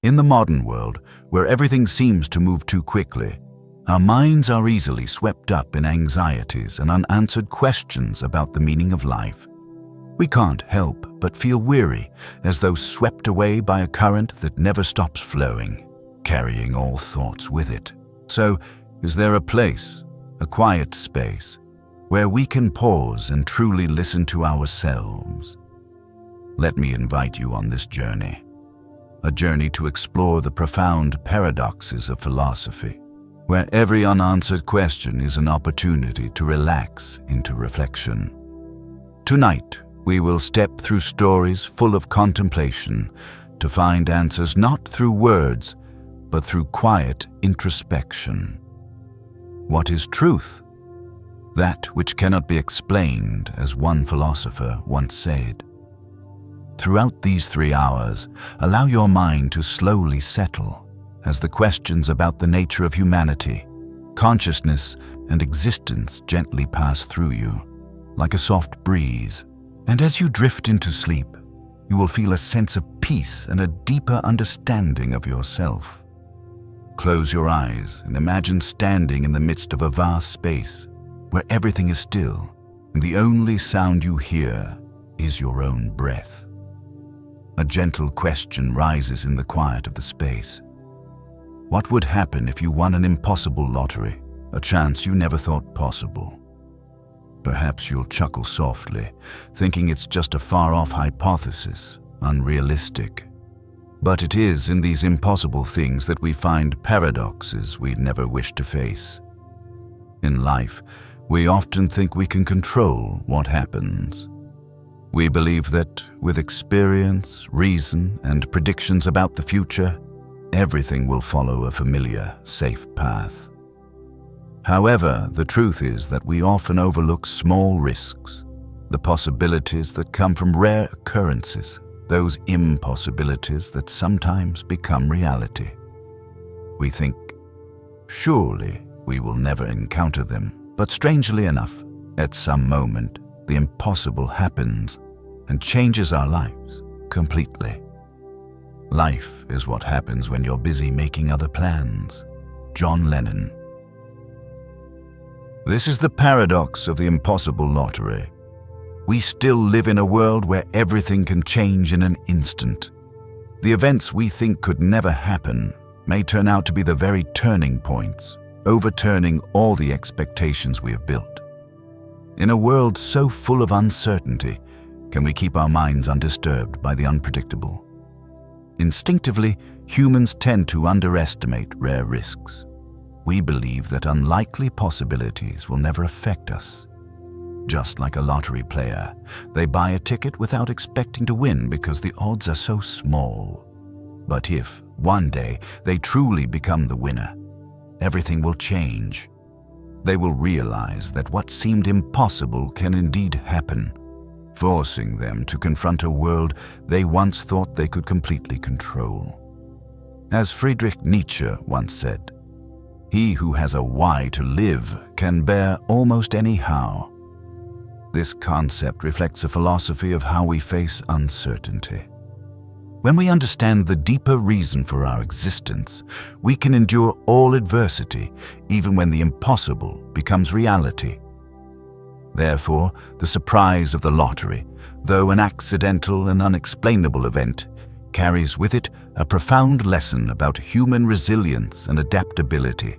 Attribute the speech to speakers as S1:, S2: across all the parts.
S1: In the modern world, where everything seems to move too quickly, our minds are easily swept up in anxieties and unanswered questions about the meaning of life. We can't help but feel weary, as though swept away by a current that never stops flowing, carrying all thoughts with it. So, is there a place, a quiet space, where we can pause and truly listen to ourselves? Let me invite you on this journey. A journey to explore the profound paradoxes of philosophy, where every unanswered question is an opportunity to relax into reflection. Tonight, we will step through stories full of contemplation to find answers not through words, but through quiet introspection. What is truth? That which cannot be explained, as one philosopher once said. Throughout these 3 hours, allow your mind to slowly settle as the questions about the nature of humanity, consciousness, and existence gently pass through you, like a soft breeze. And as you drift into sleep, you will feel a sense of peace and a deeper understanding of yourself. Close your eyes and imagine standing in the midst of a vast space where everything is still, and the only sound you hear is your own breath. A gentle question rises in the quiet of the space. What would happen if you won an impossible lottery, a chance you never thought possible? Perhaps you'll chuckle softly, thinking it's just a far-off hypothesis, unrealistic. But it is in these impossible things that we find paradoxes we never wish to face. In life, we often think we can control what happens. We believe that with experience, reason, and predictions about the future, everything will follow a familiar, safe path. However, the truth is that we often overlook small risks, the possibilities that come from rare occurrences, those impossibilities that sometimes become reality. We think, surely we will never encounter them, but strangely enough, at some moment, the impossible happens and changes our lives completely. Life is what happens when you're busy making other plans. John Lennon. This is the paradox of the impossible lottery. We still live in a world where everything can change in an instant. The events we think could never happen may turn out to be the very turning points, overturning all the expectations we have built. In a world so full of uncertainty, can we keep our minds undisturbed by the unpredictable? Instinctively, humans tend to underestimate rare risks. We believe that unlikely possibilities will never affect us. Just like a lottery player, they buy a ticket without expecting to win because the odds are so small. But if, one day, they truly become the winner, everything will change. They will realize that what seemed impossible can indeed happen, forcing them to confront a world they once thought they could completely control. As Friedrich Nietzsche once said, "He who has a why to live can bear almost any how." This concept reflects a philosophy of how we face uncertainty. When we understand the deeper reason for our existence, we can endure all adversity, even when the impossible becomes reality. Therefore, the surprise of the lottery, though an accidental and unexplainable event, carries with it a profound lesson about human resilience and adaptability.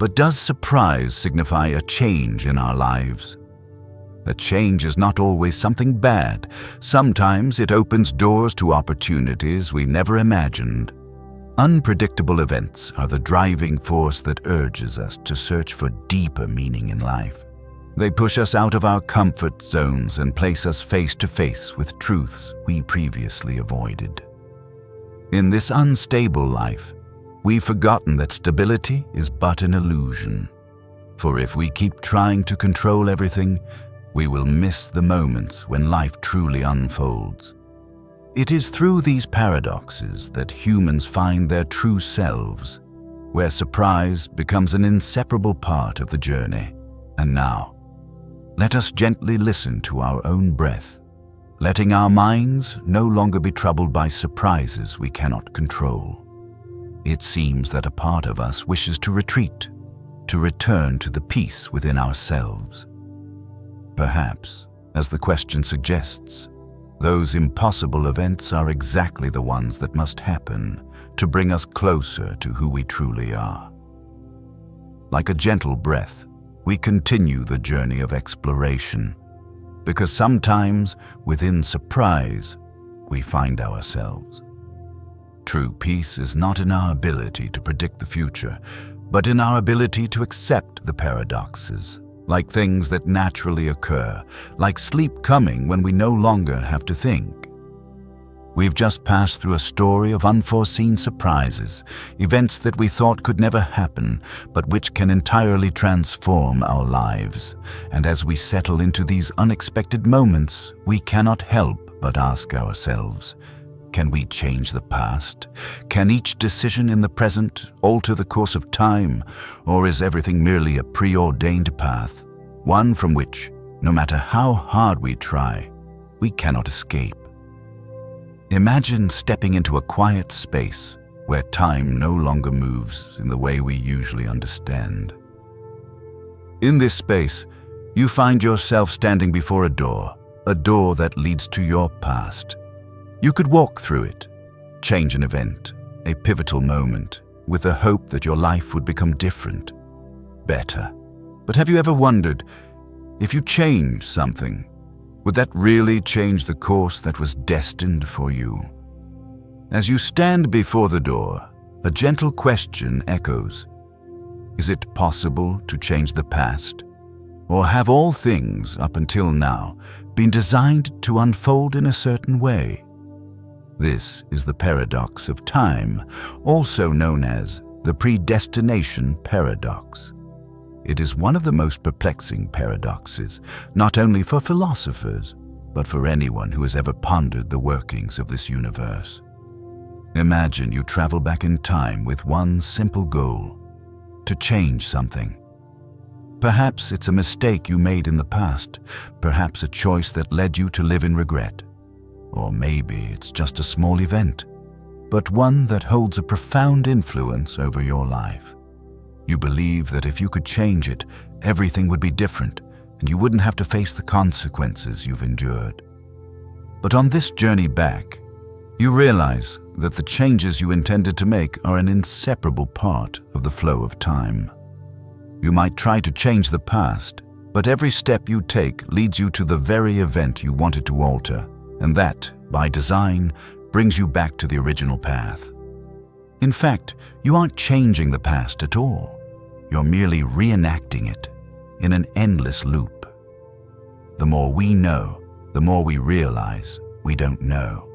S1: But does surprise signify a change in our lives? A change is not always something bad. Sometimes it opens doors to opportunities we never imagined. Unpredictable events are the driving force that urges us to search for deeper meaning in life. They push us out of our comfort zones and place us face to face with truths we previously avoided. In this unstable life, we've forgotten that stability is but an illusion. For if we keep trying to control everything, we will miss the moments when life truly unfolds. It is through these paradoxes that humans find their true selves, where surprise becomes an inseparable part of the journey. And now, let us gently listen to our own breath. letting our minds no longer be troubled by surprises we cannot control. It seems that a part of us wishes to retreat, to return to the peace within ourselves. Perhaps, as the question suggests, those impossible events are exactly the ones that must happen to bring us closer to who we truly are. Like a gentle breath, we continue the journey of exploration, because sometimes, within surprise, we find ourselves. True peace is not in our ability to predict the future, but in our ability to accept the paradoxes, like things that naturally occur, like sleep coming when we no longer have to think. We've just passed through a story of unforeseen surprises, events that we thought could never happen, but which can entirely transform our lives. And as we settle into these unexpected moments, we cannot help but ask ourselves, can we change the past? Can each decision in the present alter the course of time? Or is everything merely a preordained path, one from which, no matter how hard we try, we cannot escape? Imagine stepping into a quiet space where time no longer moves in the way we usually understand. In this space, you find yourself standing before a door that leads to your past. You could walk through it, change an event, a pivotal moment, with the hope that your life would become different, better. But have you ever wondered, if you change something, would that really change the course that was destined for you? As you stand before the door, a gentle question echoes. Is it possible to change the past? Or have all things up until now been designed to unfold in a certain way? This is the paradox of time, also known as the predestination paradox. It is one of the most perplexing paradoxes, not only for philosophers, but for anyone who has ever pondered the workings of this universe. Imagine you travel back in time with one simple goal: to change something. Perhaps it's a mistake you made in the past, perhaps a choice that led you to live in regret. Or maybe it's just a small event, but one that holds a profound influence over your life. You believe that if you could change it, everything would be different, and you wouldn't have to face the consequences you've endured. But on this journey back, you realize that the changes you intended to make are an inseparable part of the flow of time. You might try to change the past, but every step you take leads you to the very event you wanted to alter, and that, by design, brings you back to the original path. In fact, you aren't changing the past at all. You're merely reenacting it in an endless loop. The more we know, the more we realize we don't know.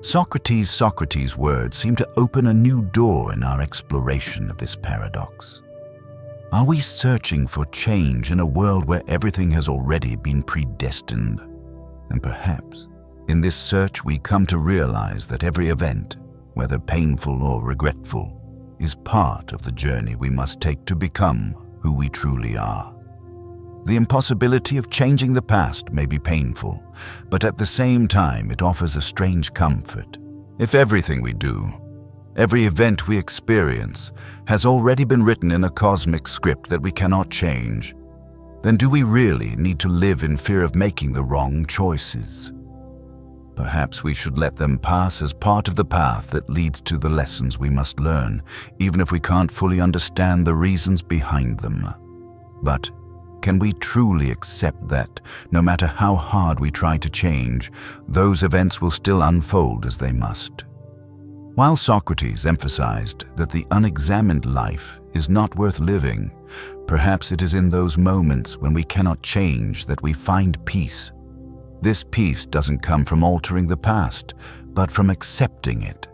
S1: Socrates' words seem to open a new door in our exploration of this paradox. Are we searching for change in a world where everything has already been predestined? And perhaps, in this search we come to realize that every event, whether painful or regretful, is part of the journey we must take to become who we truly are. The impossibility of changing the past may be painful, but at the same time it offers a strange comfort. If everything we do, every event we experience, has already been written in a cosmic script that we cannot change, then do we really need to live in fear of making the wrong choices? Perhaps we should let them pass as part of the path that leads to the lessons we must learn, even if we can't fully understand the reasons behind them. But can we truly accept that, no matter how hard we try to change, those events will still unfold as they must? While Socrates emphasized that the unexamined life is not worth living, perhaps it is in those moments when we cannot change that we find peace. This peace doesn't come from altering the past, but from accepting it.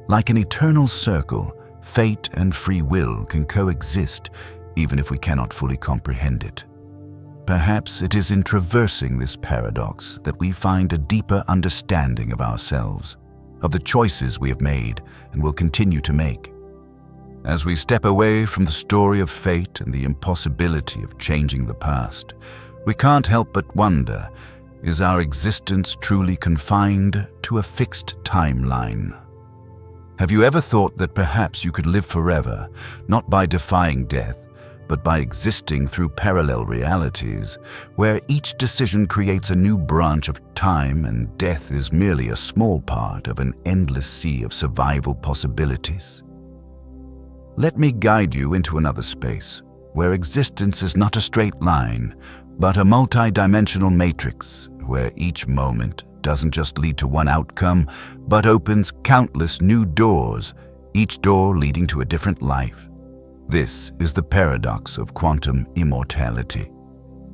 S1: Like an eternal circle, fate and free will can coexist, even if we cannot fully comprehend it. Perhaps it is in traversing this paradox that we find a deeper understanding of ourselves, of the choices we have made and will continue to make. As we step away from the story of fate and the impossibility of changing the past, we can't help but wonder, Is our existence truly confined to a fixed timeline? Have you ever thought that perhaps you could live forever, not by defying death, but by existing through parallel realities, where each decision creates a new branch of time and death is merely a small part of an endless sea of survival possibilities? Let me guide you into another space, where existence is not a straight line, but a multi-dimensional matrix, where each moment doesn't just lead to one outcome, but opens countless new doors, each door leading to a different life. This is the paradox of quantum immortality,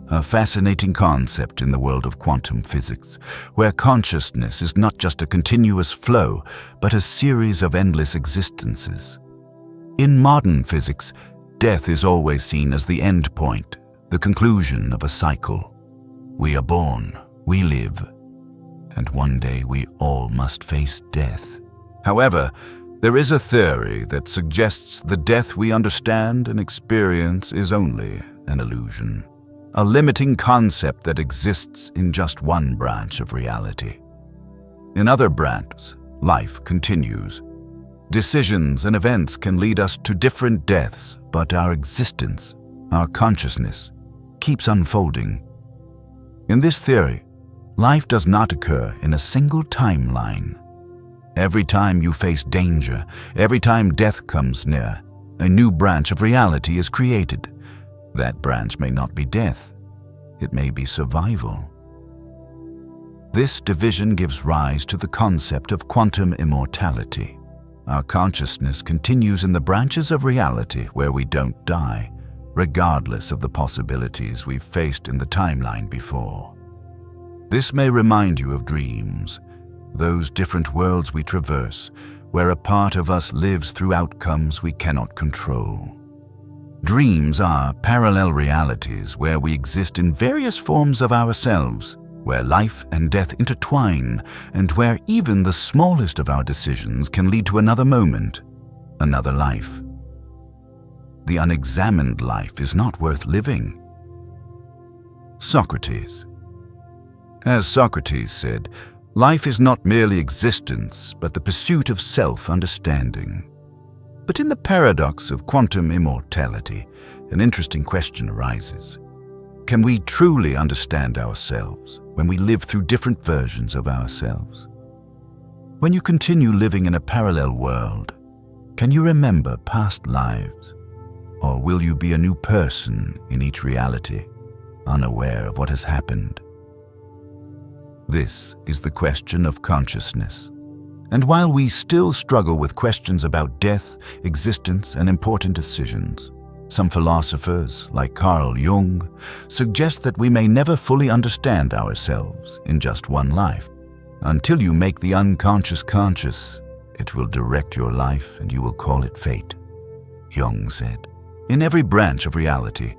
S1: a fascinating concept in the world of quantum physics, where consciousness is not just a continuous flow, but a series of endless existences. In modern physics, death is always seen as the end point, the conclusion of a cycle. We are born, we live, and one day we all must face death. However, there is a theory that suggests the death we understand and experience is only an illusion, a limiting concept that exists in just one branch of reality. In other branches, life continues. Decisions and events can lead us to different deaths, but our existence, our consciousness, keeps unfolding. In this theory, life does not occur in a single timeline. Every time you face danger, every time death comes near, a new branch of reality is created. That branch may not be death. It may be survival. This division gives rise to the concept of quantum immortality. Our consciousness continues in the branches of reality where we don't die, regardless of the possibilities we've faced in the timeline before. This may remind you of dreams, those different worlds we traverse, where a part of us lives through outcomes we cannot control. Dreams are parallel realities where we exist in various forms of ourselves, where life and death intertwine, and where even the smallest of our decisions can lead to another moment, another life. The unexamined life is not worth living. Socrates. As Socrates said, life is not merely existence, but the pursuit of self-understanding. But in the paradox of quantum immortality, an interesting question arises. Can we truly understand ourselves when we live through different versions of ourselves? When you continue living in a parallel world, can you remember past lives? Or will you be a new person in each reality, unaware of what has happened? This is the question of consciousness. And while we still struggle with questions about death, existence, and important decisions, some philosophers, like Carl Jung, suggest that we may never fully understand ourselves in just one life. Until you make the unconscious conscious, it will direct your life and you will call it fate, Jung said. In every branch of reality,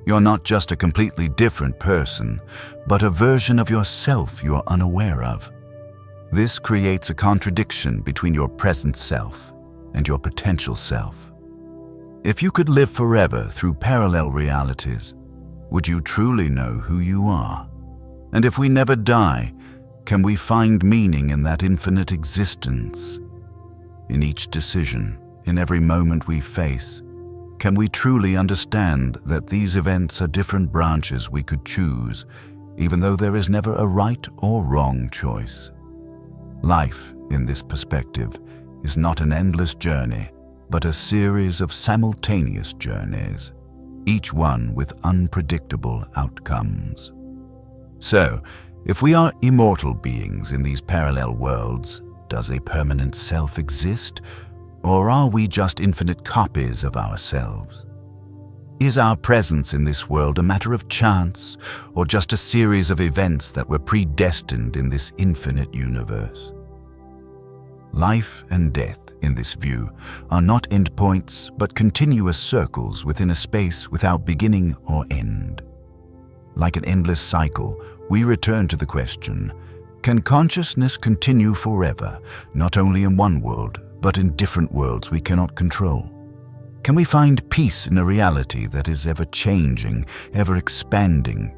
S1: you're not just a completely different person, but a version of yourself you're unaware of. This creates a contradiction between your present self and your potential self. If you could live forever through parallel realities, would you truly know who you are? And if we never die, can we find meaning in that infinite existence? In each decision, in every moment we face, can we truly understand that these events are different branches we could choose, even though there is never a right or wrong choice? Life, in this perspective, is not an endless journey, but a series of simultaneous journeys, each one with unpredictable outcomes. So, if we are immortal beings in these parallel worlds, does a permanent self exist? Or are we just infinite copies of ourselves? Is our presence in this world a matter of chance, or just a series of events that were predestined in this infinite universe? Life and death, in this view, are not endpoints, but continuous circles within a space without beginning or end. Like an endless cycle, we return to the question, can consciousness continue forever, not only in one world, but in different worlds we cannot control? Can we find peace in a reality that is ever changing, ever expanding?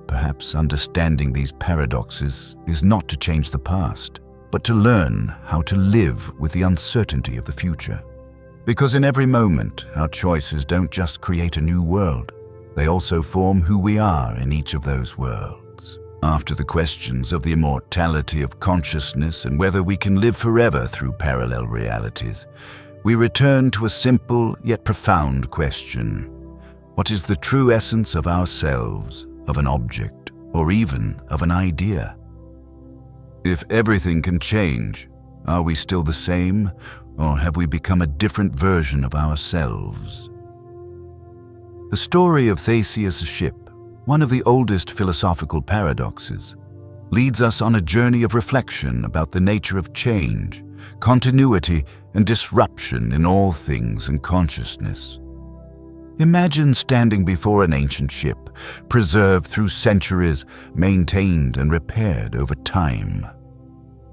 S1: perhaps understanding these paradoxes is not to change the past, but to learn how to live with the uncertainty of the future. Because in every moment, our choices don't just create a new world, they also form who we are in each of those worlds. After the questions of the immortality of consciousness and whether we can live forever through parallel realities, we return to a simple yet profound question. What is the true essence of ourselves, of an object, or even of an idea? If everything can change, are we still the same, or have we become a different version of ourselves? The story of Theseus' ship, one of the oldest philosophical paradoxes, leads us on a journey of reflection about the nature of change, continuity, and disruption in all things and consciousness. Imagine standing before an ancient ship, preserved through centuries, maintained and repaired over time.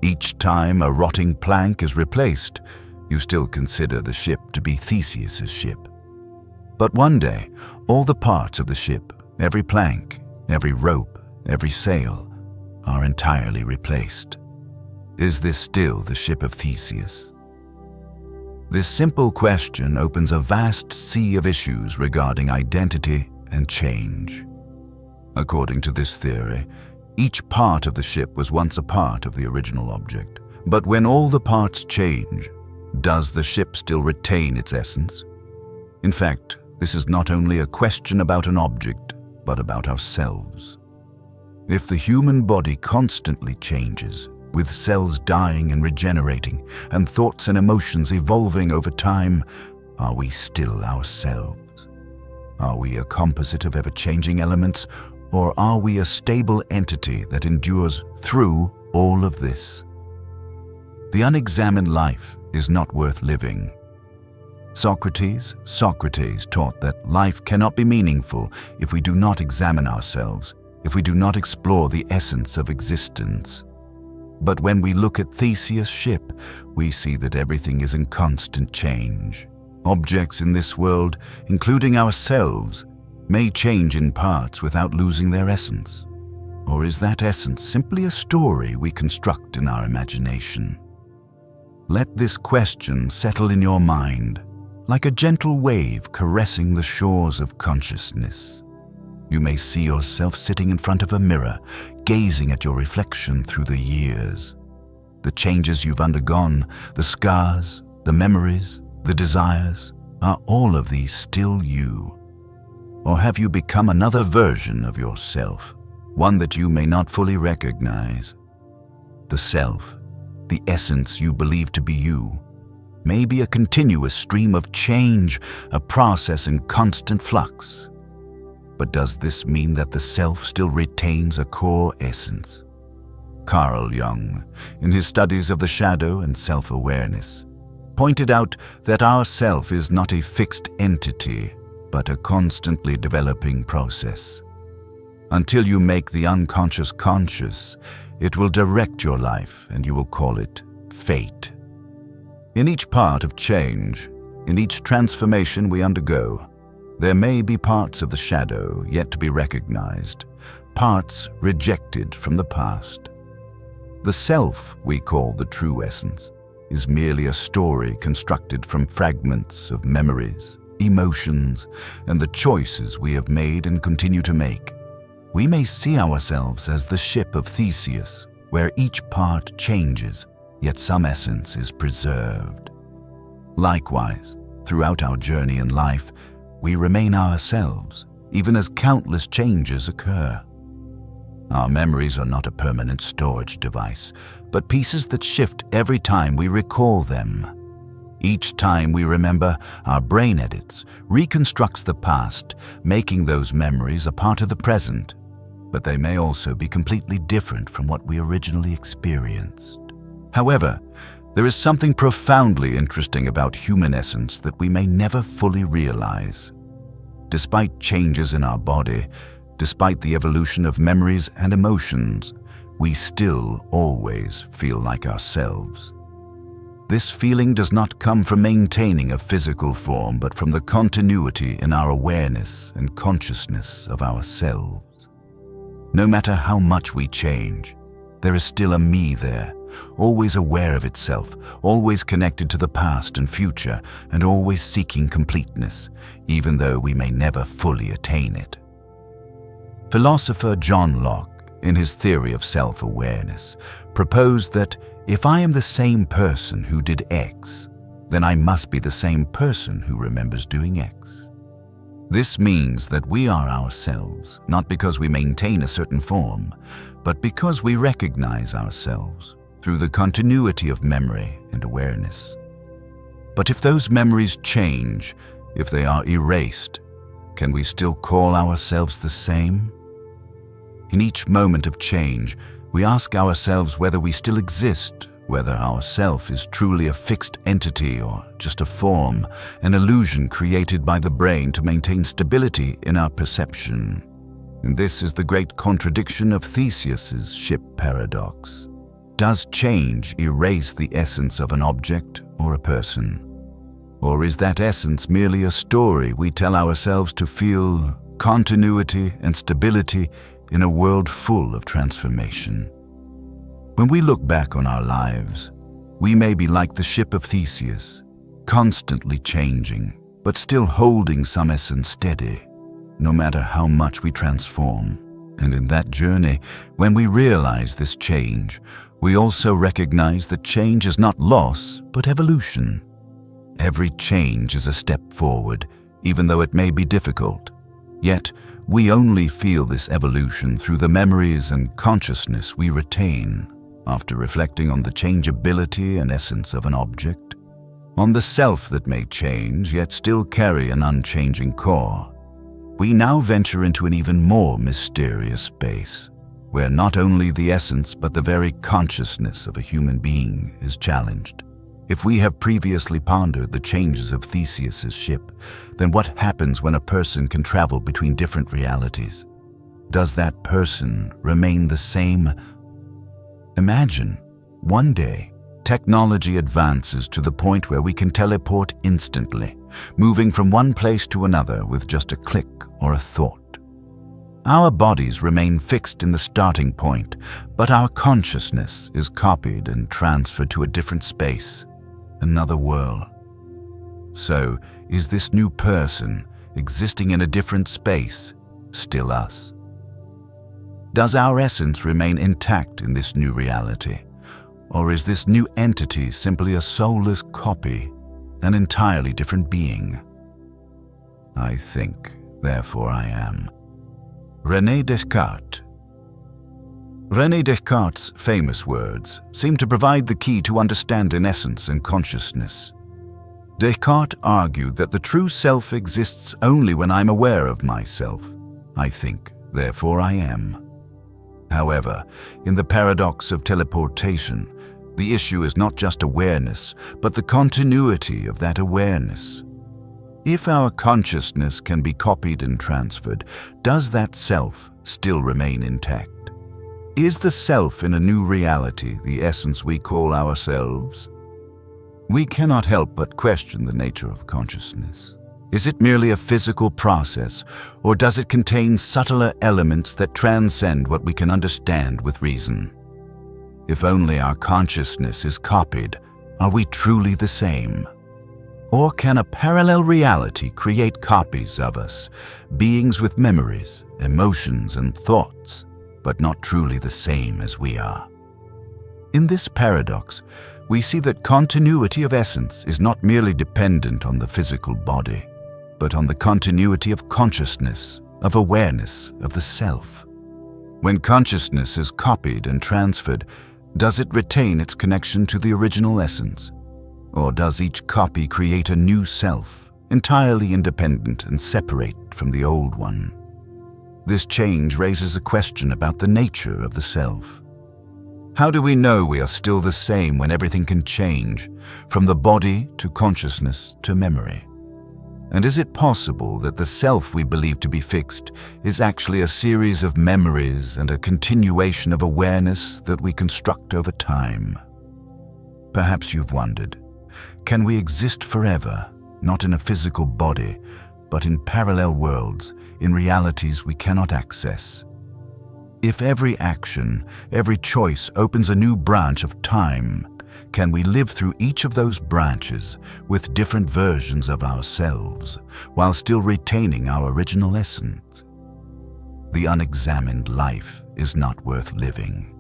S1: Each time a rotting plank is replaced, you still consider the ship to be Theseus' ship. But one day, all the parts of the ship, every plank, every rope, every sail, are entirely replaced. Is this still the ship of Theseus? This simple question opens a vast sea of issues regarding identity and change. According to this theory, each part of the ship was once a part of the original object. But when all the parts change, does the ship still retain its essence? In fact, this is not only a question about an object, but about ourselves. If the human body constantly changes, with cells dying and regenerating, and thoughts and emotions evolving over time, are we still ourselves? Are we a composite of ever-changing elements, or are we a stable entity that endures through all of this? The unexamined life is not worth living. Socrates taught that life cannot be meaningful if we do not examine ourselves, if we do not explore the essence of existence. But when we look at Theseus' ship, we see that everything is in constant change. Objects in this world, including ourselves, may change in parts without losing their essence. Or is that essence simply a story we construct in our imagination? Let this question settle in your mind, like a gentle wave caressing the shores of consciousness. You may see yourself sitting in front of a mirror, gazing at your reflection through the years. The changes you've undergone, the scars, the memories, the desires, are all of these still you? Or have you become another version of yourself, one that you may not fully recognize? The self, the essence you believe to be you, may be a continuous stream of change, a process in constant flux. But does this mean that the self still retains a core essence? Carl Jung, in his studies of the shadow and self-awareness, pointed out that our self is not a fixed entity, but a constantly developing process. Until you make the unconscious conscious, it will direct your life, and you will call it fate. In each part of change, in each transformation we undergo, there may be parts of the shadow yet to be recognized, parts rejected from the past. The self we call the true essence is merely a story constructed from fragments of memories, emotions, and the choices we have made and continue to make. We may see ourselves as the ship of Theseus, where each part changes, yet some essence is preserved. Likewise, throughout our journey in life, we remain ourselves, even as countless changes occur. Our memories are not a permanent storage device, but pieces that shift every time we recall them. Each time we remember, our brain edits, reconstructs the past, making those memories a part of the present, but they may also be completely different from what we originally experienced. However, there is something profoundly interesting about human essence that we may never fully realize. Despite changes in our body, despite the evolution of memories and emotions, we still always feel like ourselves. This feeling does not come from maintaining a physical form, but from the continuity in our awareness and consciousness of ourselves. No matter how much we change, there is still a me there, always aware of itself, always connected to the past and future, and always seeking completeness, even though we may never fully attain it. Philosopher John Locke, in his theory of self-awareness, proposed that if I am the same person who did X, then I must be the same person who remembers doing X. This means that we are ourselves, not because we maintain a certain form, but because we recognize ourselves through the continuity of memory and awareness. But if those memories change, if they are erased, can we still call ourselves the same? In each moment of change, we ask ourselves whether we still exist, whether our self is truly a fixed entity or just a form, an illusion created by the brain to maintain stability in our perception. And this is the great contradiction of Theseus's ship paradox. Does change erase the essence of an object or a person? Or is that essence merely a story we tell ourselves to feel continuity and stability in a world full of transformation? When we look back on our lives, we may be like the ship of Theseus, constantly changing, but still holding some essence steady, no matter how much we transform. And in that journey, when we realize this change, we also recognize that change is not loss, but evolution. Every change is a step forward, even though it may be difficult. Yet, we only feel this evolution through the memories and consciousness we retain after reflecting on the changeability and essence of an object, on the self that may change yet still carry an unchanging core. We now venture into an even more mysterious space, where not only the essence but the very consciousness of a human being is challenged. If we have previously pondered the changes of Theseus's ship, then what happens when a person can travel between different realities? Does that person remain the same? Imagine, one day, technology advances to the point where we can teleport instantly, moving from one place to another with just a click or a thought. Our bodies remain fixed in the starting point, but our consciousness is copied and transferred to a different space, another world. So, is this new person, existing in a different space, still us? Does our essence remain intact in this new reality? Or is this new entity simply a soulless copy, an entirely different being? I think, therefore I am. René Descartes. René Descartes' famous words seem to provide the key to understanding essence and consciousness. Descartes argued that the true self exists only when I'm aware of myself. I think, therefore I am. However, in the paradox of teleportation, the issue is not just awareness, but the continuity of that awareness. If our consciousness can be copied and transferred, does that self still remain intact? Is the self in a new reality the essence we call ourselves? We cannot help but question the nature of consciousness. Is it merely a physical process, or does it contain subtler elements that transcend what we can understand with reason? If only our consciousness is copied, are we truly the same? Or can a parallel reality create copies of us, beings with memories, emotions, and thoughts, but not truly the same as we are? In this paradox, we see that continuity of essence is not merely dependent on the physical body, but on the continuity of consciousness, of awareness of the self. When consciousness is copied and transferred, does it retain its connection to the original essence? Or does each copy create a new self, entirely independent and separate from the old one? This change raises a question about the nature of the self. How do we know we are still the same when everything can change, from the body to consciousness to memory? And is it possible that the self we believe to be fixed is actually a series of memories and a continuation of awareness that we construct over time? Perhaps you've wondered, can we exist forever, not in a physical body, but in parallel worlds, in realities we cannot access? If every action, every choice opens a new branch of time, can we live through each of those branches with different versions of ourselves while still retaining our original essence? The unexamined life is not worth living.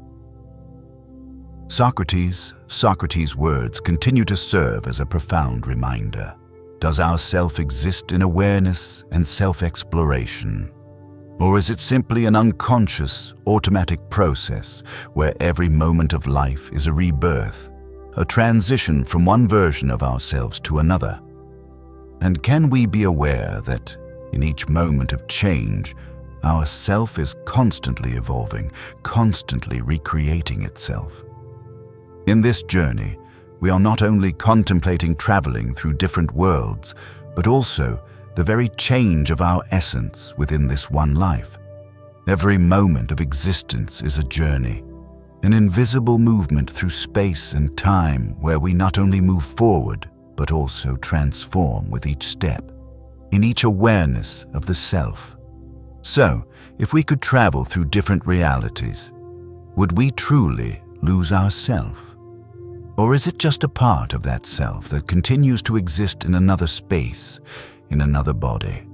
S1: Socrates' words continue to serve as a profound reminder. Does our self exist in awareness and self-exploration? Or is it simply an unconscious, automatic process where every moment of life is a rebirth, a transition from one version of ourselves to another? And can we be aware that in each moment of change, our self is constantly evolving, constantly recreating itself? In this journey, we are not only contemplating traveling through different worlds, but also the very change of our essence within this one life. Every moment of existence is a journey, an invisible movement through space and time where we not only move forward, but also transform with each step, in each awareness of the self. So, if we could travel through different realities, would we truly lose ourself? Or is it just a part of that self that continues to exist in another space, in another body?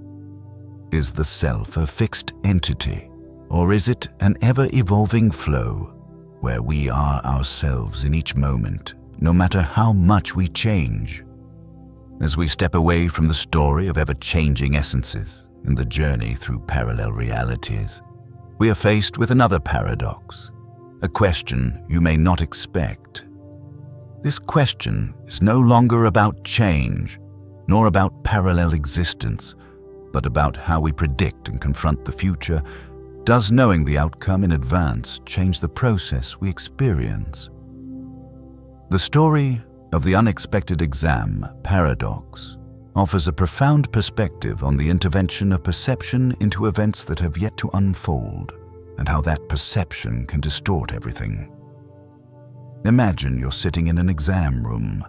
S1: Is the self a fixed entity, or is it an ever-evolving flow where we are ourselves in each moment, no matter how much we change? As we step away from the story of ever-changing essences in the journey through parallel realities, we are faced with another paradox, a question you may not expect. This question is no longer about change, nor about parallel existence, but about how we predict and confront the future. Does knowing the outcome in advance change the process we experience? The story of the unexpected exam paradox offers a profound perspective on the intervention of perception into events that have yet to unfold, and how that perception can distort everything. Imagine you're sitting in an exam room.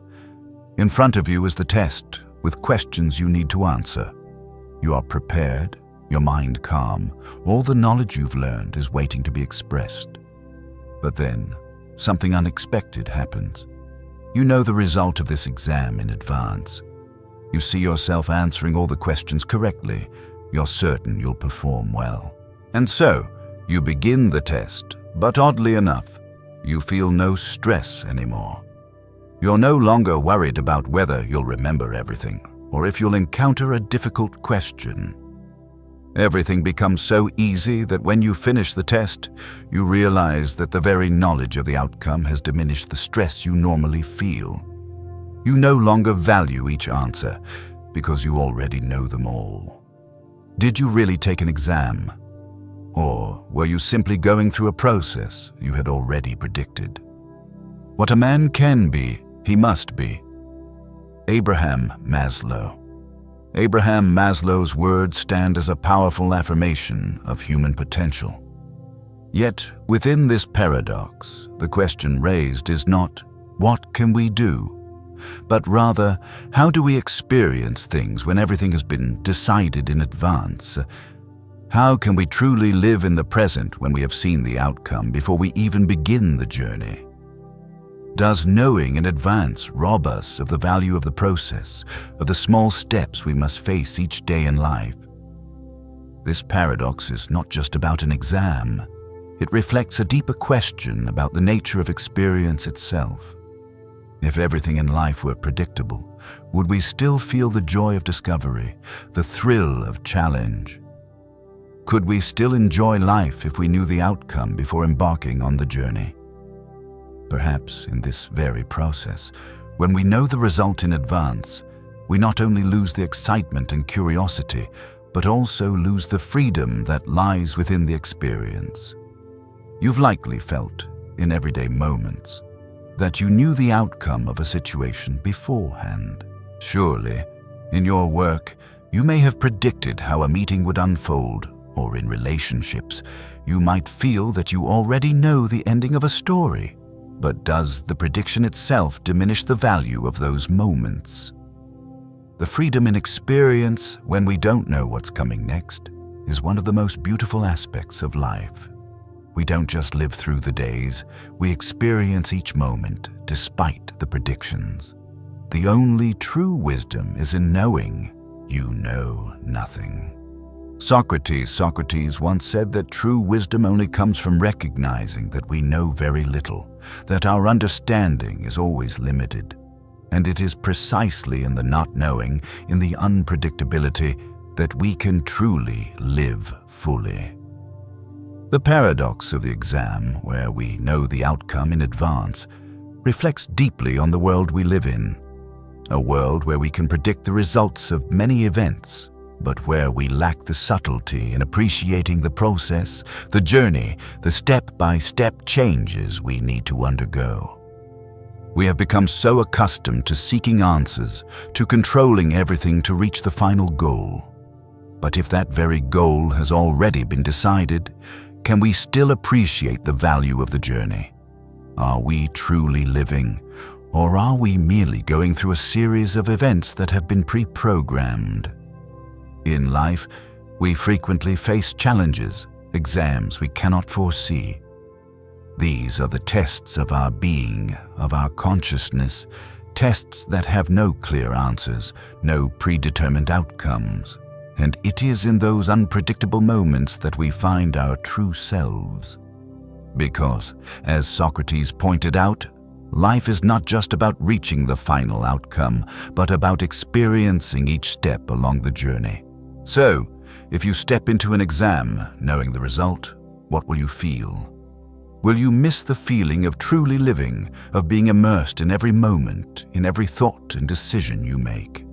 S1: In front of you is the test with questions you need to answer. You are prepared, your mind calm, all the knowledge you've learned is waiting to be expressed. But then, something unexpected happens. You know the result of this exam in advance. You see yourself answering all the questions correctly. You're certain you'll perform well. And so, you begin the test, but oddly enough, you feel no stress anymore. You're no longer worried about whether you'll remember everything, or if you'll encounter a difficult question. Everything becomes so easy that when you finish the test, you realize that the very knowledge of the outcome has diminished the stress you normally feel. You no longer value each answer because you already know them all. Did you really take an exam? Or were you simply going through a process you had already predicted? What a man can be, he must be. Abraham Maslow. Abraham Maslow's words stand as a powerful affirmation of human potential. Yet, within this paradox, the question raised is not, what can we do? But rather, how do we experience things when everything has been decided in advance? How can we truly live in the present when we have seen the outcome before we even begin the journey? Does knowing in advance rob us of the value of the process, of the small steps we must face each day in life? This paradox is not just about an exam. It reflects a deeper question about the nature of experience itself. If everything in life were predictable, would we still feel the joy of discovery, the thrill of challenge? Could we still enjoy life if we knew the outcome before embarking on the journey? Perhaps in this very process, when we know the result in advance, we not only lose the excitement and curiosity, but also lose the freedom that lies within the experience. You've likely felt, in everyday moments, that you knew the outcome of a situation beforehand. Surely, in your work, you may have predicted how a meeting would unfold, or in relationships, you might feel that you already know the ending of a story. But does the prediction itself diminish the value of those moments? The freedom in experience when we don't know what's coming next is one of the most beautiful aspects of life. We don't just live through the days, we experience each moment despite the predictions. The only true wisdom is in knowing you know nothing. Socrates once said that true wisdom only comes from recognizing that we know very little, that our understanding is always limited. And it is precisely in the not knowing, in the unpredictability, that we can truly live fully. The paradox of the exam, where we know the outcome in advance, reflects deeply on the world we live in. A world where we can predict the results of many events, but where we lack the subtlety in appreciating the process, the journey, the step-by-step changes we need to undergo. We have become so accustomed to seeking answers, to controlling everything to reach the final goal. But if that very goal has already been decided, can we still appreciate the value of the journey? Are we truly living, or are we merely going through a series of events that have been pre-programmed? In life, we frequently face challenges, exams we cannot foresee. These are the tests of our being, of our consciousness, tests that have no clear answers, no predetermined outcomes. And it is in those unpredictable moments that we find our true selves. Because, as Socrates pointed out, life is not just about reaching the final outcome, but about experiencing each step along the journey. So, if you step into an exam knowing the result, what will you feel? Will you miss the feeling of truly living, of being immersed in every moment, in every thought and decision you make?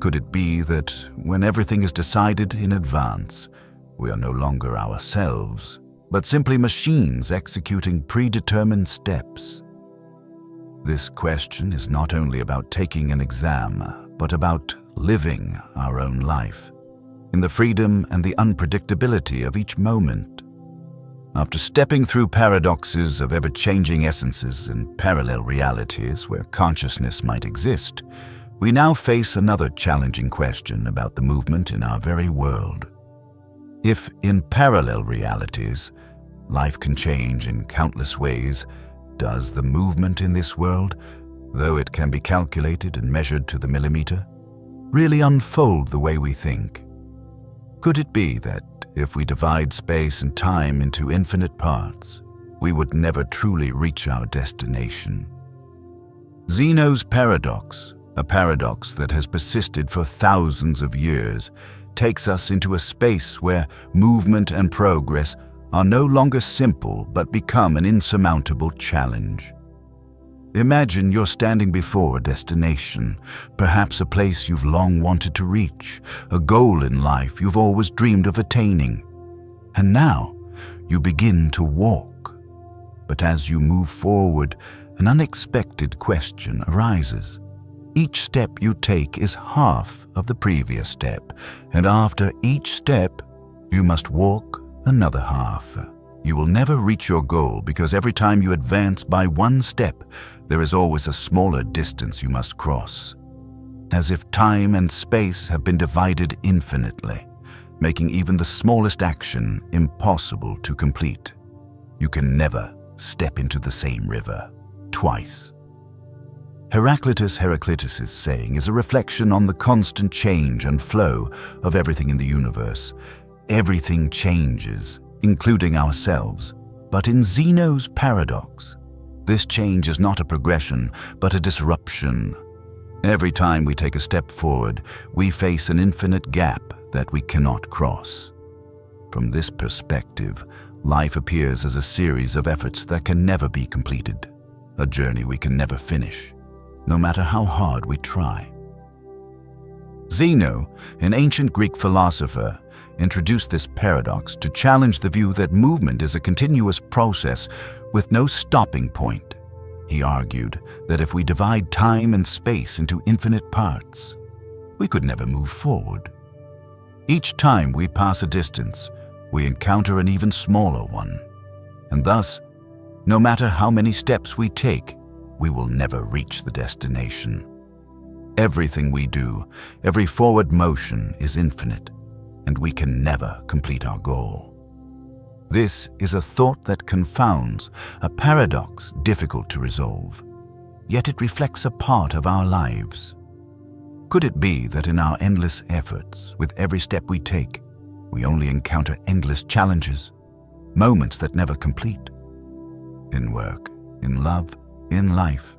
S1: Could it be that when everything is decided in advance, we are no longer ourselves, but simply machines executing predetermined steps? This question is not only about taking an exam, but about living our own life, in the freedom and the unpredictability of each moment. After stepping through paradoxes of ever-changing essences and parallel realities where consciousness might exist, we now face another challenging question about the movement in our very world. If in parallel realities, life can change in countless ways, does the movement in this world, though it can be calculated and measured to the millimeter, really unfold the way we think? Could it be that if we divide space and time into infinite parts, we would never truly reach our destination? Zeno's paradox, a paradox that has persisted for thousands of years, takes us into a space where movement and progress are no longer simple but become an insurmountable challenge. Imagine you're standing before a destination, perhaps a place you've long wanted to reach, a goal in life you've always dreamed of attaining. And now, you begin to walk. But as you move forward, an unexpected question arises. Each step you take is half of the previous step, and after each step, you must walk another half. You will never reach your goal because every time you advance by one step, there is always a smaller distance you must cross. As if time and space have been divided infinitely, making even the smallest action impossible to complete. You can never step into the same river twice. Heraclitus' saying is a reflection on the constant change and flow of everything in the universe. Everything changes, including ourselves. But in Zeno's paradox, this change is not a progression, but a disruption. Every time we take a step forward, we face an infinite gap that we cannot cross. From this perspective, life appears as a series of efforts that can never be completed, a journey we can never finish, no matter how hard we try. Zeno, an ancient Greek philosopher, introduced this paradox to challenge the view that movement is a continuous process with no stopping point. He argued that if we divide time and space into infinite parts, we could never move forward. Each time we pass a distance, we encounter an even smaller one. And thus, no matter how many steps we take, we will never reach the destination. Everything we do, every forward motion is infinite, and we can never complete our goal. This is a thought that confounds, a paradox difficult to resolve, yet it reflects a part of our lives. Could it be that in our endless efforts, with every step we take, we only encounter endless challenges, moments that never complete? In work, in love, in life,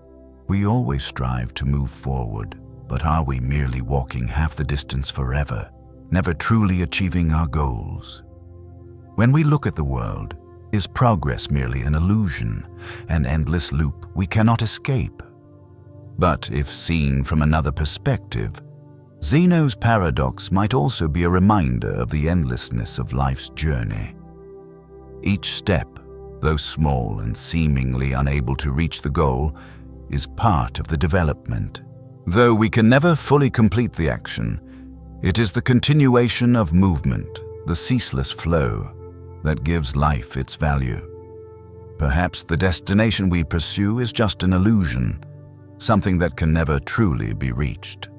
S1: we always strive to move forward, but are we merely walking half the distance forever, never truly achieving our goals? When we look at the world, is progress merely an illusion, an endless loop we cannot escape? But if seen from another perspective, Zeno's paradox might also be a reminder of the endlessness of life's journey. Each step, though small and seemingly unable to reach the goal, is part of the development. Though we can never fully complete the action, it is the continuation of movement, the ceaseless flow, that gives life its value. Perhaps the destination we pursue is just an illusion, something that can never truly be reached.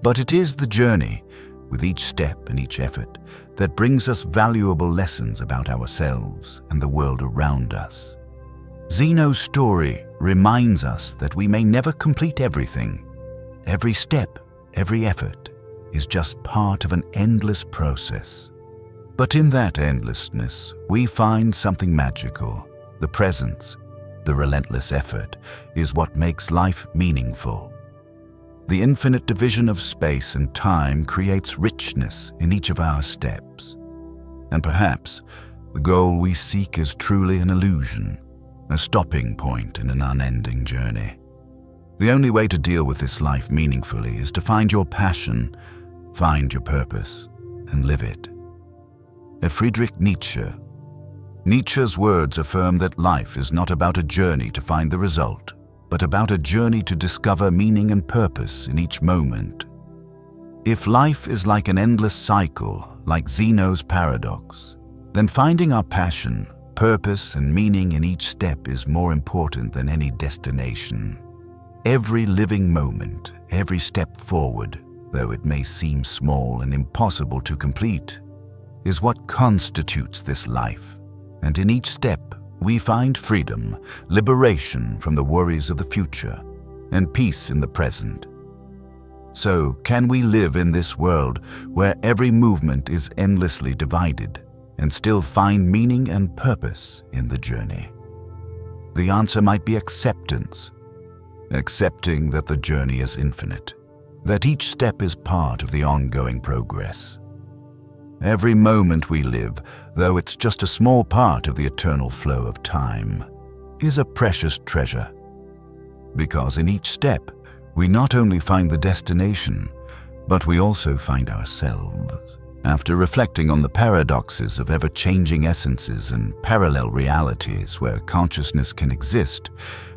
S1: But it is the journey, with each step and each effort, that brings us valuable lessons about ourselves and the world around us. Zeno's story reminds us that we may never complete everything. Every step, every effort, is just part of an endless process. But in that endlessness, we find something magical. The presence, the relentless effort, is what makes life meaningful. The infinite division of space and time creates richness in each of our steps. And perhaps the goal we seek is truly an illusion, a stopping point in an unending journey. The only way to deal with this life meaningfully is to find your passion, find your purpose, and live it. Friedrich Nietzsche. Nietzsche's words affirm that life is not about a journey to find the result, but about a journey to discover meaning and purpose in each moment. If life is like an endless cycle, like Zeno's paradox, then finding our passion, purpose, and meaning in each step is more important than any destination. Every living moment, every step forward, though it may seem small and impossible to complete, is what constitutes this life. And in each step, we find freedom, liberation from the worries of the future, and peace in the present. So, can we live in this world where every movement is endlessly divided and still find meaning and purpose in the journey? The answer might be acceptance. Accepting that the journey is infinite, that each step is part of the ongoing progress. Every moment we live, though it's just a small part of the eternal flow of time, is a precious treasure. Because in each step, we not only find the destination, but we also find ourselves. After reflecting on the paradoxes of ever-changing essences and parallel realities where consciousness can exist,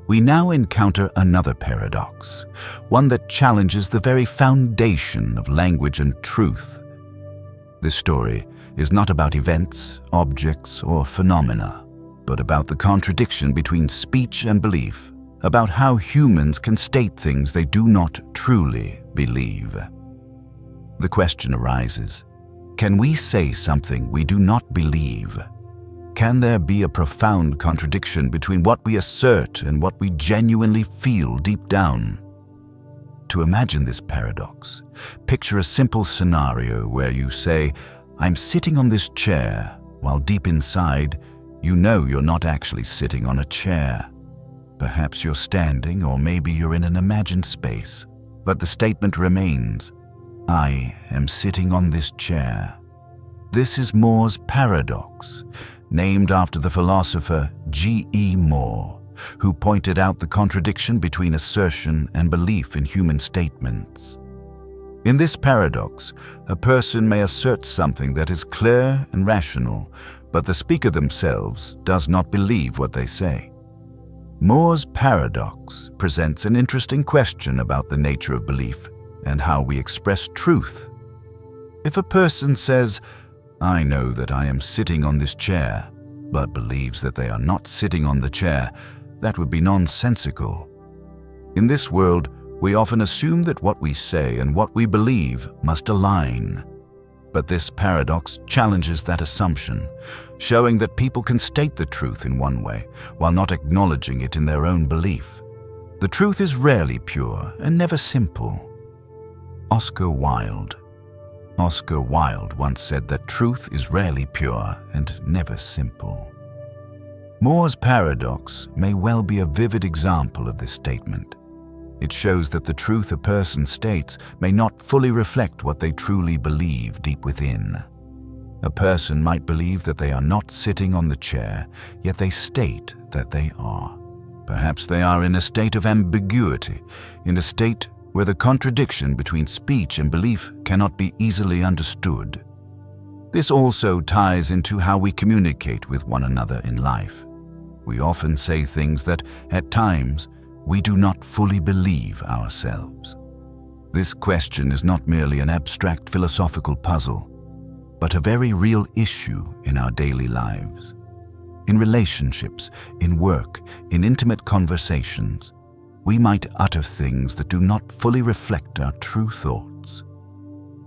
S1: we now encounter another paradox, one that challenges the very foundation of language and truth. This story is not about events, objects, or phenomena, but about the contradiction between speech and belief, about how humans can state things they do not truly believe. The question arises, can we say something we do not believe? Can there be a profound contradiction between what we assert and what we genuinely feel deep down? To imagine this paradox, picture a simple scenario where you say, "I'm sitting on this chair," while deep inside, you know you're not actually sitting on a chair. Perhaps you're standing, or maybe you're in an imagined space, but the statement remains, "I am sitting on this chair." This is Moore's paradox, named after the philosopher G.E. Moore, who pointed out the contradiction between assertion and belief in human statements. In this paradox, a person may assert something that is clear and rational, but the speaker themselves does not believe what they say. Moore's paradox presents an interesting question about the nature of belief and how we express truth. If a person says, "I know that I am sitting on this chair," but believes that they are not sitting on the chair, that would be nonsensical. In this world, we often assume that what we say and what we believe must align. But this paradox challenges that assumption, showing that people can state the truth in one way while not acknowledging it in their own belief. The truth is rarely pure and never simple. Oscar Wilde once said that truth is rarely pure and never simple. Moore's paradox may well be a vivid example of this statement. It shows that the truth a person states may not fully reflect what they truly believe deep within. A person might believe that they are not sitting on the chair, yet they state that they are. Perhaps they are in a state of ambiguity, in a state where the contradiction between speech and belief cannot be easily understood. This also ties into how we communicate with one another in life. We often say things that, at times, we do not fully believe ourselves. This question is not merely an abstract philosophical puzzle, but a very real issue in our daily lives. In relationships, in work, in intimate conversations, we might utter things that do not fully reflect our true thoughts.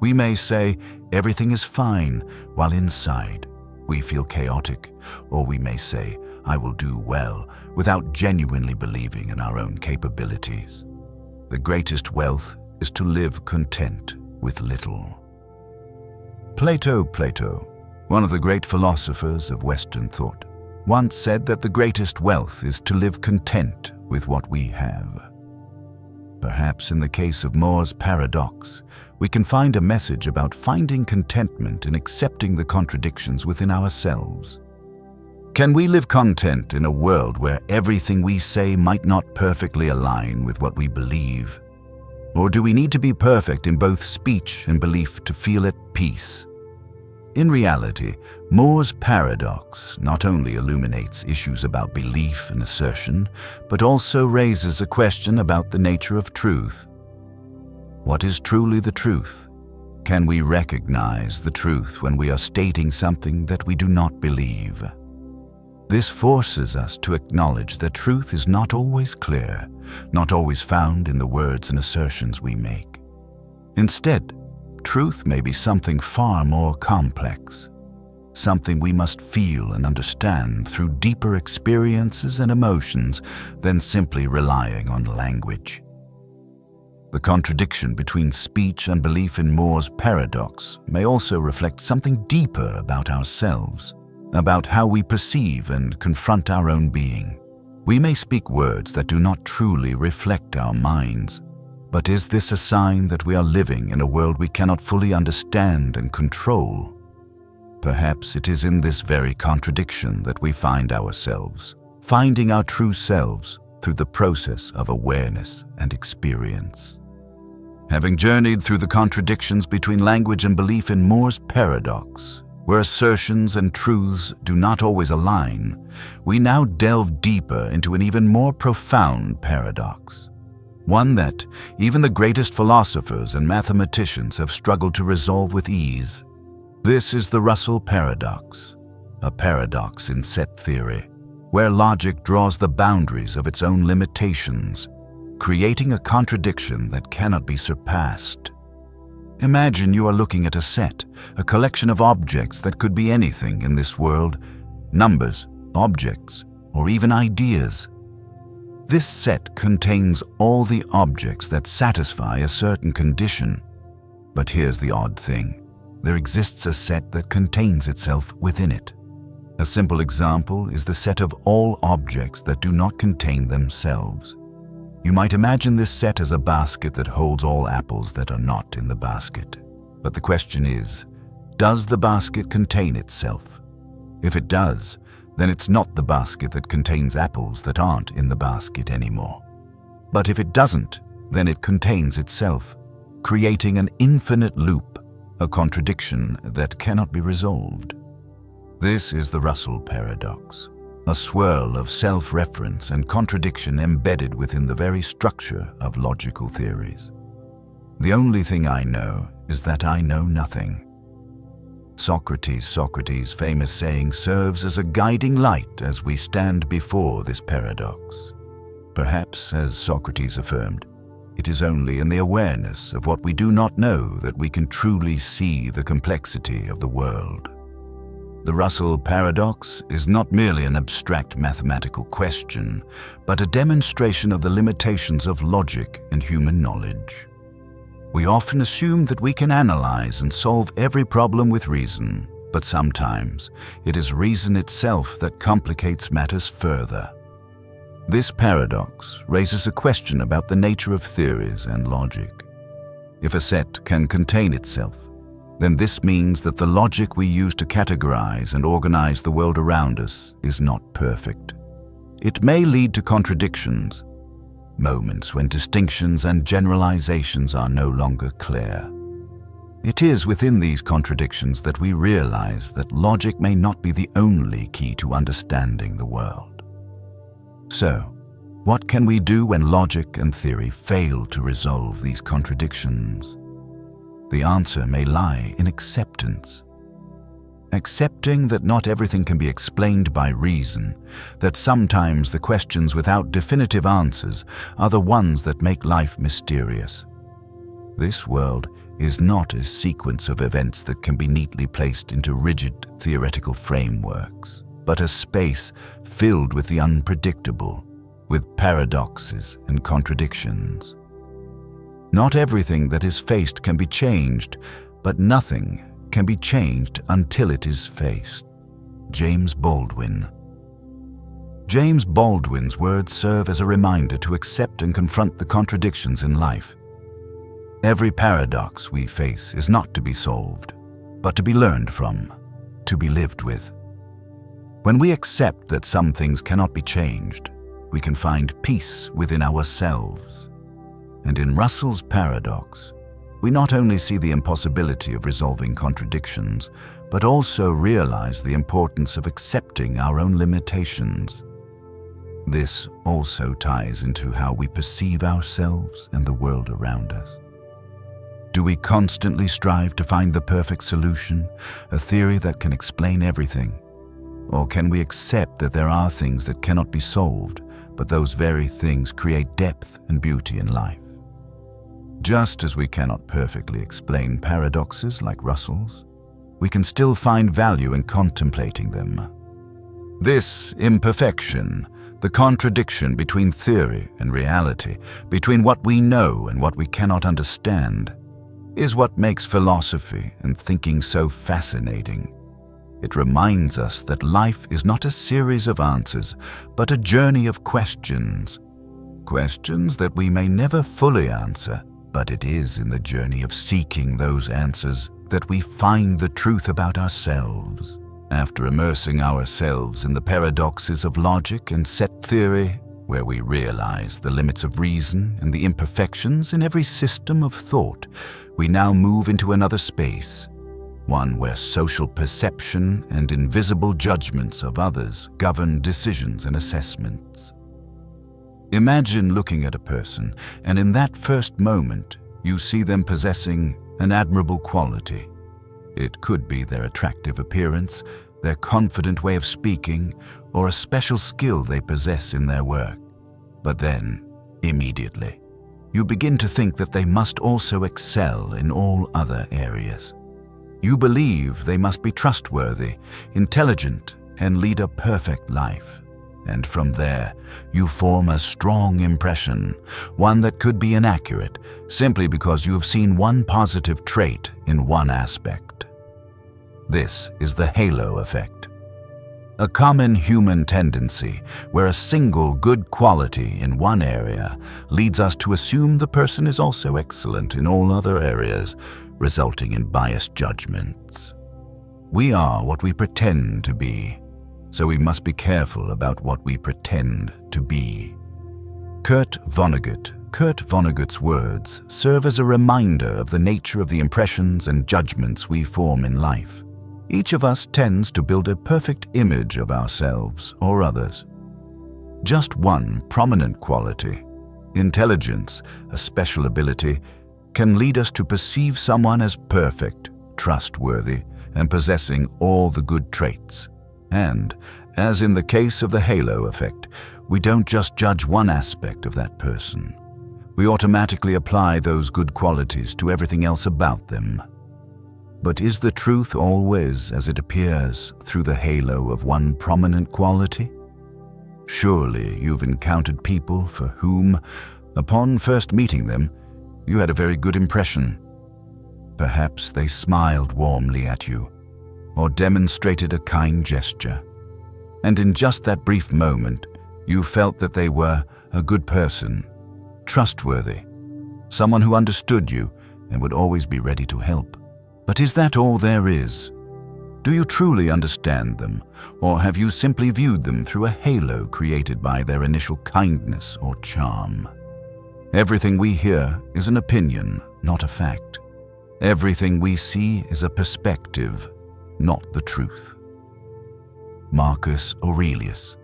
S1: We may say, everything is fine, while inside we feel chaotic, or we may say, I will do well, without genuinely believing in our own capabilities. The greatest wealth is to live content with little. Plato, one of the great philosophers of Western thought, once said that the greatest wealth is to live content with what we have. Perhaps in the case of Moore's paradox, we can find a message about finding contentment in accepting the contradictions within ourselves. Can we live content in a world where everything we say might not perfectly align with what we believe? Or do we need to be perfect in both speech and belief to feel at peace? In reality, Moore's paradox not only illuminates issues about belief and assertion, but also raises a question about the nature of truth. What is truly the truth? Can we recognize the truth when we are stating something that we do not believe? This forces us to acknowledge that truth is not always clear, not always found in the words and assertions we make. Instead, truth may be something far more complex, something we must feel and understand through deeper experiences and emotions than simply relying on language. The contradiction between speech and belief in Moore's paradox may also reflect something deeper about ourselves, about how we perceive and confront our own being. We may speak words that do not truly reflect our minds, but is this a sign that we are living in a world we cannot fully understand and control? Perhaps it is in this very contradiction that we find ourselves, finding our true selves through the process of awareness and experience. Having journeyed through the contradictions between language and belief in Moore's paradox, where assertions and truths do not always align, we now delve deeper into an even more profound paradox, one that even the greatest philosophers and mathematicians have struggled to resolve with ease. This is the Russell paradox, a paradox in set theory, where logic draws the boundaries of its own limitations, creating a contradiction that cannot be surpassed. Imagine you are looking at a set, a collection of objects that could be anything in this world, numbers, objects, or even ideas. This set contains all the objects that satisfy a certain condition. But here's the odd thing. There exists a set that contains itself within it. A simple example is the set of all objects that do not contain themselves. You might imagine this set as a basket that holds all apples that are not in the basket. But the question is, does the basket contain itself? If it does, then it's not the basket that contains apples that aren't in the basket anymore. But if it doesn't, then it contains itself, creating an infinite loop, a contradiction that cannot be resolved. This is the Russell paradox, a swirl of self-reference and contradiction embedded within the very structure of logical theories. The only thing I know is that I know nothing. Socrates' famous saying serves as a guiding light as we stand before this paradox. Perhaps, as Socrates affirmed, It is only in the awareness of what we do not know that we can truly see the complexity of the world. The Russell paradox is not merely an abstract mathematical question, but a demonstration of the limitations of logic and human knowledge. We often assume that we can analyze and solve every problem with reason, but sometimes it is reason itself that complicates matters further. This paradox raises a question about the nature of theories and logic. If a set can contain itself, then this means that the logic we use to categorize and organize the world around us is not perfect. It may lead to contradictions, moments when distinctions and generalizations are no longer clear. It is within these contradictions that we realize that logic may not be the only key to understanding the world. So, what can we do when logic and theory fail to resolve these contradictions? The answer may lie in acceptance. Accepting that not everything can be explained by reason, that sometimes the questions without definitive answers are the ones that make life mysterious. This world is not a sequence of events that can be neatly placed into rigid theoretical frameworks, but a space filled with the unpredictable, with paradoxes and contradictions. Not everything that is faced can be changed, but nothing can be changed until it is faced. James Baldwin. James Baldwin's words serve as a reminder to accept and confront the contradictions in life. Every paradox we face is not to be solved, but to be learned from, to be lived with. When we accept that some things cannot be changed, we can find peace within ourselves. And in Russell's paradox, we not only see the impossibility of resolving contradictions, but also realize the importance of accepting our own limitations. This also ties into how we perceive ourselves and the world around us. Do we constantly strive to find the perfect solution, a theory that can explain everything? Or can we accept that there are things that cannot be solved, but those very things create depth and beauty in life? Just as we cannot perfectly explain paradoxes like Russell's, we can still find value in contemplating them. This imperfection, the contradiction between theory and reality, between what we know and what we cannot understand, is what makes philosophy and thinking so fascinating. It reminds us that life is not a series of answers, but a journey of questions. Questions that we may never fully answer, but it is in the journey of seeking those answers that we find the truth about ourselves. After immersing ourselves in the paradoxes of logic and set theory, where we realize the limits of reason and the imperfections in every system of thought, we now move into another space, one where social perception and invisible judgments of others govern decisions and assessments. Imagine looking at a person, and in that first moment, you see them possessing an admirable quality. It could be their attractive appearance, their confident way of speaking, or a special skill they possess in their work. But then, immediately, you begin to think that they must also excel in all other areas. You believe they must be trustworthy, intelligent, and lead a perfect life. And from there, you form a strong impression, one that could be inaccurate, simply because you have seen one positive trait in one aspect. This is the halo effect, a common human tendency where a single good quality in one area leads us to assume the person is also excellent in all other areas, resulting in biased judgments. We are what we pretend to be, so we must be careful about what we pretend to be. Kurt Vonnegut's words serve as a reminder of the nature of the impressions and judgments we form in life. Each of us tends to build a perfect image of ourselves or others. Just one prominent quality, intelligence, a special ability, can lead us to perceive someone as perfect, trustworthy, and possessing all the good traits. And, as in the case of the halo effect, we don't just judge one aspect of that person. We automatically apply those good qualities to everything else about them. But is the truth always as it appears through the halo of one prominent quality? Surely you've encountered people for whom, upon first meeting them, you had a very good impression. Perhaps they smiled warmly at you, or demonstrated a kind gesture. And in just that brief moment, you felt that they were a good person, trustworthy, someone who understood you and would always be ready to help. But is that all there is? Do you truly understand them, or have you simply viewed them through a halo created by their initial kindness or charm? Everything we hear is an opinion, not a fact. Everything we see is a perspective, not the truth. Marcus Aurelius,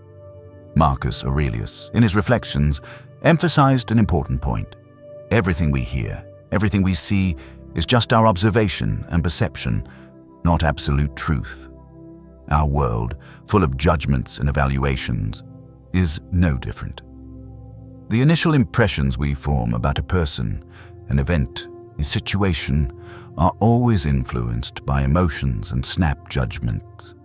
S1: in his reflections, emphasized an important point. Everything we hear, everything we see, is just our observation and perception, not absolute truth. Our world, full of judgments and evaluations, is no different. The initial impressions we form about a person, an event, a situation, are always influenced by emotions and snap judgments.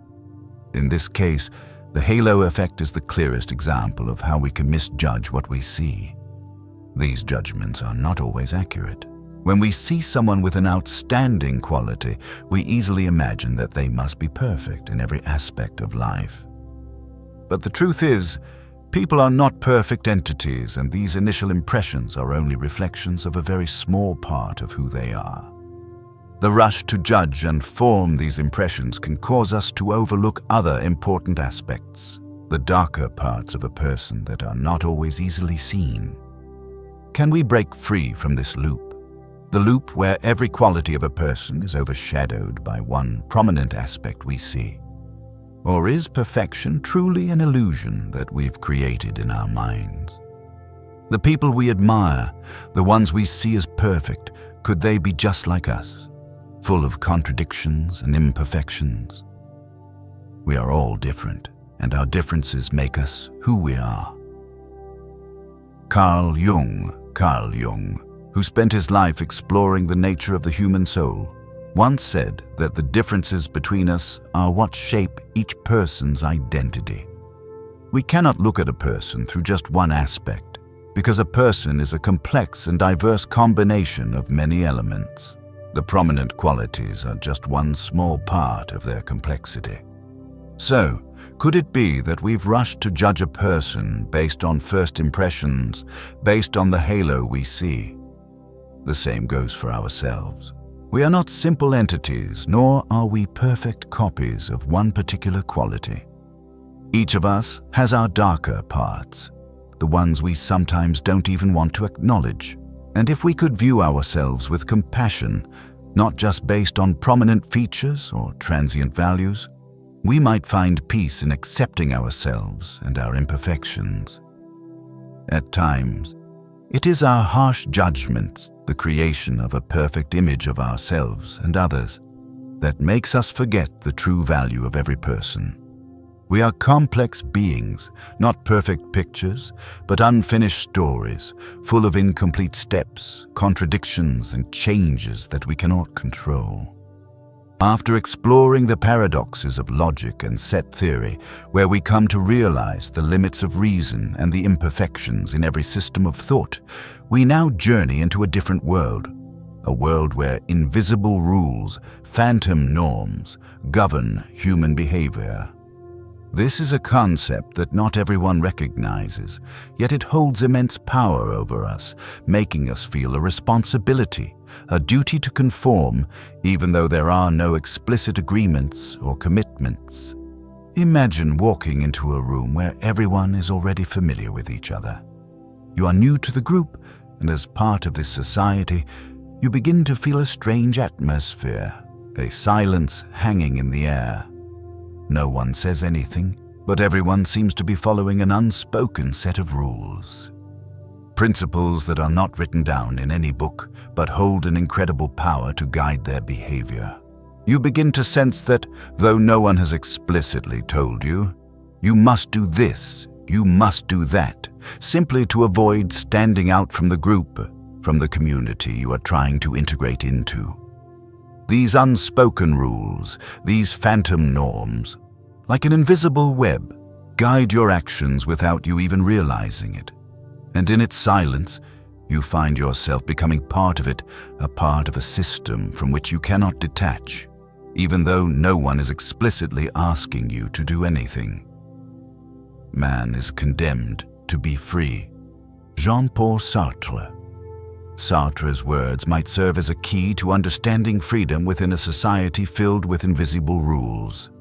S1: In this case, the halo effect is the clearest example of how we can misjudge what we see. These judgments are not always accurate. When we see someone with an outstanding quality, we easily imagine that they must be perfect in every aspect of life. But the truth is, people are not perfect entities, and these initial impressions are only reflections of a very small part of who they are. The rush to judge and form these impressions can cause us to overlook other important aspects, the darker parts of a person that are not always easily seen. Can we break free from this loop? The loop where every quality of a person is overshadowed by one prominent aspect we see. Or is perfection truly an illusion that we've created in our minds? The people we admire, the ones we see as perfect, could they be just like us, full of contradictions and imperfections? We are all different, and our differences make us who we are. Carl Jung, who spent his life exploring the nature of the human soul, once said that the differences between us are what shape each person's identity. We cannot look at a person through just one aspect, because a person is a complex and diverse combination of many elements. The prominent qualities are just one small part of their complexity. So, could it be that we've rushed to judge a person based on first impressions, based on the halo we see? The same goes for ourselves. We are not simple entities, nor are we perfect copies of one particular quality. Each of us has our darker parts, the ones we sometimes don't even want to acknowledge. And if we could view ourselves with compassion, not just based on prominent features or transient values, we might find peace in accepting ourselves and our imperfections. At times, it is our harsh judgments, the creation of a perfect image of ourselves and others, that makes us forget the true value of every person. We are complex beings, not perfect pictures, but unfinished stories, full of incomplete steps, contradictions, and changes that we cannot control. After exploring the paradoxes of logic and set theory, where we come to realize the limits of reason and the imperfections in every system of thought, we now journey into a different world, a world where invisible rules, phantom norms, govern human behavior. This is a concept that not everyone recognizes, yet it holds immense power over us, making us feel a responsibility, a duty to conform, even though there are no explicit agreements or commitments. Imagine walking into a room where everyone is already familiar with each other. You are new to the group, and as part of this society, you begin to feel a strange atmosphere, a silence hanging in the air. No one says anything, but everyone seems to be following an unspoken set of rules. Principles that are not written down in any book, but hold an incredible power to guide their behavior. You begin to sense that, though no one has explicitly told you, you must do this you must do that, simply to avoid standing out from the group, from the community you are trying to integrate into. These unspoken rules, these phantom norms, like an invisible web, guide your actions without you even realizing it. And in its silence, you find yourself becoming part of it, a part of a system from which you cannot detach, even though no one is explicitly asking you to do anything. Man is condemned to be free. Jean-Paul Sartre. Sartre's words might serve as a key to understanding freedom within a society filled with invisible rules.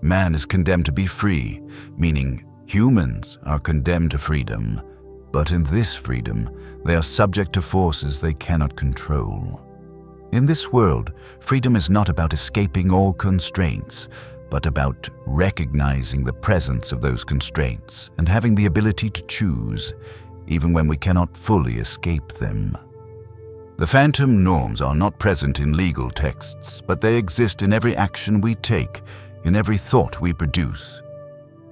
S1: Man is condemned to be free, meaning humans are condemned to freedom, but in this freedom, they are subject to forces they cannot control. In this world, freedom is not about escaping all constraints, but about recognizing the presence of those constraints and having the ability to choose, even when we cannot fully escape them. The phantom norms are not present in legal texts, but they exist in every action we take, in every thought we produce.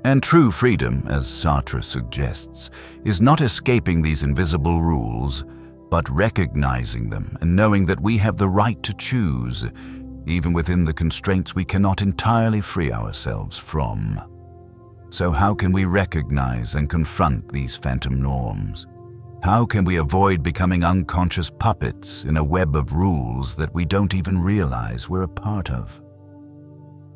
S1: And true freedom, as Sartre suggests, is not escaping these invisible rules, but recognizing them and knowing that we have the right to choose, even within the constraints we cannot entirely free ourselves from. So how can we recognize and confront these phantom norms? How can we avoid becoming unconscious puppets in a web of rules that we don't even realize we're a part of?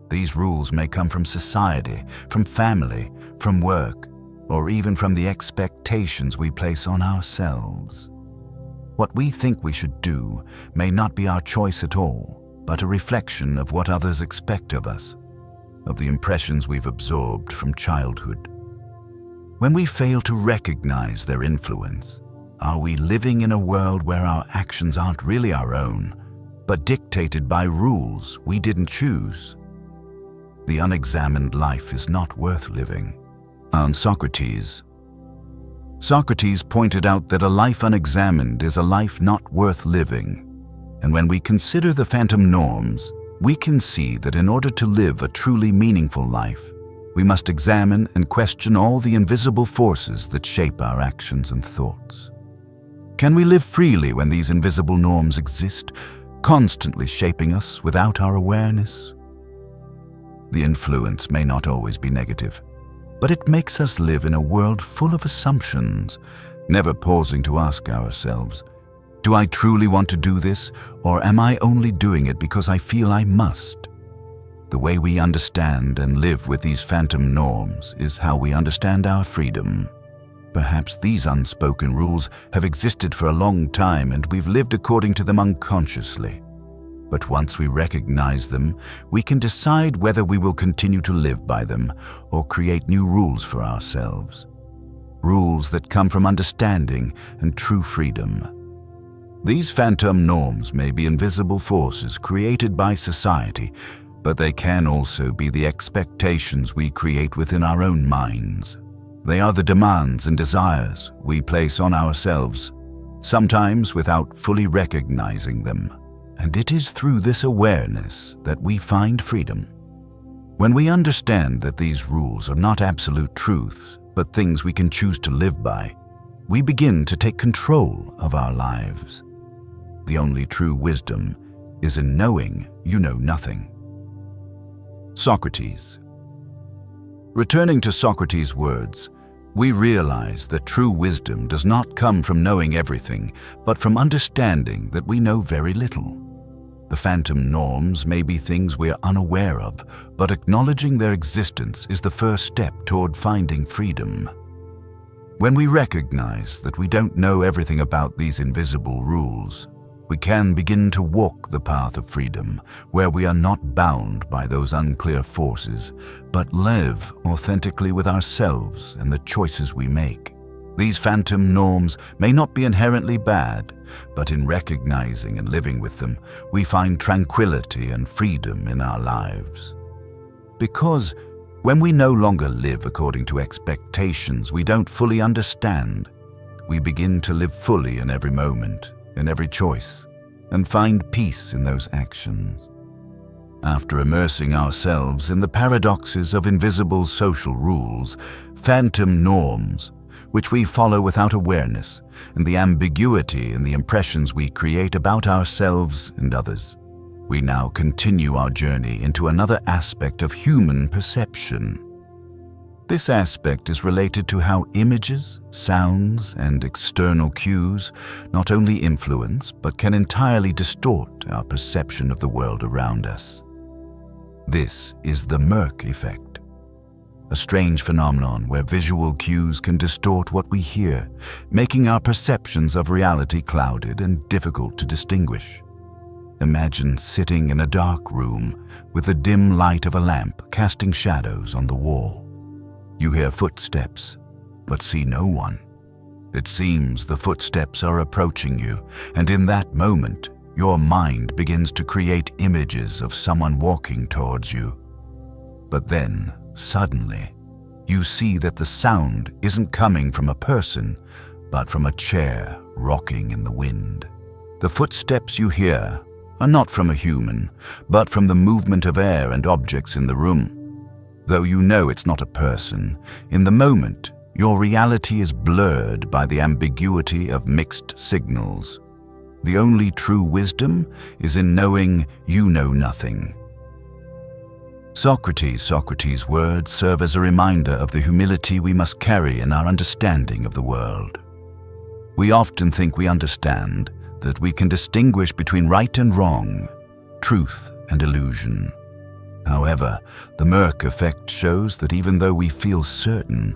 S1: These rules may come from society, from family, from work, or even from the expectations we place on ourselves. What we think we should do may not be our choice at all, but a reflection of what others expect of us, of the impressions we've absorbed from childhood. When we fail to recognize their influence, are we living in a world where our actions aren't really our own, but dictated by rules we didn't choose? The unexamined life is not worth living. On Socrates pointed out that a life unexamined is a life not worth living. And when we consider the phantom norms, we can see that in order to live a truly meaningful life, we must examine and question all the invisible forces that shape our actions and thoughts. Can we live freely when these invisible norms exist, constantly shaping us without our awareness? The influence may not always be negative, but it makes us live in a world full of assumptions, never pausing to ask ourselves, do I truly want to do this, or am I only doing it because I feel I must? The way we understand and live with these phantom norms is how we understand our freedom. Perhaps these unspoken rules have existed for a long time and we've lived according to them unconsciously. But once we recognize them, we can decide whether we will continue to live by them or create new rules for ourselves. Rules that come from understanding and true freedom. These phantom norms may be invisible forces created by society, but they can also be the expectations we create within our own minds. They are the demands and desires we place on ourselves, sometimes without fully recognizing them. And it is through this awareness that we find freedom. When we understand that these rules are not absolute truths, but things we can choose to live by, we begin to take control of our lives. The only true wisdom is in knowing you know nothing. Socrates. Returning to Socrates' words, we realize that true wisdom does not come from knowing everything, but from understanding that we know very little. The phantom norms may be things we are unaware of, but acknowledging their existence is the first step toward finding freedom. When we recognize that we don't know everything about these invisible rules, we can begin to walk the path of freedom, where we are not bound by those unclear forces, but live authentically with ourselves and the choices we make. These phantom norms may not be inherently bad, but in recognizing and living with them, we find tranquility and freedom in our lives. Because when we no longer live according to expectations we don't fully understand, we begin to live fully in every moment, in every choice, and find peace in those actions. After immersing ourselves in the paradoxes of invisible social rules, phantom norms, which we follow without awareness, and the ambiguity in the impressions we create about ourselves and others, we now continue our journey into another aspect of human perception. This aspect is related to how images, sounds, and external cues not only influence but can entirely distort our perception of the world around us. This is the Merck effect, a strange phenomenon where visual cues can distort what we hear, making our perceptions of reality clouded and difficult to distinguish. Imagine sitting in a dark room with the dim light of a lamp casting shadows on the wall. You hear footsteps, but see no one. It seems the footsteps are approaching you, and in that moment, your mind begins to create images of someone walking towards you. But then, suddenly, you see that the sound isn't coming from a person, but from a chair rocking in the wind. The footsteps you hear are not from a human, but from the movement of air and objects in the room. Though you know it's not a person, in the moment, your reality is blurred by the ambiguity of mixed signals. The only true wisdom is in knowing you know nothing. Socrates' words serve as a reminder of the humility we must carry in our understanding of the world. We often think we understand, that we can distinguish between right and wrong, truth and illusion. However, the Merck effect shows that even though we feel certain,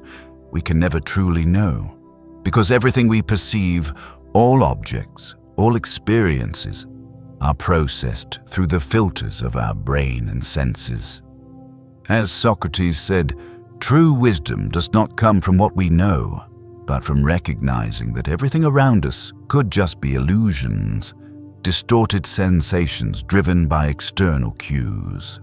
S1: we can never truly know, because everything we perceive, all objects, all experiences, are processed through the filters of our brain and senses. As Socrates said, true wisdom does not come from what we know, but from recognizing that everything around us could just be illusions, distorted sensations driven by external cues.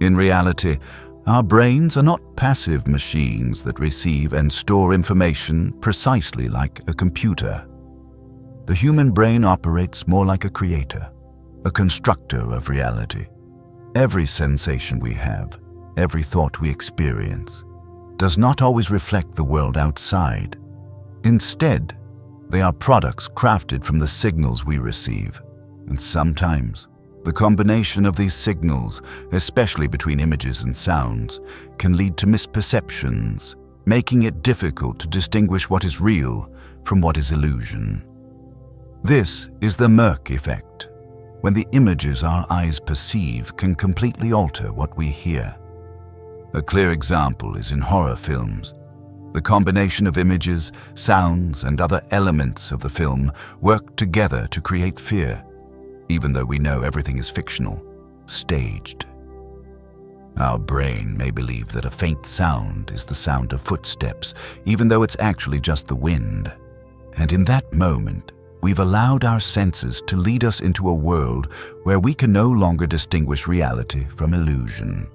S1: In reality, our brains are not passive machines that receive and store information precisely like a computer. The human brain operates more like a creator, a constructor of reality. Every sensation we have, every thought we experience, does not always reflect the world outside. Instead, they are products crafted from the signals we receive, and sometimes the combination of these signals, especially between images and sounds, can lead to misperceptions, making it difficult to distinguish what is real from what is illusion. This is the Merck effect, when the images our eyes perceive can completely alter what we hear. A clear example is in horror films. The combination of images, sounds, and other elements of the film work together to create fear, even though we know everything is fictional, staged. Our brain may believe that a faint sound is the sound of footsteps, even though it's actually just the wind. And in that moment, we've allowed our senses to lead us into a world where we can no longer distinguish reality from illusion.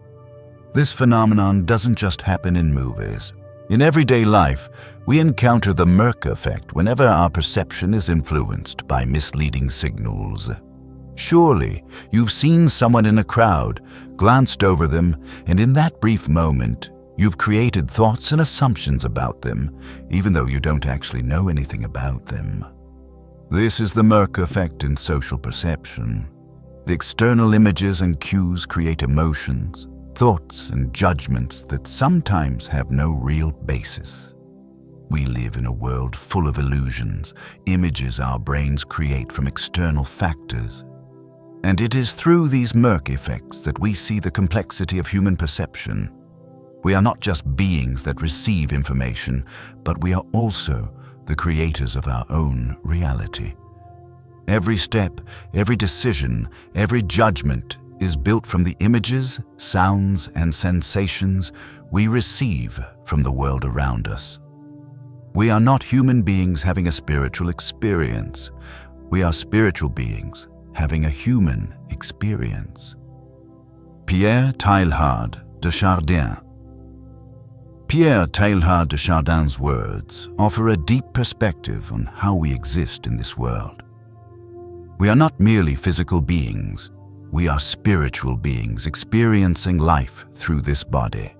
S1: This phenomenon doesn't just happen in movies. In everyday life, we encounter the Merck effect whenever our perception is influenced by misleading signals. Surely, you've seen someone in a crowd, glanced over them, and in that brief moment, you've created thoughts and assumptions about them, even though you don't actually know anything about them. This is the Merck effect in social perception. The external images and cues create emotions, thoughts, and judgments that sometimes have no real basis. We live in a world full of illusions, images our brains create from external factors. And it is through these Merck effects that we see the complexity of human perception. We are not just beings that receive information, but we are also the creators of our own reality. Every step, every decision, every judgment is built from the images, sounds, and sensations we receive from the world around us. We are not human beings having a spiritual experience. We are spiritual beings having a human experience. Pierre Teilhard de Chardin. Pierre Teilhard de Chardin's words offer a deep perspective on how we exist in this world. We are not merely physical beings. We are spiritual beings experiencing life through this body.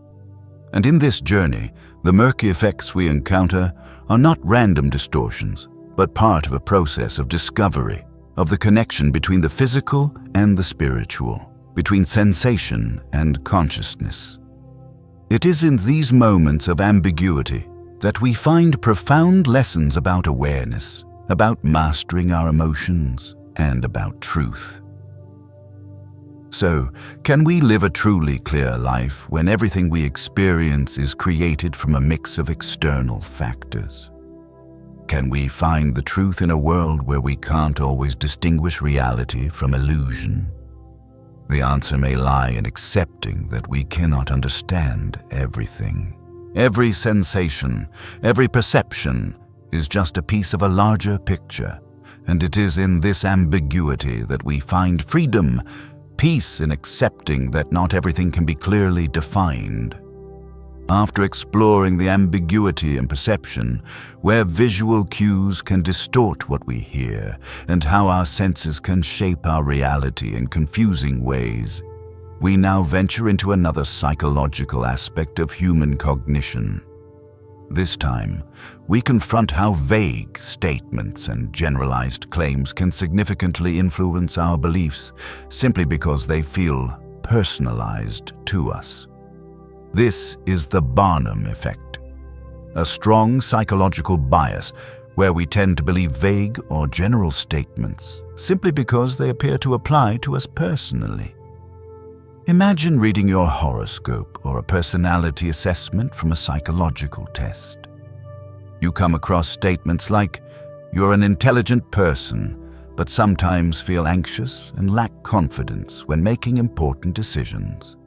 S1: And in this journey, the murky effects we encounter are not random distortions, but part of a process of discovery, of the connection between the physical and the spiritual, between sensation and consciousness. It is in these moments of ambiguity that we find profound lessons about awareness, about mastering our emotions, and about truth. So, can we live a truly clear life when everything we experience is created from a mix of external factors? Can we find the truth in a world where we can't always distinguish reality from illusion? The answer may lie in accepting that we cannot understand everything. Every sensation, every perception is just a piece of a larger picture, and it is in this ambiguity that we find freedom, peace in accepting that not everything can be clearly defined. After exploring the ambiguity in perception, where visual cues can distort what we hear, and how our senses can shape our reality in confusing ways, we now venture into another psychological aspect of human cognition. This time, we confront how vague statements and generalized claims can significantly influence our beliefs simply because they feel personalized to us. This is the Barnum effect, a strong psychological bias where we tend to believe vague or general statements simply because they appear to apply to us personally. Imagine reading your horoscope or a personality assessment from a psychological test. You come across statements like, "You're an intelligent person, but sometimes feel anxious and lack confidence when making important decisions."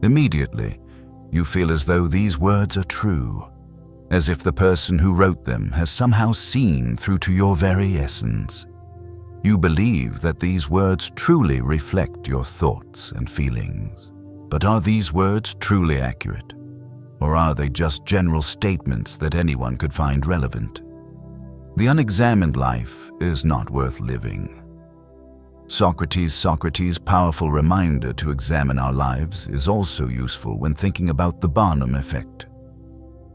S1: Immediately, you feel as though these words are true, as if the person who wrote them has somehow seen through to your very essence. You believe that these words truly reflect your thoughts and feelings. But are these words truly accurate? Or are they just general statements that anyone could find relevant? The unexamined life is not worth living. Socrates' powerful reminder to examine our lives is also useful when thinking about the Barnum effect.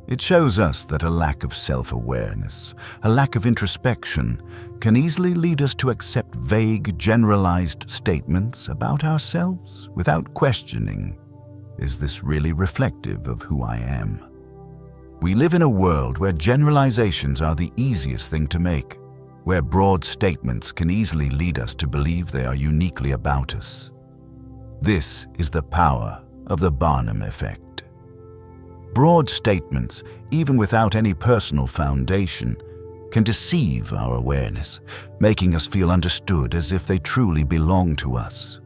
S1: It shows us that a lack of self-awareness, a lack of introspection, can easily lead us to accept vague, generalized statements about ourselves without questioning, is this really reflective of who I am? We live in a world where generalizations are the easiest thing to make, where broad statements can easily lead us to believe they are uniquely about us. This is the power of the Barnum effect. Broad statements, even without any personal foundation, can deceive our awareness, making us feel understood as if they truly belong to us.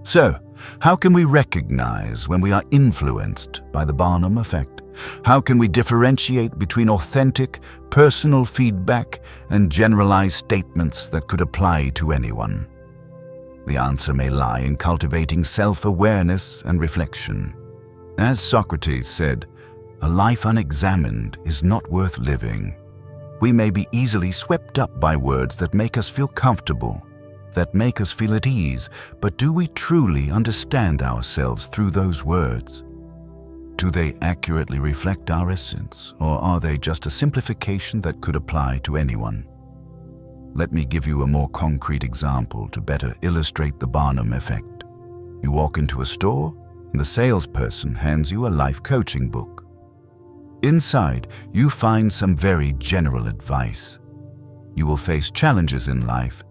S1: So, how can we recognize when we are influenced by the Barnum effect? How can we differentiate between authentic, personal feedback and generalized statements that could apply to anyone? The answer may lie in cultivating self-awareness and reflection. As Socrates said, "A life unexamined is not worth living." We may be easily swept up by words that make us feel comfortable, that make us feel at ease, but do we truly understand ourselves through those words? Do they accurately reflect our essence, or are they just a simplification that could apply to anyone? Let me give you a more concrete example to better illustrate the Barnum effect. You walk into a store, and the salesperson hands you a life coaching book. Inside, you find some very general advice. You will face challenges in life,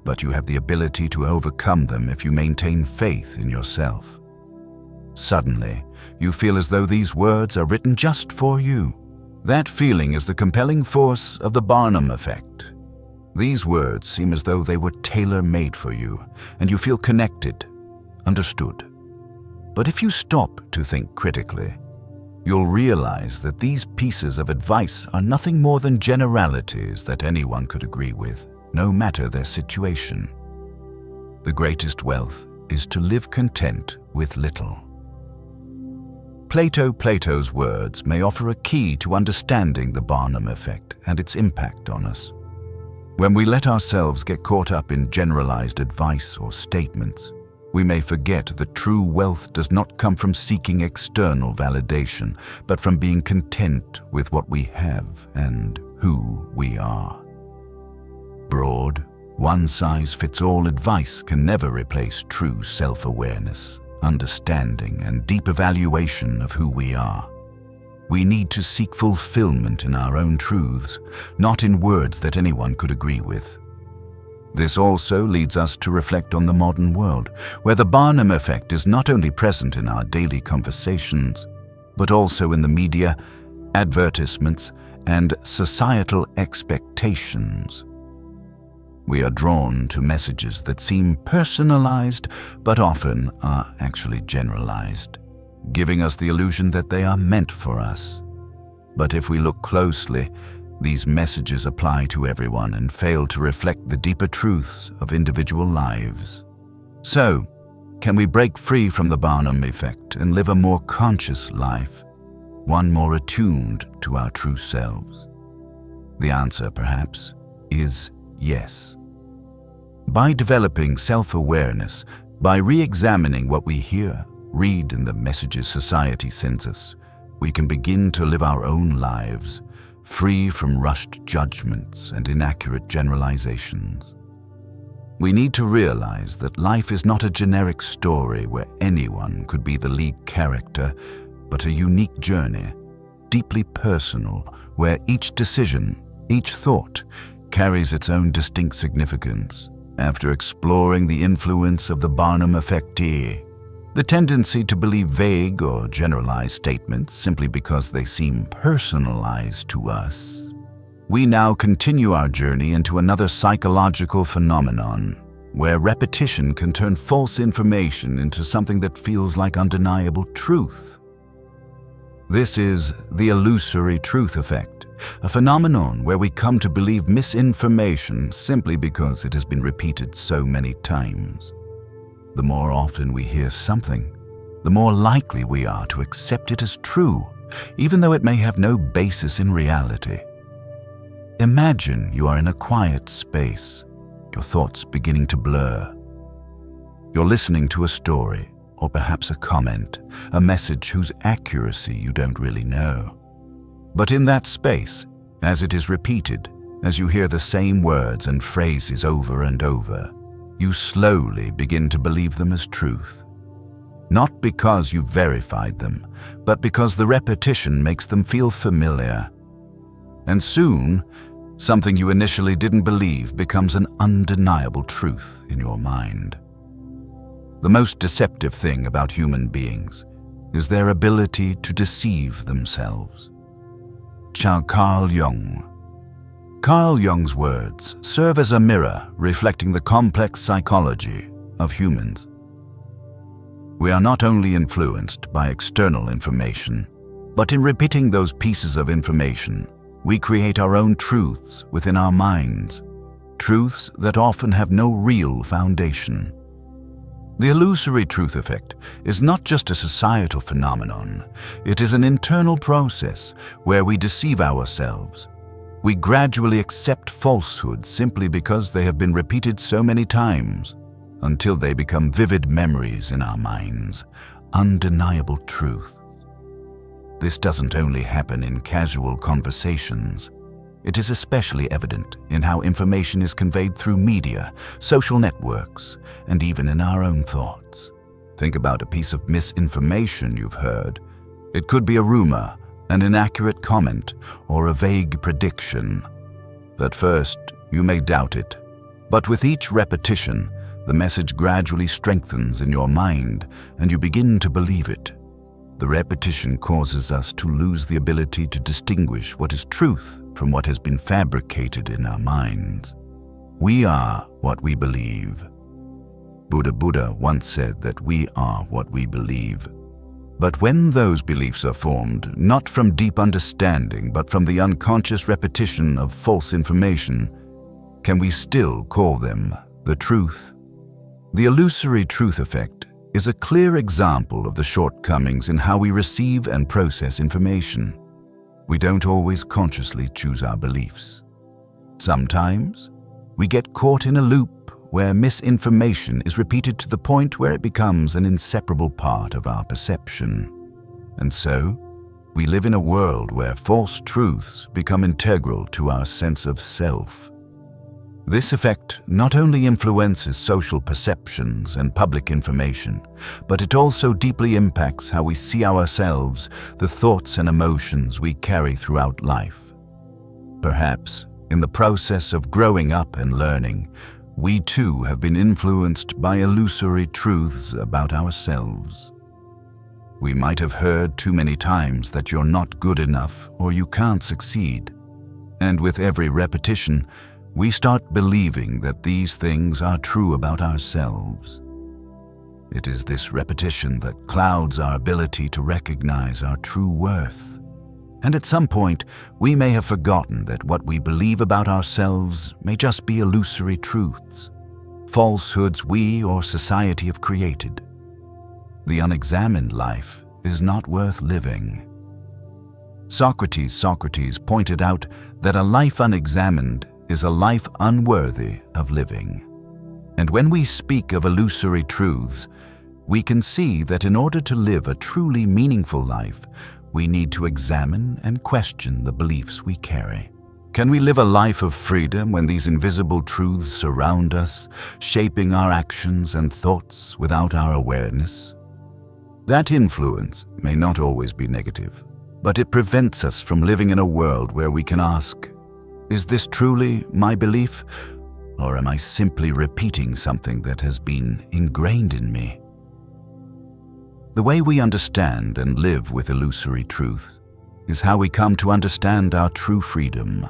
S1: but you have the ability to overcome them if you maintain faith in yourself. Suddenly, you feel as though these words are written just for you. That feeling is the compelling force of the Barnum effect. These words seem as though they were tailor-made for you, and you feel connected, understood. But if you stop to think critically, you'll realize that these pieces of advice are nothing more than generalities that anyone could agree with, no matter their situation. The greatest wealth is to live content with little. Plato's words may offer a key to understanding the Barnum effect and its impact on us. When we let ourselves get caught up in generalized advice or statements, we may forget that true wealth does not come from seeking external validation, but from being content with what we have and who we are. Broad, one-size-fits-all advice can never replace true self-awareness, understanding, and deep evaluation of who we are. We need to seek fulfillment in our own truths, not in words that anyone could agree with. This also leads us to reflect on the modern world, where the Barnum effect is not only present in our daily conversations, but also in the media, advertisements, and societal expectations. We are drawn to messages that seem personalized, but often are actually generalized, giving us the illusion that they are meant for us. But if we look closely, these messages apply to everyone and fail to reflect the deeper truths of individual lives. So, can we break free from the Barnum effect and live a more conscious life, one more attuned to our true selves? The answer, perhaps, is yes. By developing self-awareness, by re-examining what we hear, read, and the messages society sends us, we can begin to live our own lives, free from rushed judgments and inaccurate generalizations. We need to realize that life is not a generic story where anyone could be the lead character, but a unique journey, deeply personal, where each decision, each thought, carries its own distinct significance. After exploring the influence of the Barnum effectee, the tendency to believe vague or generalized statements simply because they seem personalized to us, we now continue our journey into another psychological phenomenon, where repetition can turn false information into something that feels like undeniable truth. This is the illusory truth effect, a phenomenon where we come to believe misinformation simply because it has been repeated so many times. The more often we hear something, the more likely we are to accept it as true, even though it may have no basis in reality. Imagine you are in a quiet space, your thoughts beginning to blur. You're listening to a story, or perhaps a comment, a message whose accuracy you don't really know. But in that space, as it is repeated, as you hear the same words and phrases over and over, you slowly begin to believe them as truth. Not because you've verified them, but because the repetition makes them feel familiar. And soon, something you initially didn't believe becomes an undeniable truth in your mind. The most deceptive thing about human beings is their ability to deceive themselves. Carl Jung. Carl Jung's words serve as a mirror reflecting the complex psychology of humans. We are not only influenced by external information, but in repeating those pieces of information, we create our own truths within our minds, truths that often have no real foundation. The illusory truth effect is not just a societal phenomenon, it is an internal process where we deceive ourselves. We gradually accept falsehoods simply because they have been repeated so many times, until they become vivid memories in our minds, undeniable truth. This doesn't only happen in casual conversations. It is especially evident in how information is conveyed through media, social networks, and even in our own thoughts. Think about a piece of misinformation you've heard. It could be a rumor, an inaccurate comment, or a vague prediction. At first, you may doubt it, but with each repetition, the message gradually strengthens in your mind, and you begin to believe it. The repetition causes us to lose the ability to distinguish what is truth from what has been fabricated in our minds. We are what we believe. Buddha once said that we are what we believe. But when those beliefs are formed, not from deep understanding, but from the unconscious repetition of false information, can we still call them the truth? The illusory truth effect is a clear example of the shortcomings in how we receive and process information. We don't always consciously choose our beliefs. Sometimes We get caught in a loop where misinformation is repeated to the point where it becomes an inseparable part of our perception. And so, we live in a world where false truths become integral to our sense of self. This effect not only influences social perceptions and public information, but it also deeply impacts how we see ourselves, the thoughts and emotions we carry throughout life. Perhaps, in the process of growing up and learning, we too have been influenced by illusory truths about ourselves. We might have heard too many times that you're not good enough or you can't succeed. And with every repetition, we start believing that these things are true about ourselves. It is this repetition that clouds our ability to recognize our true worth. And at some point, we may have forgotten that what we believe about ourselves may just be illusory truths, falsehoods we or society have created. The unexamined life is not worth living. Socrates pointed out that a life unexamined is a life unworthy of living. And when we speak of illusory truths, we can see that in order to live a truly meaningful life, we need to examine and question the beliefs we carry. Can we live a life of freedom when these invisible truths surround us, shaping our actions and thoughts without our awareness? That influence may not always be negative, but it prevents us from living in a world where we can ask, is this truly my belief, or am I simply repeating something that has been ingrained in me? The way we understand and live with illusory truth is how we come to understand our true freedom.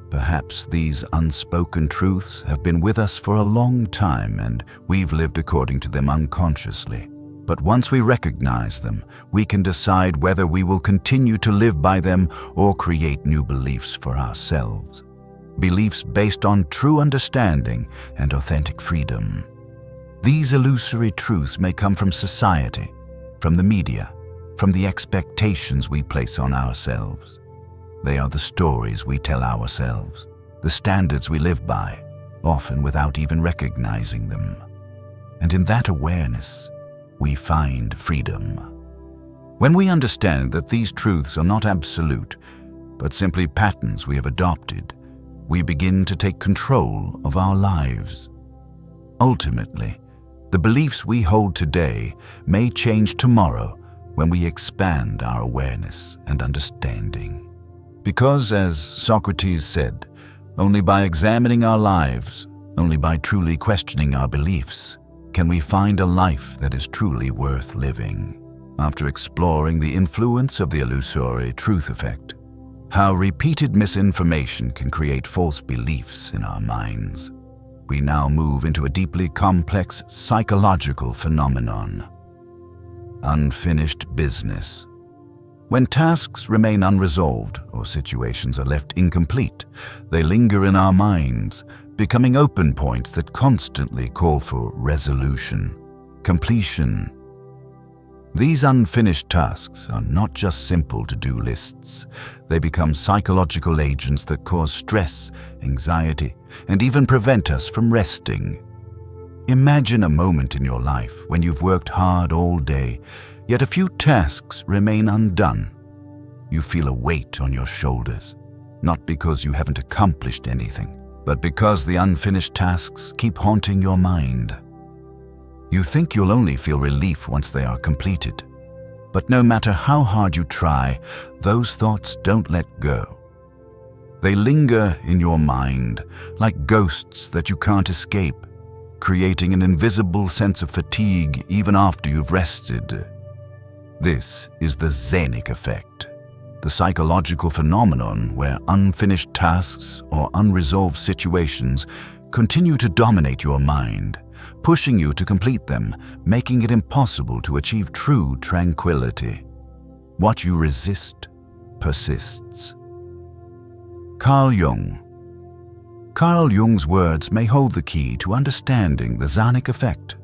S1: Perhaps these unspoken truths have been with us for a long time and we've lived according to them unconsciously. But once we recognize them, we can decide whether we will continue to live by them or create new beliefs for ourselves. Beliefs based on true understanding and authentic freedom. These illusory truths may come from society, from the media, from the expectations we place on ourselves. They are the stories we tell ourselves, the standards we live by, often without even recognizing them. And in that awareness, we find freedom. When we understand that these truths are not absolute, but simply patterns we have adopted, we begin to take control of our lives. Ultimately, the beliefs we hold today may change tomorrow when we expand our awareness and understanding. Because, as Socrates said, only by examining our lives, only by truly questioning our beliefs, can we find a life that is truly worth living. After exploring the influence of the illusory truth effect, how repeated misinformation can create false beliefs in our minds, we now move into a deeply complex psychological phenomenon: unfinished business. When tasks remain unresolved or situations are left incomplete, they linger in our minds, becoming open points that constantly call for resolution, completion. These unfinished tasks are not just simple to-do lists. They become psychological agents that cause stress, anxiety, and even prevent us from resting. Imagine a moment in your life when you've worked hard all day, yet a few tasks remain undone. You feel a weight on your shoulders, not because you haven't accomplished anything, but because the unfinished tasks keep haunting your mind. You think you'll only feel relief once they are completed. But no matter how hard you try, those thoughts don't let go. They linger in your mind like ghosts that you can't escape, creating an invisible sense of fatigue even after you've rested. This is the Zenic effect, the psychological phenomenon where unfinished tasks or unresolved situations continue to dominate your mind, pushing you to complete them, making it impossible to achieve true tranquility. What you resist persists. Carl Jung. Carl Jung's words may hold the key to understanding the Zenic effect.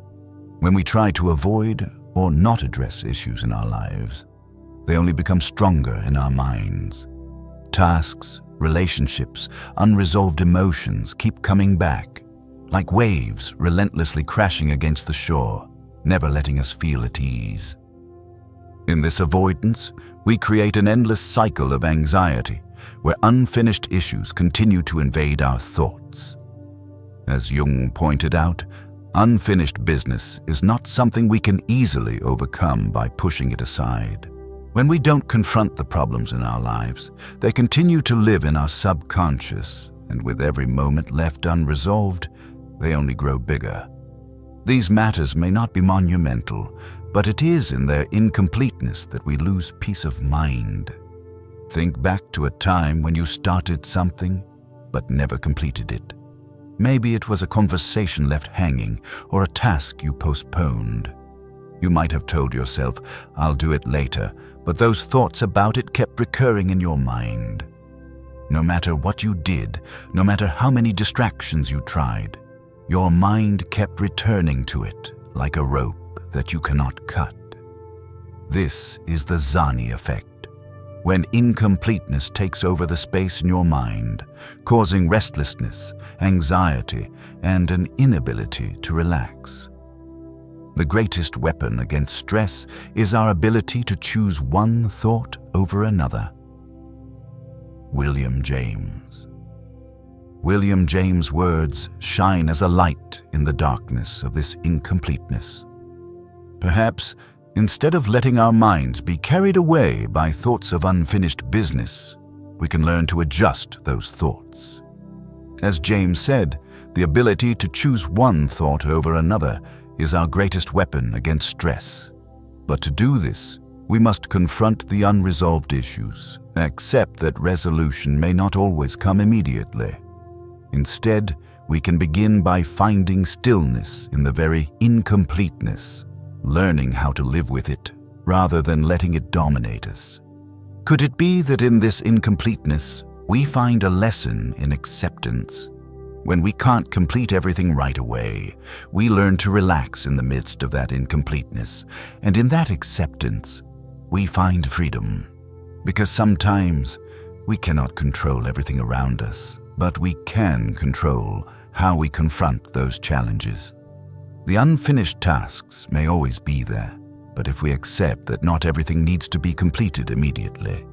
S1: When we try to avoid or not address issues in our lives, they only become stronger in our minds. Tasks Relationships, unresolved emotions keep coming back, like waves relentlessly crashing against the shore, never letting us feel at ease. In this avoidance, we create an endless cycle of anxiety, where unfinished issues continue to invade our thoughts. As Jung pointed out, unfinished business is not something we can easily overcome by pushing it aside. When we don't confront the problems in our lives, they continue to live in our subconscious, and with every moment left unresolved, they only grow bigger. These matters may not be monumental, but it is in their incompleteness that we lose peace of mind. Think back to a time when you started something, but never completed it. Maybe it was a conversation left hanging or a task you postponed. You might have told yourself, "I'll do it later," but those thoughts about it kept recurring in your mind. No matter what you did, no matter how many distractions you tried, your mind kept returning to it like a rope that you cannot cut. This is the Zani effect, when incompleteness takes over the space in your mind, causing restlessness, anxiety, and an inability to relax. The greatest weapon against stress is our ability to choose one thought over another. William James. William James' words shine as a light in the darkness of this incompleteness. Perhaps, instead of letting our minds be carried away by thoughts of unfinished business, we can learn to adjust those thoughts. As James said, the ability to choose one thought over another is our greatest weapon against stress. But to do this, we must confront the unresolved issues, accept that resolution may not always come immediately. Instead, we can begin by finding stillness in the very incompleteness, learning how to live with it rather than letting it dominate us. Could it be that in this incompleteness, we find a lesson in acceptance? When we can't complete everything right away, we learn to relax in the midst of that incompleteness, and in that acceptance, we find freedom. Because sometimes we cannot control everything around us, but we can control how we confront those challenges. The unfinished tasks may always be there, but if we accept that not everything needs to be completed immediately,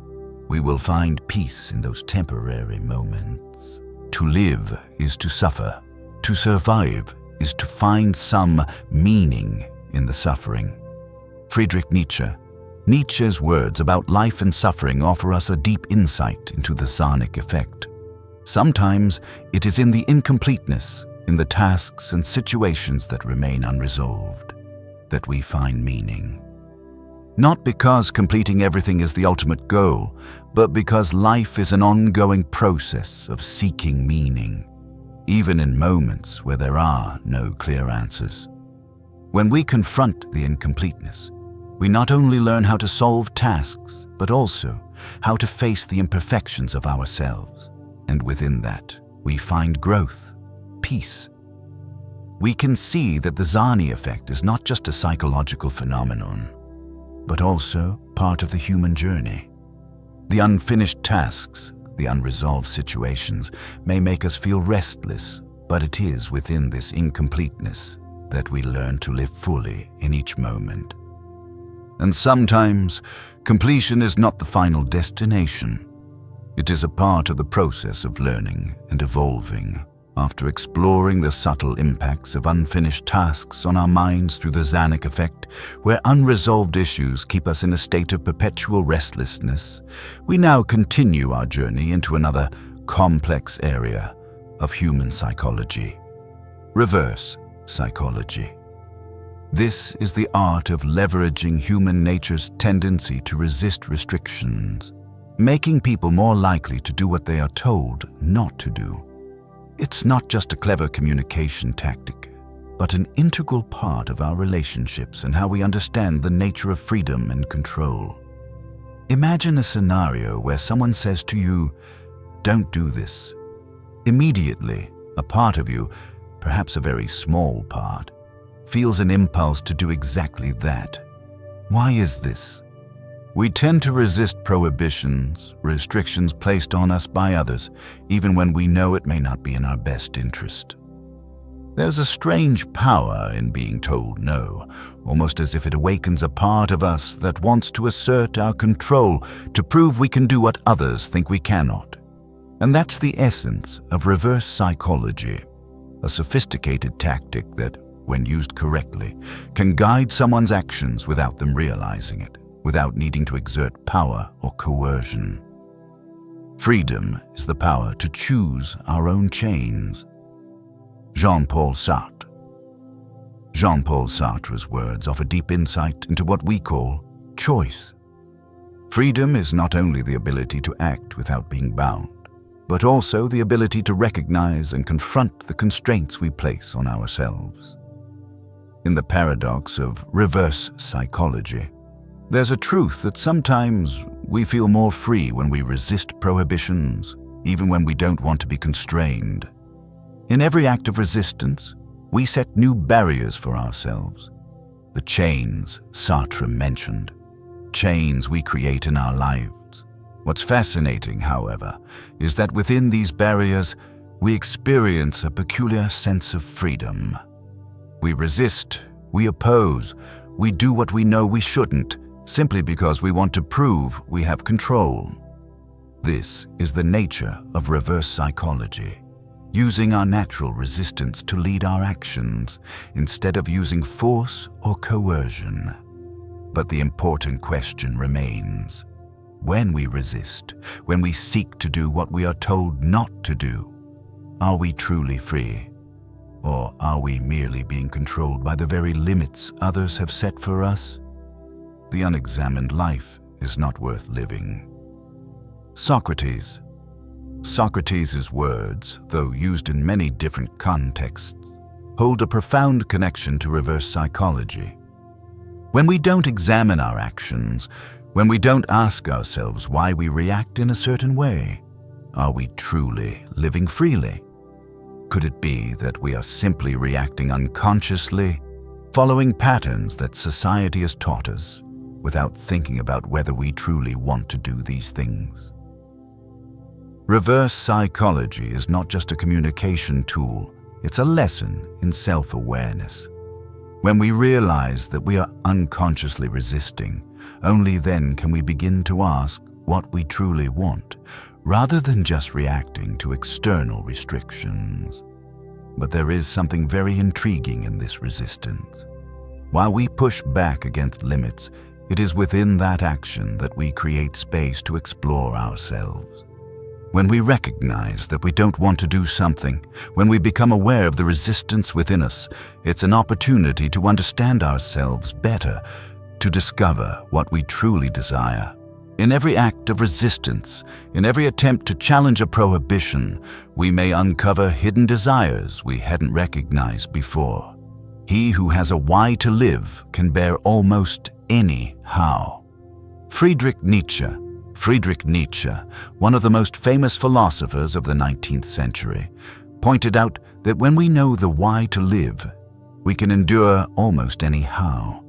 S1: we will find peace in those temporary moments. To live is to suffer. To survive is to find some meaning in the suffering. Friedrich Nietzsche's words about life and suffering offer us a deep insight into the Zanic effect. Sometimes it is in the incompleteness, in the tasks and situations that remain unresolved, that we find meaning. Not because completing everything is the ultimate goal, but because life is an ongoing process of seeking meaning, even in moments where there are no clear answers. When we confront the incompleteness, we not only learn how to solve tasks, but also how to face the imperfections of ourselves. And within that, we find growth, peace. We can see that the Zani effect is not just a psychological phenomenon, but also part of the human journey. The unfinished tasks, the unresolved situations, may make us feel restless, but it is within this incompleteness that we learn to live fully in each moment. And sometimes, completion is not the final destination. It is a part of the process of learning and evolving. After exploring the subtle impacts of unfinished tasks on our minds through the Zanic effect, where unresolved issues keep us in a state of perpetual restlessness, we now continue our journey into another complex area of human psychology: reverse psychology. This is the art of leveraging human nature's tendency to resist restrictions, making people more likely to do what they are told not to do. It's not just a clever communication tactic, but an integral part of our relationships and how we understand the nature of freedom and control. Imagine a scenario where someone says to you, "Don't do this." Immediately, a part of you, perhaps a very small part, feels an impulse to do exactly that. Why is this? We tend to resist prohibitions, restrictions placed on us by others, even when we know it may not be in our best interest. There's a strange power in being told no, almost as if it awakens a part of us that wants to assert our control, to prove we can do what others think we cannot. And that's the essence of reverse psychology, a sophisticated tactic that, when used correctly, can guide someone's actions without them realizing it, without needing to exert power or coercion. Freedom is the power to choose our own chains. Jean-Paul Sartre. Jean-Paul Sartre's words offer deep insight into what we call choice. Freedom is not only the ability to act without being bound, but also the ability to recognize and confront the constraints we place on ourselves. In the paradox of reverse psychology, there's a truth that sometimes we feel more free when we resist prohibitions, even when we don't want to be constrained. In every act of resistance, we set new barriers for ourselves. The chains Sartre mentioned, chains we create in our lives. What's fascinating, however, is that within these barriers, we experience a peculiar sense of freedom. We resist, we oppose, we do what we know we shouldn't, simply because we want to prove we have control. This is the nature of reverse psychology, using our natural resistance to lead our actions instead of using force or coercion. But the important question remains: when we resist, when we seek to do what we are told not to do, are we truly free? Or are we merely being controlled by the very limits others have set for us? The unexamined life is not worth living. Socrates. Socrates' words, though used in many different contexts, hold a profound connection to reverse psychology. When we don't examine our actions, when we don't ask ourselves why we react in a certain way, are we truly living freely? Could it be that we are simply reacting unconsciously, following patterns that society has taught us, without thinking about whether we truly want to do these things? Reverse psychology is not just a communication tool, it's a lesson in self-awareness. When we realize that we are unconsciously resisting, only then can we begin to ask what we truly want, rather than just reacting to external restrictions. But there is something very intriguing in this resistance. While we push back against limits, it is within that action that we create space to explore ourselves. When we recognize that we don't want to do something, when we become aware of the resistance within us, it's an opportunity to understand ourselves better, to discover what we truly desire. In every act of resistance, in every attempt to challenge a prohibition, we may uncover hidden desires we hadn't recognized before. He who has a why to live can bear almost any how. Friedrich Nietzsche, one of the most famous philosophers of the 19th century, pointed out that when we know the why to live, we can endure almost any how.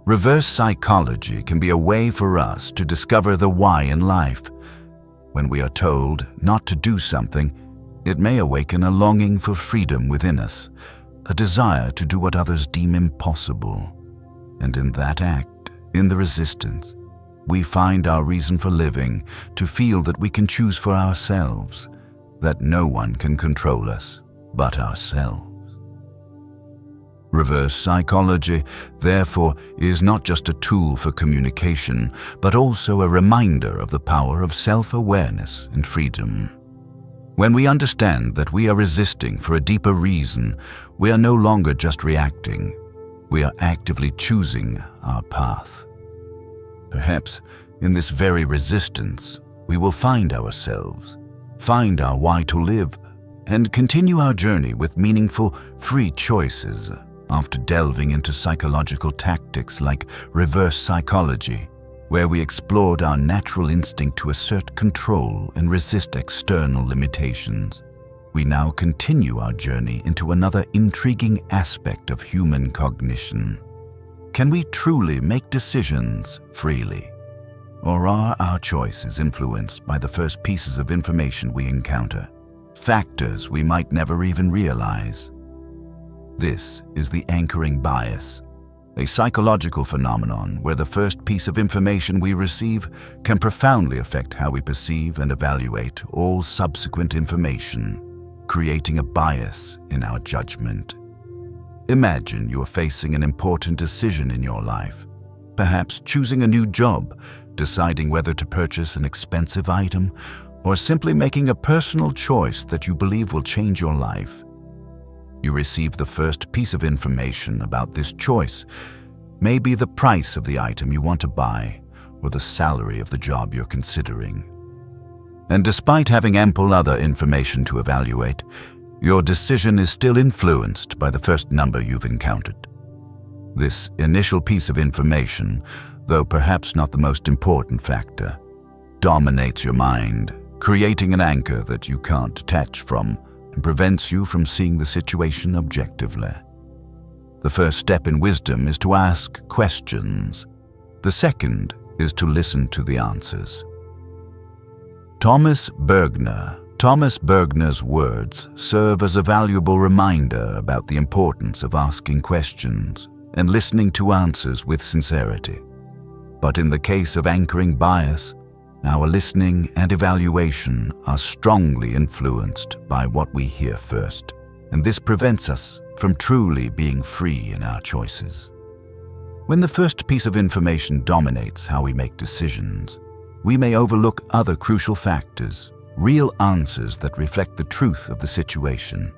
S1: Reverse psychology can be a way for us to discover the why in life. When we are told not to do something, it may awaken a longing for freedom within us, a desire to do what others deem impossible. And in that act, in the resistance, we find our reason for living, to feel that we can choose for ourselves, that no one can control us but ourselves. Reverse psychology, therefore, is not just a tool for communication, but also a reminder of the power of self-awareness and freedom. When we understand that we are resisting for a deeper reason, we are no longer just reacting. We are actively choosing our path. Perhaps in this very resistance, we will find ourselves, find our why to live, and continue our journey with meaningful, free choices after delving into psychological tactics like reverse psychology, where we explored our natural instinct to assert control and resist external limitations. We now continue our journey into another intriguing aspect of human cognition: Can we truly make decisions freely? Or are our choices influenced by the first pieces of information we encounter, factors we might never even realize? This is the anchoring bias, a psychological phenomenon where the first piece of information we receive can profoundly affect how we perceive and evaluate all subsequent information, creating a bias in our judgment. Imagine you are facing an important decision in your life, perhaps choosing a new job, deciding whether to purchase an expensive item, or simply making a personal choice that you believe will change your life. You receive the first piece of information about this choice, maybe the price of the item you want to buy, or the salary of the job you're considering. And despite having ample other information to evaluate, your decision is still influenced by the first number you've encountered. This initial piece of information, though perhaps not the most important factor, dominates your mind, creating an anchor that you can't detach from and prevents you from seeing the situation objectively. The first step in wisdom is to ask questions. The second is to listen to the answers. Thomas Bergner's words serve as a valuable reminder about the importance of asking questions and listening to answers with sincerity. But in the case of anchoring bias, our listening and evaluation are strongly influenced by what we hear first, and this prevents us from truly being free in our choices. When the first piece of information dominates how we make decisions, we may overlook other crucial factors, real answers that reflect the truth of the situation.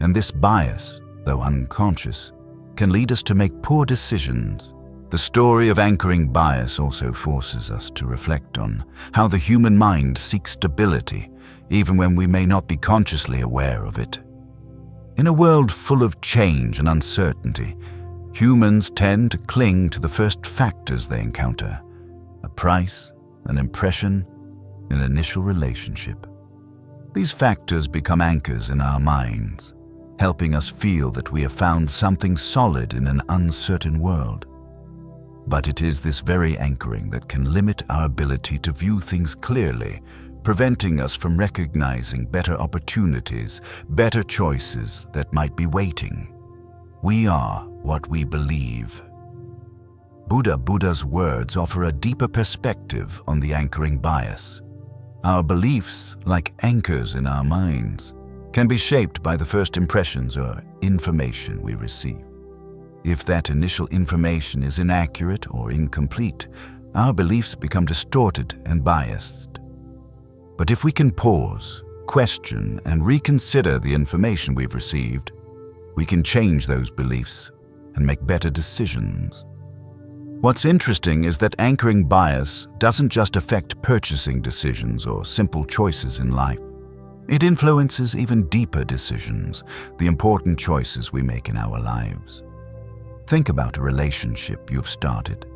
S1: And this bias, though unconscious, can lead us to make poor decisions. The story of anchoring bias also forces us to reflect on how the human mind seeks stability, even when we may not be consciously aware of it. In a world full of change and uncertainty, humans tend to cling to the first factors they encounter: a price, an impression, an initial relationship. These factors become anchors in our minds, helping us feel that we have found something solid in an uncertain world. But it is this very anchoring that can limit our ability to view things clearly, preventing us from recognizing better opportunities, better choices that might be waiting. We are what we believe. Buddha's words offer a deeper perspective on the anchoring bias. Our beliefs, like anchors in our minds, can be shaped by the first impressions or information we receive. If that initial information is inaccurate or incomplete, our beliefs become distorted and biased. But if we can pause, question, and reconsider the information we've received, we can change those beliefs and make better decisions. What's interesting is that anchoring bias doesn't just affect purchasing decisions or simple choices in life. It influences even deeper decisions, the important choices we make in our lives. Think about a relationship you've started.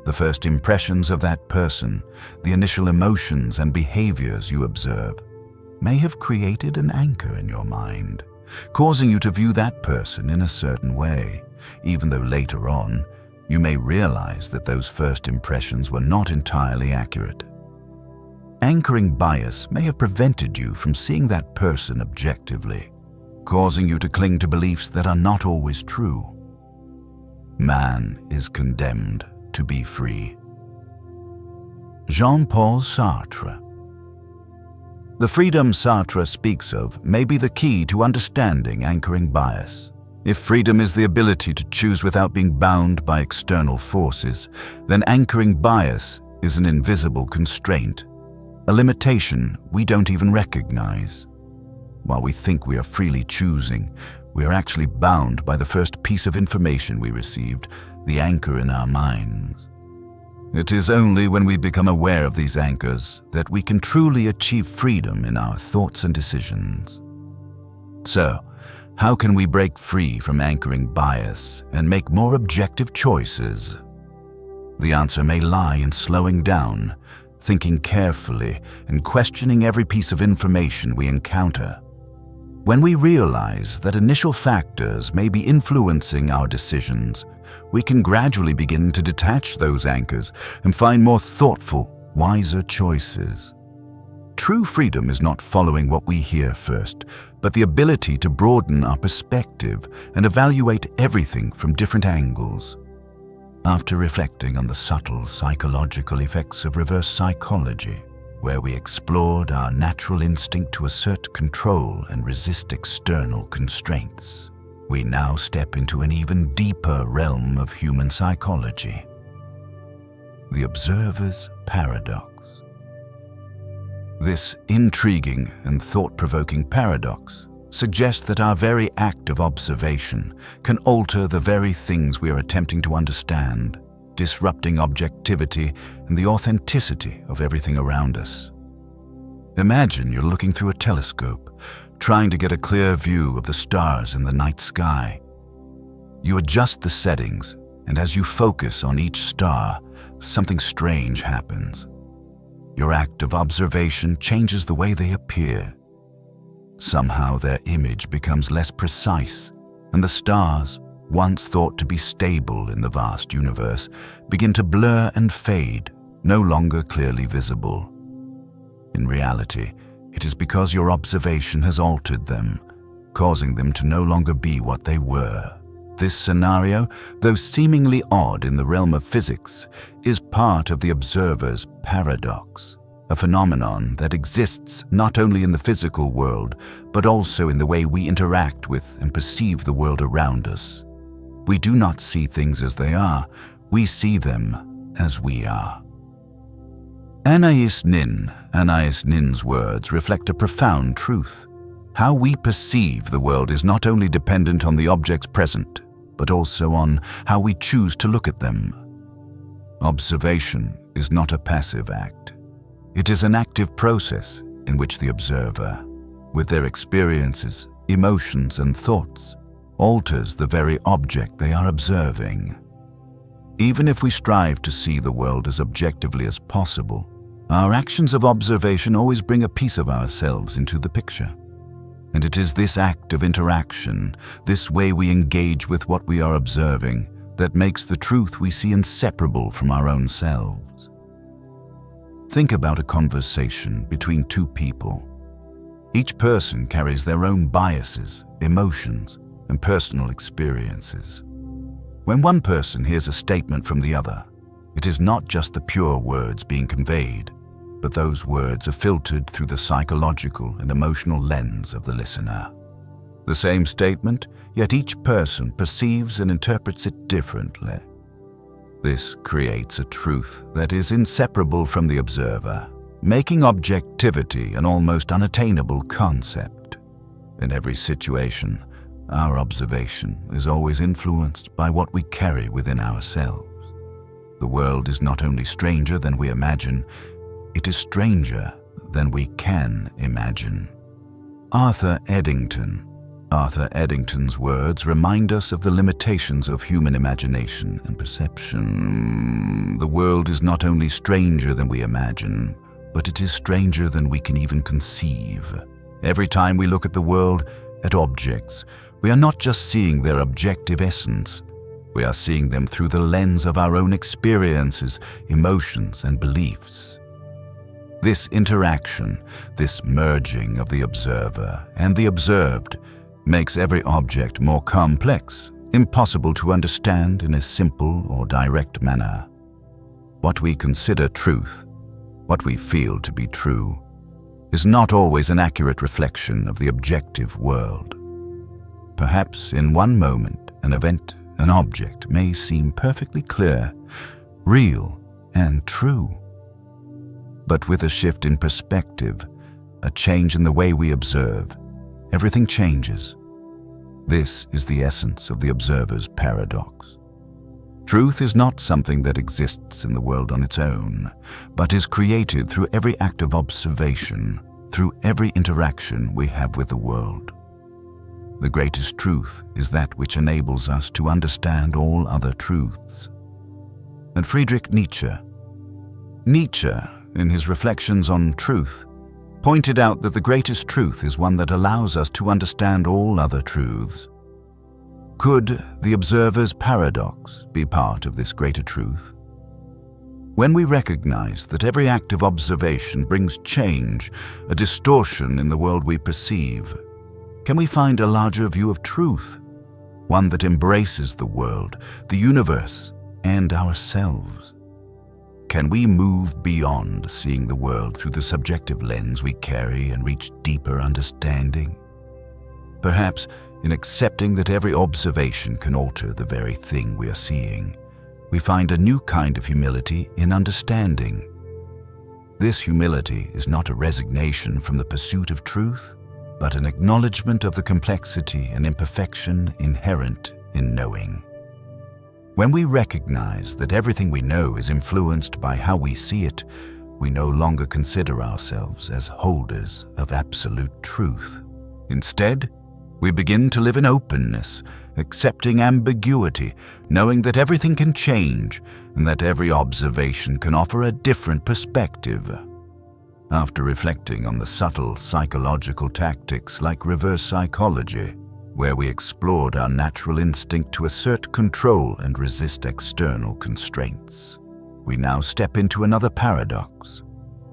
S1: The first impressions of that person, the initial emotions and behaviors you observe, may have created an anchor in your mind, causing you to view that person in a certain way, even though later on, you may realize that those first impressions were not entirely accurate. Anchoring bias may have prevented you from seeing that person objectively, causing you to cling to beliefs that are not always true. Man is condemned to be free. Jean-Paul Sartre. The freedom Sartre speaks of may be the key to understanding anchoring bias. If freedom is the ability to choose without being bound by external forces, then anchoring bias is an invisible constraint, a limitation we don't even recognize. While we think we are freely choosing, we are actually bound by the first piece of information we received, the anchor in our minds. It is only when we become aware of these anchors that we can truly achieve freedom in our thoughts and decisions. So, how can we break free from anchoring bias and make more objective choices? The answer may lie in slowing down, thinking carefully, and questioning every piece of information we encounter. When we realize that initial factors may be influencing our decisions, we can gradually begin to detach those anchors and find more thoughtful, wiser choices. True freedom is not following what we hear first, but the ability to broaden our perspective and evaluate everything from different angles. After reflecting on the subtle psychological effects of reverse psychology, where we explored our natural instinct to assert control and resist external constraints, we now step into an even deeper realm of human psychology: the observer's paradox. This intriguing and thought-provoking paradox suggests that our very act of observation can alter the very things we are attempting to understand, disrupting objectivity and the authenticity of everything around us. Imagine you're looking through a telescope, trying to get a clear view of the stars in the night sky. You adjust the settings, and as you focus on each star, something strange happens. Your act of observation changes the way they appear. Somehow their image becomes less precise, and the stars, once thought to be stable in the vast universe, begin to blur and fade, no longer clearly visible. In reality, it is because your observation has altered them, causing them to no longer be what they were. This scenario, though seemingly odd in the realm of physics, is part of the observer's paradox, a phenomenon that exists not only in the physical world, but also in the way we interact with and perceive the world around us. We do not see things as they are, we see them as we are. Anais Nin's words reflect a profound truth. How we perceive the world is not only dependent on the objects present, but also on how we choose to look at them. Observation is not a passive act. It is an active process in which the observer, with their experiences, emotions, and thoughts, alters the very object they are observing. Even if we strive to see the world as objectively as possible, our actions of observation always bring a piece of ourselves into the picture. And it is this act of interaction, this way we engage with what we are observing, that makes the truth we see inseparable from our own selves. Think about a conversation between two people. Each person carries their own biases, emotions, and personal experiences. When one person hears a statement from the other, it is not just the pure words being conveyed, but those words are filtered through the psychological and emotional lens of the listener. The same statement, yet each person perceives and interprets it differently. This creates a truth that is inseparable from the observer, making objectivity an almost unattainable concept. In every situation, our observation is always influenced by what we carry within ourselves. The world is not only stranger than we imagine, it is stranger than we can imagine. Arthur Eddington's words remind us of the limitations of human imagination and perception. The world is not only stranger than we imagine, but it is stranger than we can even conceive. Every time we look at the world, at objects, we are not just seeing their objective essence. We are seeing them through the lens of our own experiences, emotions, and beliefs. This interaction, this merging of the observer and the observed, makes every object more complex, impossible to understand in a simple or direct manner. What we consider truth, what we feel to be true, is not always an accurate reflection of the objective world. Perhaps in one moment, an event, an object may seem perfectly clear, real, and true. But with a shift in perspective, a change in the way we observe, everything changes. This is the essence of the observer's paradox. Truth is not something that exists in the world on its own, but is created through every act of observation, through every interaction we have with the world. The greatest truth is that which enables us to understand all other truths. And Friedrich Nietzsche, in his reflections on truth, pointed out that the greatest truth is one that allows us to understand all other truths. Could the observer's paradox be part of this greater truth? When we recognize that every act of observation brings change, a distortion in the world we perceive, can we find a larger view of truth, one that embraces the world, the universe, and ourselves? Can we move beyond seeing the world through the subjective lens we carry and reach deeper understanding? Perhaps in accepting that every observation can alter the very thing we are seeing, we find a new kind of humility in understanding. This humility is not a resignation from the pursuit of truth, but an acknowledgement of the complexity and imperfection inherent in knowing. When we recognize that everything we know is influenced by how we see it, we no longer consider ourselves as holders of absolute truth. Instead, we begin to live in openness, accepting ambiguity, knowing that everything can change and that every observation can offer a different perspective. After reflecting on the subtle psychological tactics like reverse psychology, where we explored our natural instinct to assert control and resist external constraints, we now step into another paradox,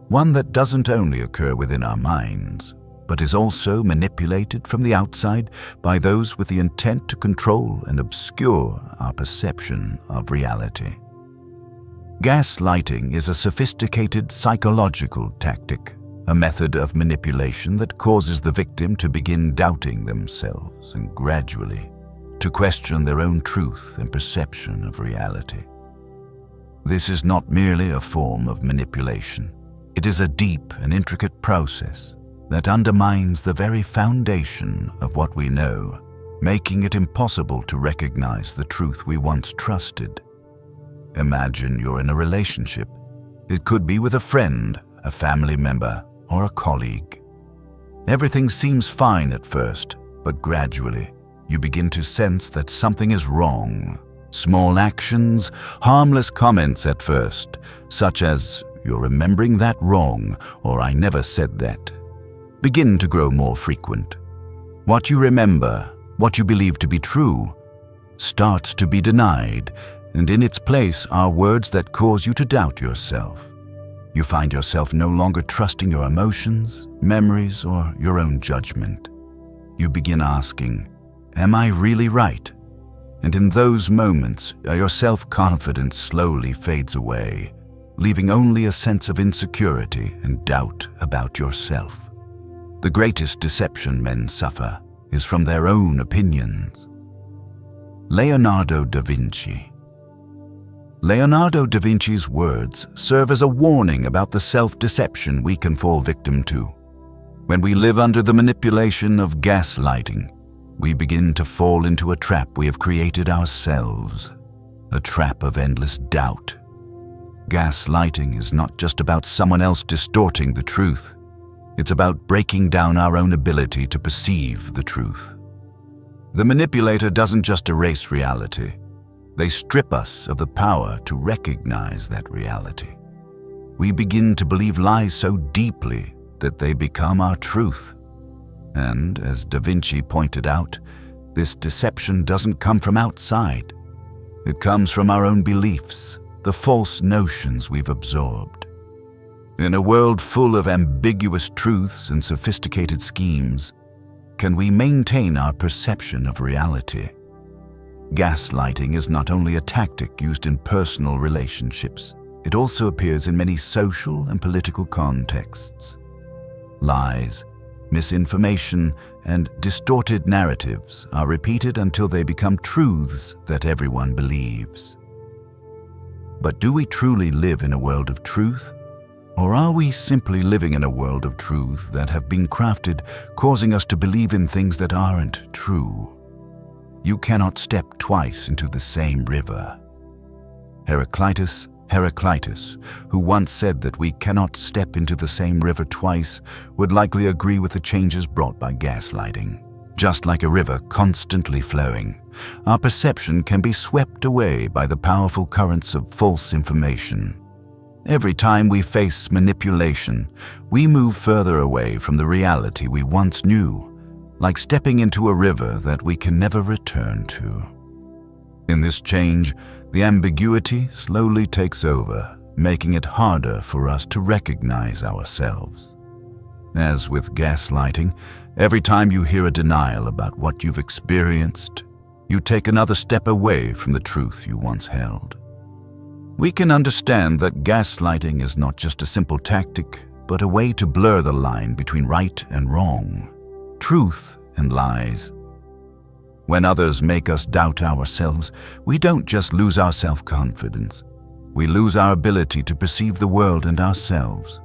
S1: one that doesn't only occur within our minds, but is also manipulated from the outside by those with the intent to control and obscure our perception of reality. Gaslighting is a sophisticated psychological tactic, a method of manipulation that causes the victim to begin doubting themselves and gradually to question their own truth and perception of reality. This is not merely a form of manipulation. It is a deep and intricate process that undermines the very foundation of what we know, making it impossible to recognize the truth we once trusted. Imagine you're in a relationship. It could be with a friend, a family member, or a colleague. Everything seems fine at first, but gradually, you begin to sense that something is wrong. Small actions, harmless comments at first, such as, "You're remembering that wrong," or "I never said that," begin to grow more frequent. What you remember, what you believe to be true, starts to be denied, and in its place are words that cause you to doubt yourself. You find yourself no longer trusting your emotions, memories, or your own judgment. You begin asking, "Am I really right?" And in those moments, your self-confidence slowly fades away, leaving only a sense of insecurity and doubt about yourself. The greatest deception men suffer is from their own opinions. Leonardo da Vinci. Leonardo da Vinci's words serve as a warning about the self-deception we can fall victim to. When we live under the manipulation of gaslighting, we begin to fall into a trap we have created ourselves, a trap of endless doubt. Gaslighting is not just about someone else distorting the truth. It's about breaking down our own ability to perceive the truth. The manipulator doesn't just erase reality. They strip us of the power to recognize that reality. We begin to believe lies so deeply that they become our truth. And, as Da Vinci pointed out, this deception doesn't come from outside. It comes from our own beliefs, the false notions we've absorbed. In a world full of ambiguous truths and sophisticated schemes, can we maintain our perception of reality? Gaslighting is not only a tactic used in personal relationships, it also appears in many social and political contexts. Lies, misinformation, and distorted narratives are repeated until they become truths that everyone believes. But do we truly live in a world of truth? Or are we simply living in a world of truth that have been crafted, causing us to believe in things that aren't true? You cannot step twice into the same river. Heraclitus, who once said that we cannot step into the same river twice, would likely agree with the changes brought by gaslighting. Just like a river constantly flowing, our perception can be swept away by the powerful currents of false information. Every time we face manipulation, we move further away from the reality we once knew, like stepping into a river that we can never return to. In this change, the ambiguity slowly takes over, making it harder for us to recognize ourselves. As with gaslighting, every time you hear a denial about what you've experienced, you take another step away from the truth you once held. We can understand that gaslighting is not just a simple tactic, but a way to blur the line between right and wrong, truth and lies. When others make us doubt ourselves, we don't just lose our self-confidence. We lose our ability to perceive the world and ourselves.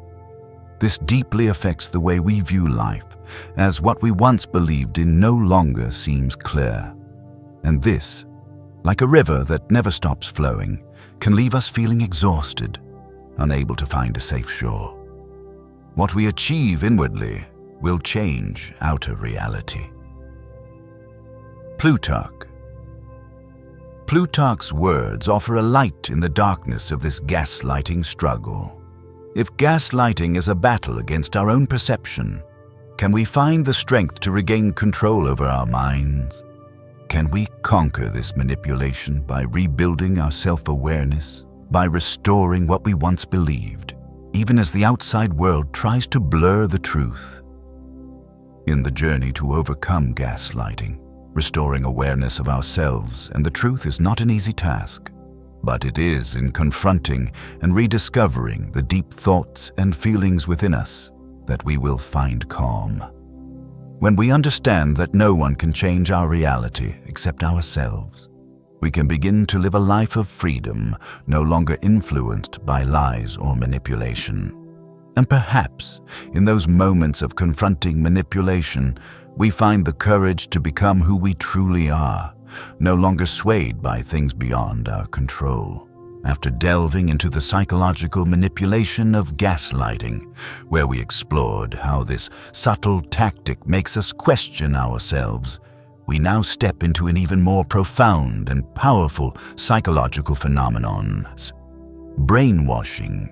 S1: This deeply affects the way we view life, as what we once believed in no longer seems clear. And this, like a river that never stops flowing, can leave us feeling exhausted, unable to find a safe shore. What we achieve inwardly will change outer reality. Plutarch's words offer a light in the darkness of this gaslighting struggle. If gaslighting is a battle against our own perception, can we find the strength to regain control over our minds? Can we conquer this manipulation by rebuilding our self-awareness, by restoring what we once believed, even as the outside world tries to blur the truth? In the journey to overcome gaslighting, restoring awareness of ourselves and the truth is not an easy task, but it is in confronting and rediscovering the deep thoughts and feelings within us that we will find calm. When we understand that no one can change our reality except ourselves, we can begin to live a life of freedom, no longer influenced by lies or manipulation. And perhaps, in those moments of confronting manipulation, we find the courage to become who we truly are, no longer swayed by things beyond our control. After delving into the psychological manipulation of gaslighting, where we explored how this subtle tactic makes us question ourselves, we now step into an even more profound and powerful psychological phenomenon: brainwashing.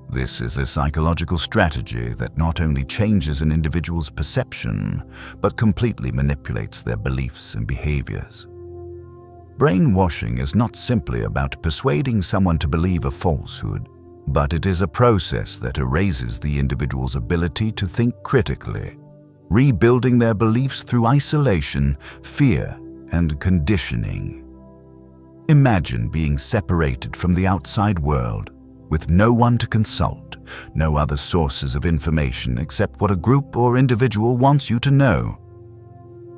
S1: This is a psychological strategy that not only changes an individual's perception, but completely manipulates their beliefs and behaviors. Brainwashing is not simply about persuading someone to believe a falsehood, but it is a process that erases the individual's ability to think critically, rebuilding their beliefs through isolation, fear, and conditioning. Imagine being separated from the outside world, with no one to consult, no other sources of information except what a group or individual wants you to know.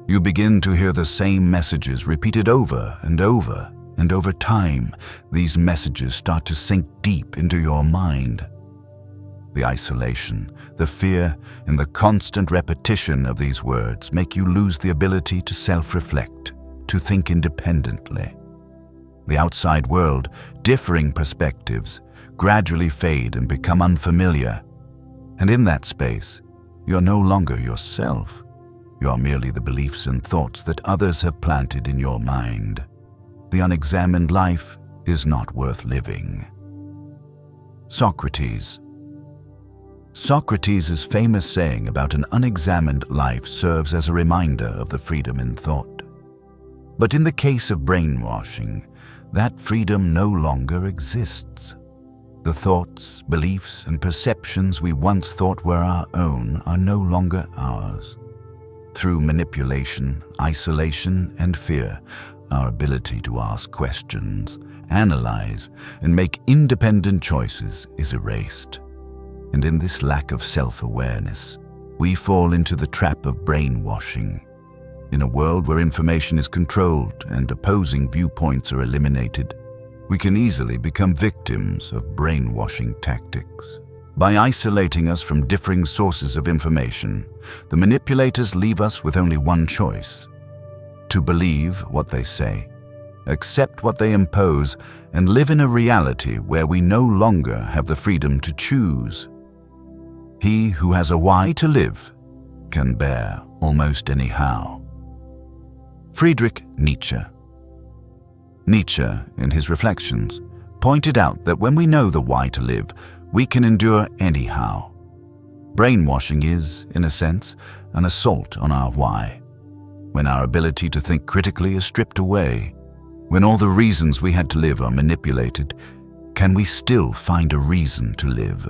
S1: You begin to hear the same messages repeated over and over, and over time, these messages start to sink deep into your mind. The isolation, the fear, and the constant repetition of these words make you lose the ability to self-reflect, to think independently. The outside world, differing perspectives, gradually fade and become unfamiliar. And in that space, you're no longer yourself. You are merely the beliefs and thoughts that others have planted in your mind. The unexamined life is not worth living. Socrates' famous saying about an unexamined life serves as a reminder of the freedom in thought. But in the case of brainwashing, that freedom no longer exists. The thoughts, beliefs, and perceptions we once thought were our own are no longer ours. Through manipulation, isolation, and fear, our ability to ask questions, analyze, and make independent choices is erased. And in this lack of self-awareness, we fall into the trap of brainwashing. In a world where information is controlled and opposing viewpoints are eliminated, we can easily become victims of brainwashing tactics. By isolating us from differing sources of information, the manipulators leave us with only one choice: to believe what they say, accept what they impose, and live in a reality where we no longer have the freedom to choose. He who has a why to live can bear almost any how. Friedrich Nietzsche. Nietzsche, in his reflections, pointed out that when we know the why to live, we can endure anyhow. Brainwashing is, in a sense, an assault on our why. When our ability to think critically is stripped away, when all the reasons we had to live are manipulated, can we still find a reason to live?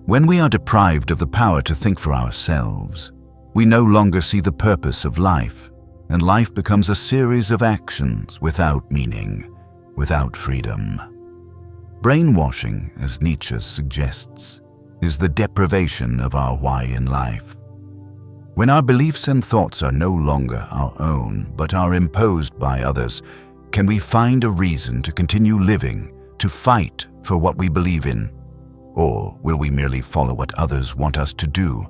S1: When we are deprived of the power to think for ourselves, we no longer see the purpose of life, and life becomes a series of actions without meaning, without freedom. Brainwashing, as Nietzsche suggests, is the deprivation of our why in life. When our beliefs and thoughts are no longer our own, but are imposed by others, can we find a reason to continue living, to fight for what we believe in? Or will we merely follow what others want us to do,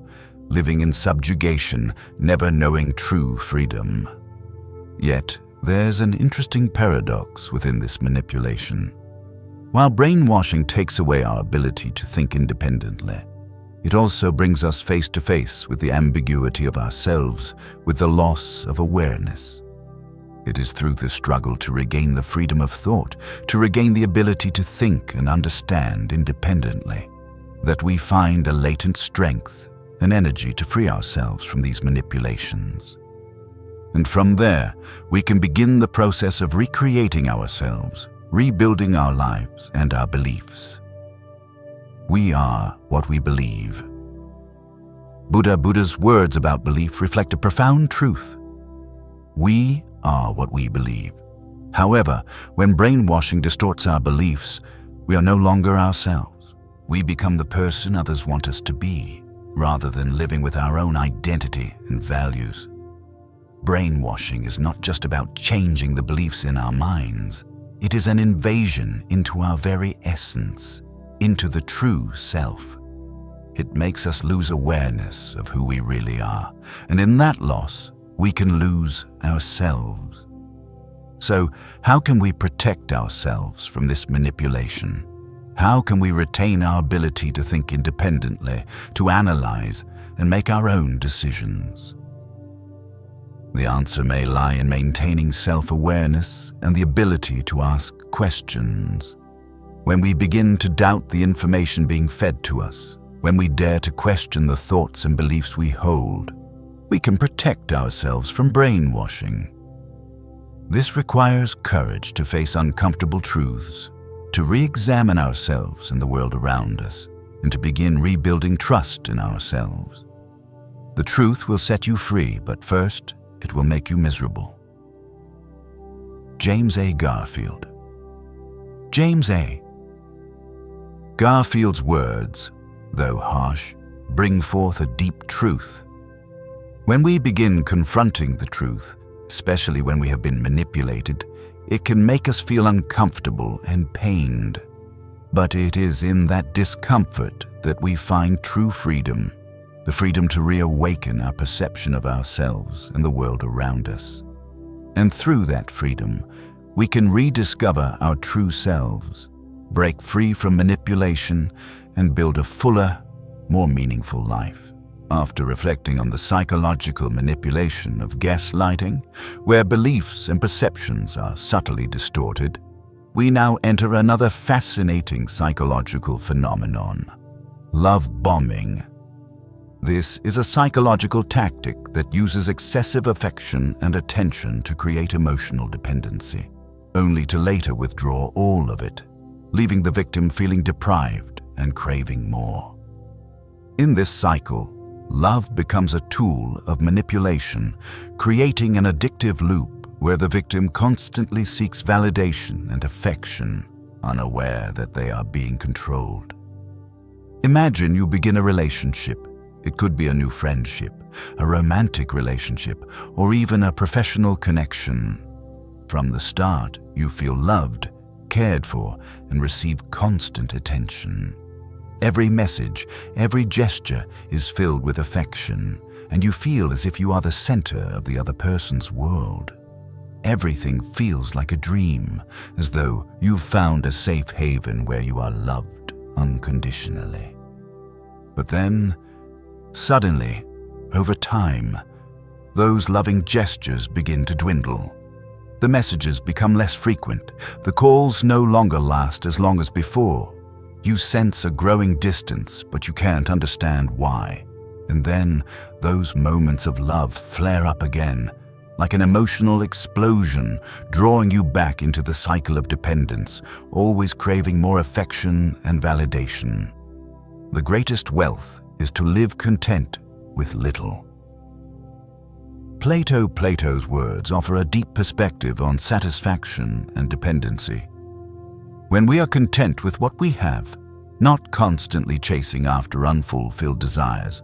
S1: living in subjugation, never knowing true freedom? Yet, there's an interesting paradox within this manipulation. While brainwashing takes away our ability to think independently, it also brings us face to face with the ambiguity of ourselves, with the loss of awareness. It is through the struggle to regain the freedom of thought, to regain the ability to think and understand independently, that we find a latent strength and energy to free ourselves from these manipulations. And from there, we can begin the process of recreating ourselves, rebuilding our lives and our beliefs. We are what we believe. Buddha's words about belief reflect a profound truth. We are what we believe. However, when brainwashing distorts our beliefs, we are no longer ourselves. We become the person others want us to be, rather than living with our own identity and values. Brainwashing is not just about changing the beliefs in our minds. It is an invasion into our very essence, into the true self. It makes us lose awareness of who we really are, and in that loss, we can lose ourselves. So, how can we protect ourselves from this manipulation? How can we retain our ability to think independently, to analyze, and make our own decisions? The answer may lie in maintaining self-awareness and the ability to ask questions. When we begin to doubt the information being fed to us, when we dare to question the thoughts and beliefs we hold, we can protect ourselves from brainwashing. This requires courage to face uncomfortable truths, to re-examine ourselves and the world around us, and to begin rebuilding trust in ourselves. The truth will set you free, but first, it will make you miserable. James A. Garfield. James A. Garfield's words, though harsh, bring forth a deep truth. When we begin confronting the truth, especially when we have been manipulated, it can make us feel uncomfortable and pained. But it is in that discomfort that we find true freedom, the freedom to reawaken our perception of ourselves and the world around us. And through that freedom, we can rediscover our true selves, break free from manipulation, and build a fuller, more meaningful life. After reflecting on the psychological manipulation of gaslighting, where beliefs and perceptions are subtly distorted, we now enter another fascinating psychological phenomenon: love bombing. This is a psychological tactic that uses excessive affection and attention to create emotional dependency, only to later withdraw all of it, leaving the victim feeling deprived and craving more. In this cycle, love becomes a tool of manipulation, creating an addictive loop where the victim constantly seeks validation and affection, unaware that they are being controlled. Imagine you begin a relationship. It could be a new friendship, a romantic relationship, or even a professional connection. From the start, you feel loved, cared for, and receive constant attention. Every message, every gesture is filled with affection, and you feel as if you are the center of the other person's world. Everything feels like a dream, as though you've found a safe haven where you are loved unconditionally. But then, suddenly, over time, those loving gestures begin to dwindle. The messages become less frequent. The calls no longer last as long as before. You sense a growing distance, but you can't understand why. And then those moments of love flare up again, like an emotional explosion, drawing you back into the cycle of dependence, always craving more affection and validation. The greatest wealth is to live content with little. Plato's words offer a deep perspective on satisfaction and dependency. When we are content with what we have, not constantly chasing after unfulfilled desires,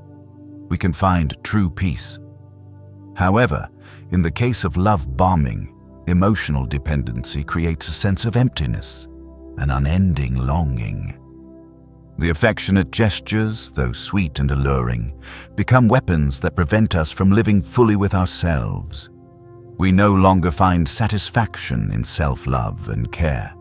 S1: we can find true peace. However, in the case of love bombing, emotional dependency creates a sense of emptiness, an unending longing. The affectionate gestures, though sweet and alluring, become weapons that prevent us from living fully with ourselves. We no longer find satisfaction in self-love and care.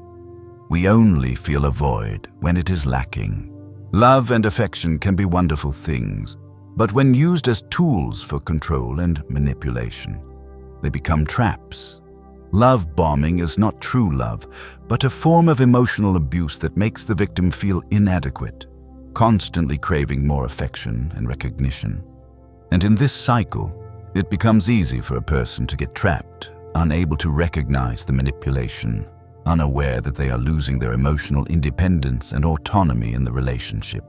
S1: We only feel a void when it is lacking. Love and affection can be wonderful things, but when used as tools for control and manipulation, they become traps. Love bombing is not true love, but a form of emotional abuse that makes the victim feel inadequate, constantly craving more affection and recognition. And in this cycle, it becomes easy for a person to get trapped, unable to recognize the manipulation, unaware that they are losing their emotional independence and autonomy in the relationship.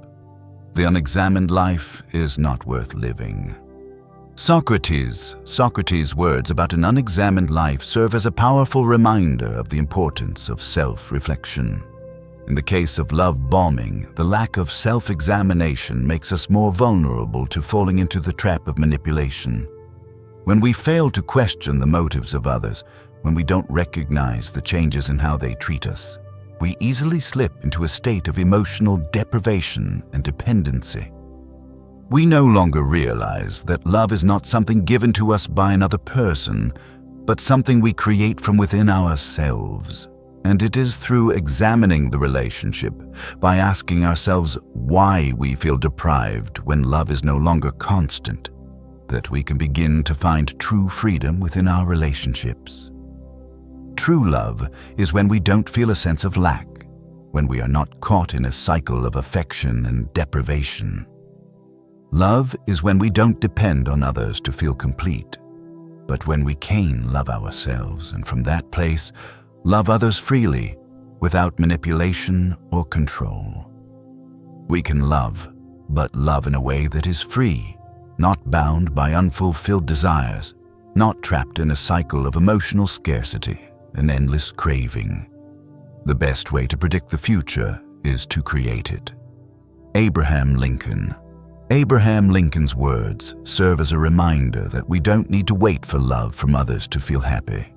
S1: The unexamined life is not worth living. Socrates' words about an unexamined life serve as a powerful reminder of the importance of self-reflection. In the case of love bombing, the lack of self-examination makes us more vulnerable to falling into the trap of manipulation. When we fail to question the motives of others, when we don't recognize the changes in how they treat us, we easily slip into a state of emotional deprivation and dependency. We no longer realize that love is not something given to us by another person, but something we create from within ourselves. And it is through examining the relationship, by asking ourselves why we feel deprived when love is no longer constant, that we can begin to find true freedom within our relationships. True love is when we don't feel a sense of lack, when we are not caught in a cycle of affection and deprivation. Love is when we don't depend on others to feel complete, but when we can love ourselves and from that place, love others freely, without manipulation or control. We can love, but love in a way that is free, not bound by unfulfilled desires, not trapped in a cycle of emotional scarcity and endless craving. The best way to predict the future is to create it. Abraham Lincoln's words serve as a reminder that we don't need to wait for love from others to feel happy.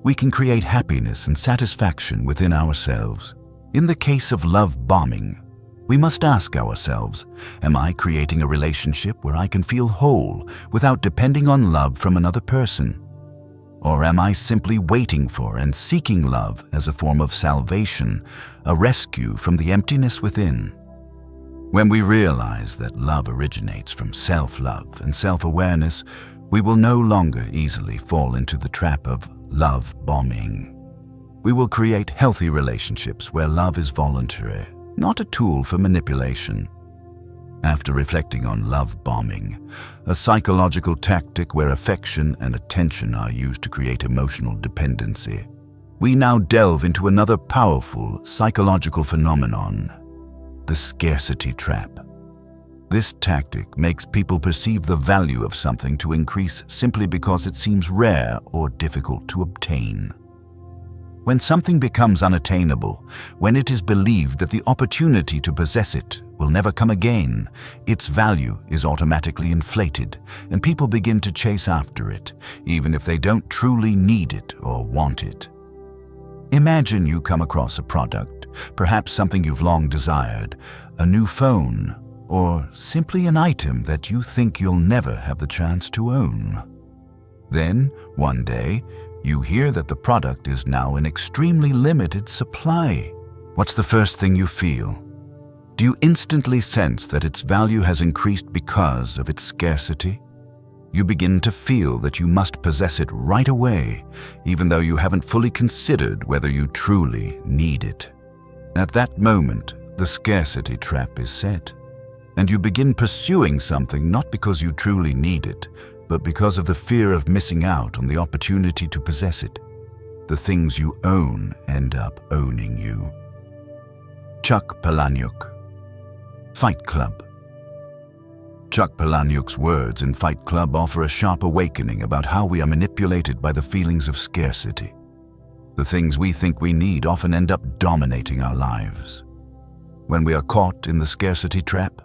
S1: We can create happiness and satisfaction within ourselves. In the case of love bombing, we must ask ourselves, am I creating a relationship where I can feel whole without depending on love from another person? Or am I simply waiting for and seeking love as a form of salvation, a rescue from the emptiness within? When we realize that love originates from self-love and self-awareness, we will no longer easily fall into the trap of love bombing. We will create healthy relationships where love is voluntary, not a tool for manipulation. After reflecting on love bombing, a psychological tactic where affection and attention are used to create emotional dependency, we now delve into another powerful psychological phenomenon: the scarcity trap. This tactic makes people perceive the value of something to increase simply because it seems rare or difficult to obtain. When something becomes unattainable, when it is believed that the opportunity to possess it will never come again, its value is automatically inflated, and people begin to chase after it, even if they don't truly need it or want it. Imagine you come across a product, perhaps something you've long desired, a new phone, or simply an item that you think you'll never have the chance to own. Then, one day, you hear that the product is now in extremely limited supply. What's the first thing you feel? Do you instantly sense that its value has increased because of its scarcity? You begin to feel that you must possess it right away, even though you haven't fully considered whether you truly need it. At that moment, the scarcity trap is set, and you begin pursuing something not because you truly need it, but because of the fear of missing out on the opportunity to possess it. The things you own end up owning you. Chuck Palahniuk, Fight Club. Chuck Palahniuk's words in Fight Club offer a sharp awakening about how we are manipulated by the feelings of scarcity. The things we think we need often end up dominating our lives. When we are caught in the scarcity trap,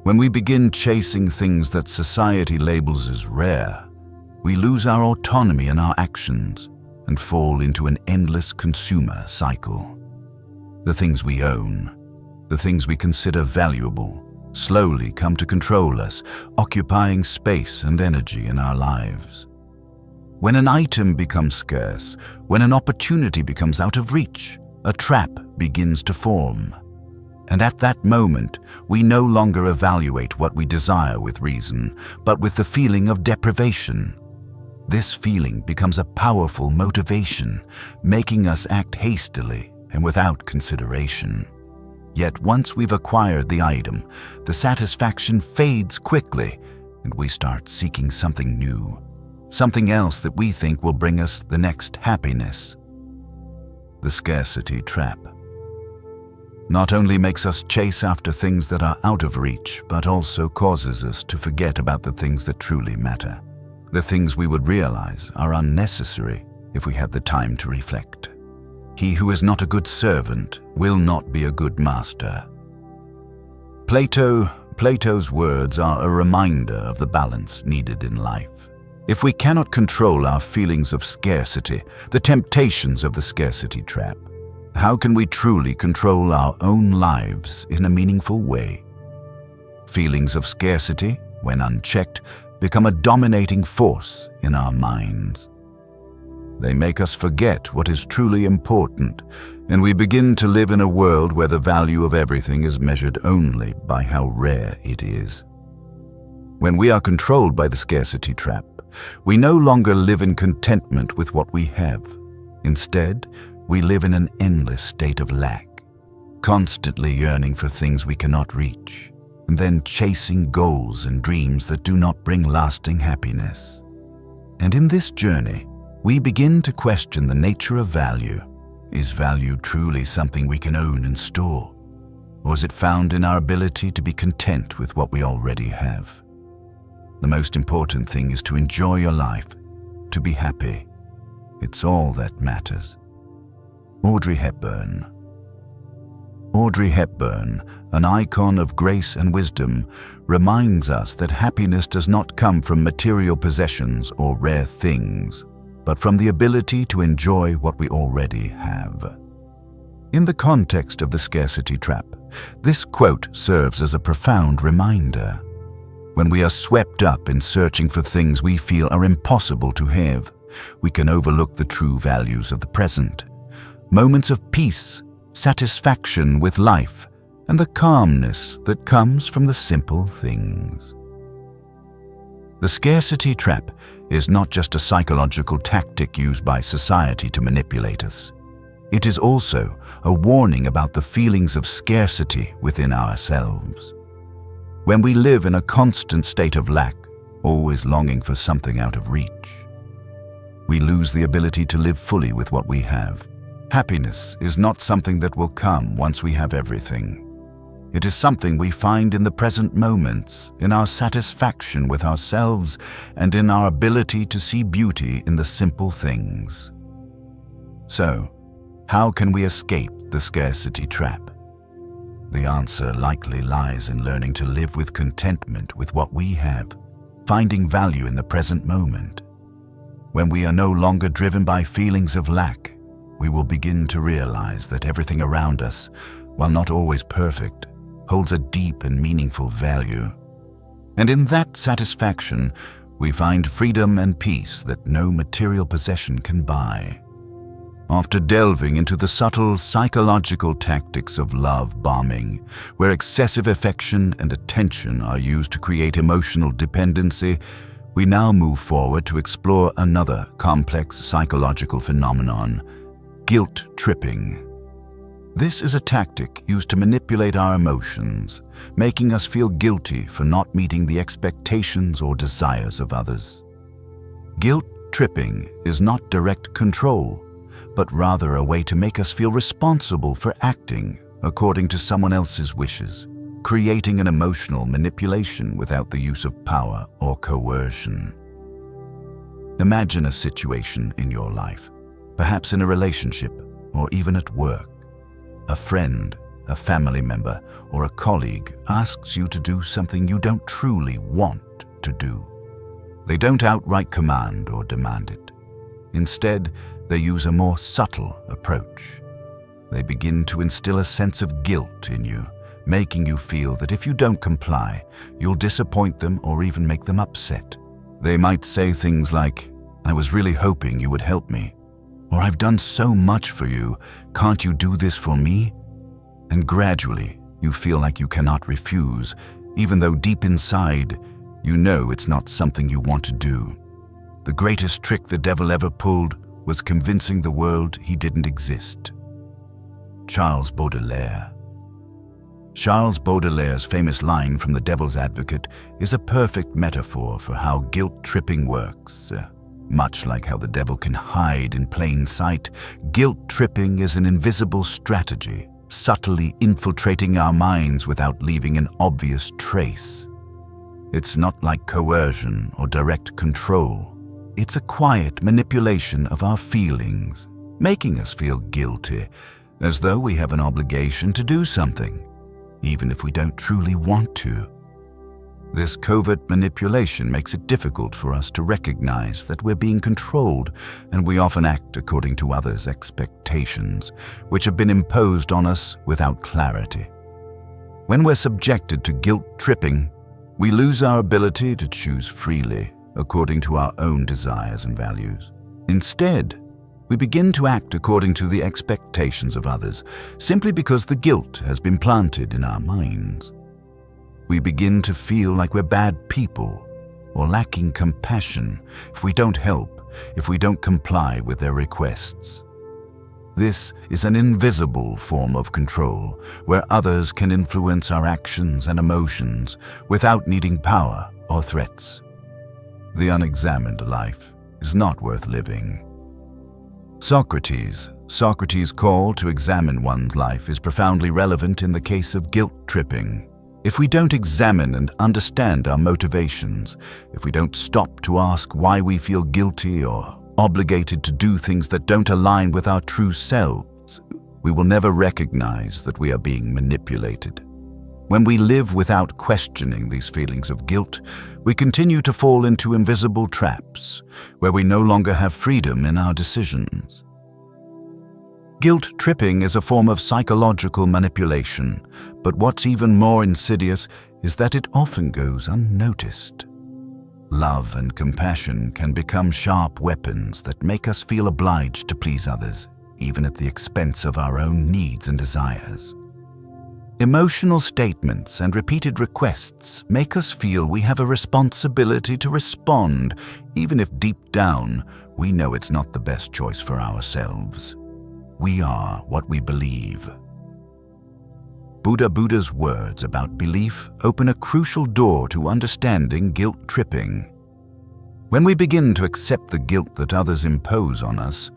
S1: when we begin chasing things that society labels as rare, we lose our autonomy in our actions and fall into an endless consumer cycle. The things we own, the things we consider valuable, slowly come to control us, occupying space and energy in our lives. When an item becomes scarce, when an opportunity becomes out of reach, a trap begins to form. And at that moment, we no longer evaluate what we desire with reason, but with the feeling of deprivation. This feeling becomes a powerful motivation, making us act hastily and without consideration. Yet once we've acquired the item, the satisfaction fades quickly, and we start seeking something new, something else that we think will bring us the next happiness. The scarcity trap not only makes us chase after things that are out of reach, but also causes us to forget about the things that truly matter. The things we would realize are unnecessary if we had the time to reflect. He who is not a good servant will not be a good master. Plato's words are a reminder of the balance needed in life. If we cannot control our feelings of scarcity, the temptations of the scarcity trap, how can we truly control our own lives in a meaningful way? Feelings of scarcity, when unchecked, become a dominating force in our minds. They make us forget what is truly important, and we begin to live in a world where the value of everything is measured only by how rare it is. When we are controlled by the scarcity trap, we no longer live in contentment with what we have. Instead, we live in an endless state of lack, constantly yearning for things we cannot reach, and then chasing goals and dreams that do not bring lasting happiness. And in this journey, we begin to question the nature of value. Is value truly something we can own and store? Or is it found in our ability to be content with what we already have? The most important thing is to enjoy your life, to be happy. It's all that matters. Audrey Hepburn. Audrey Hepburn, an icon of grace and wisdom, reminds us that happiness does not come from material possessions or rare things, but from the ability to enjoy what we already have. In the context of the scarcity trap, this quote serves as a profound reminder. When we are swept up in searching for things we feel are impossible to have, we can overlook the true values of the present. Moments of peace, satisfaction with life, and the calmness that comes from the simple things. The scarcity trap is not just a psychological tactic used by society to manipulate us. It is also a warning about the feelings of scarcity within ourselves. When we live in a constant state of lack, always longing for something out of reach, we lose the ability to live fully with what we have. Happiness is not something that will come once we have everything. It is something we find in the present moments, in our satisfaction with ourselves, and in our ability to see beauty in the simple things. So, how can we escape the scarcity trap? The answer likely lies in learning to live with contentment with what we have, finding value in the present moment. When we are no longer driven by feelings of lack, we will begin to realize that everything around us, while not always perfect, holds a deep and meaningful value. And in that satisfaction, we find freedom and peace that no material possession can buy. After delving into the subtle psychological tactics of love bombing, where excessive affection and attention are used to create emotional dependency, we now move forward to explore another complex psychological phenomenon: guilt tripping. This is a tactic used to manipulate our emotions, making us feel guilty for not meeting the expectations or desires of others. Guilt tripping is not direct control, but rather a way to make us feel responsible for acting according to someone else's wishes, creating an emotional manipulation without the use of power or coercion. Imagine a situation in your life, perhaps in a relationship or even at work. A friend, a family member, or a colleague asks you to do something you don't truly want to do. They don't outright command or demand it. Instead, they use a more subtle approach. They begin to instill a sense of guilt in you, making you feel that if you don't comply, you'll disappoint them or even make them upset. They might say things like, "I was really hoping you would help me," or "I've done so much for you, can't you do this for me?" And gradually, you feel like you cannot refuse, even though deep inside, you know it's not something you want to do. The greatest trick the devil ever pulled was convincing the world he didn't exist. Charles Baudelaire. Charles Baudelaire's famous line from The Devil's Advocate is a perfect metaphor for how guilt tripping works. Much like how the devil can hide in plain sight, guilt tripping is an invisible strategy, subtly infiltrating our minds without leaving an obvious trace. It's not like coercion or direct control. It's a quiet manipulation of our feelings, making us feel guilty, as though we have an obligation to do something, even if we don't truly want to. This covert manipulation makes it difficult for us to recognize that we're being controlled, and we often act according to others' expectations, which have been imposed on us without clarity. When we're subjected to guilt tripping, we lose our ability to choose freely according to our own desires and values. Instead, we begin to act according to the expectations of others, simply because the guilt has been planted in our minds. We begin to feel like we're bad people or lacking compassion if we don't help, if we don't comply with their requests. This is an invisible form of control where others can influence our actions and emotions without needing power or threats. The unexamined life is not worth living. Socrates' call to examine one's life is profoundly relevant in the case of guilt tripping. If we don't examine and understand our motivations, if we don't stop to ask why we feel guilty or obligated to do things that don't align with our true selves, we will never recognize that we are being manipulated. When we live without questioning these feelings of guilt, we continue to fall into invisible traps where we no longer have freedom in our decisions. Guilt tripping is a form of psychological manipulation, but what's even more insidious is that it often goes unnoticed. Love and compassion can become sharp weapons that make us feel obliged to please others, even at the expense of our own needs and desires. Emotional statements and repeated requests make us feel we have a responsibility to respond, even if deep down we know it's not the best choice for ourselves. We are what we believe. Buddha's words about belief open a crucial door to understanding guilt tripping. When we begin to accept the guilt that others impose on us,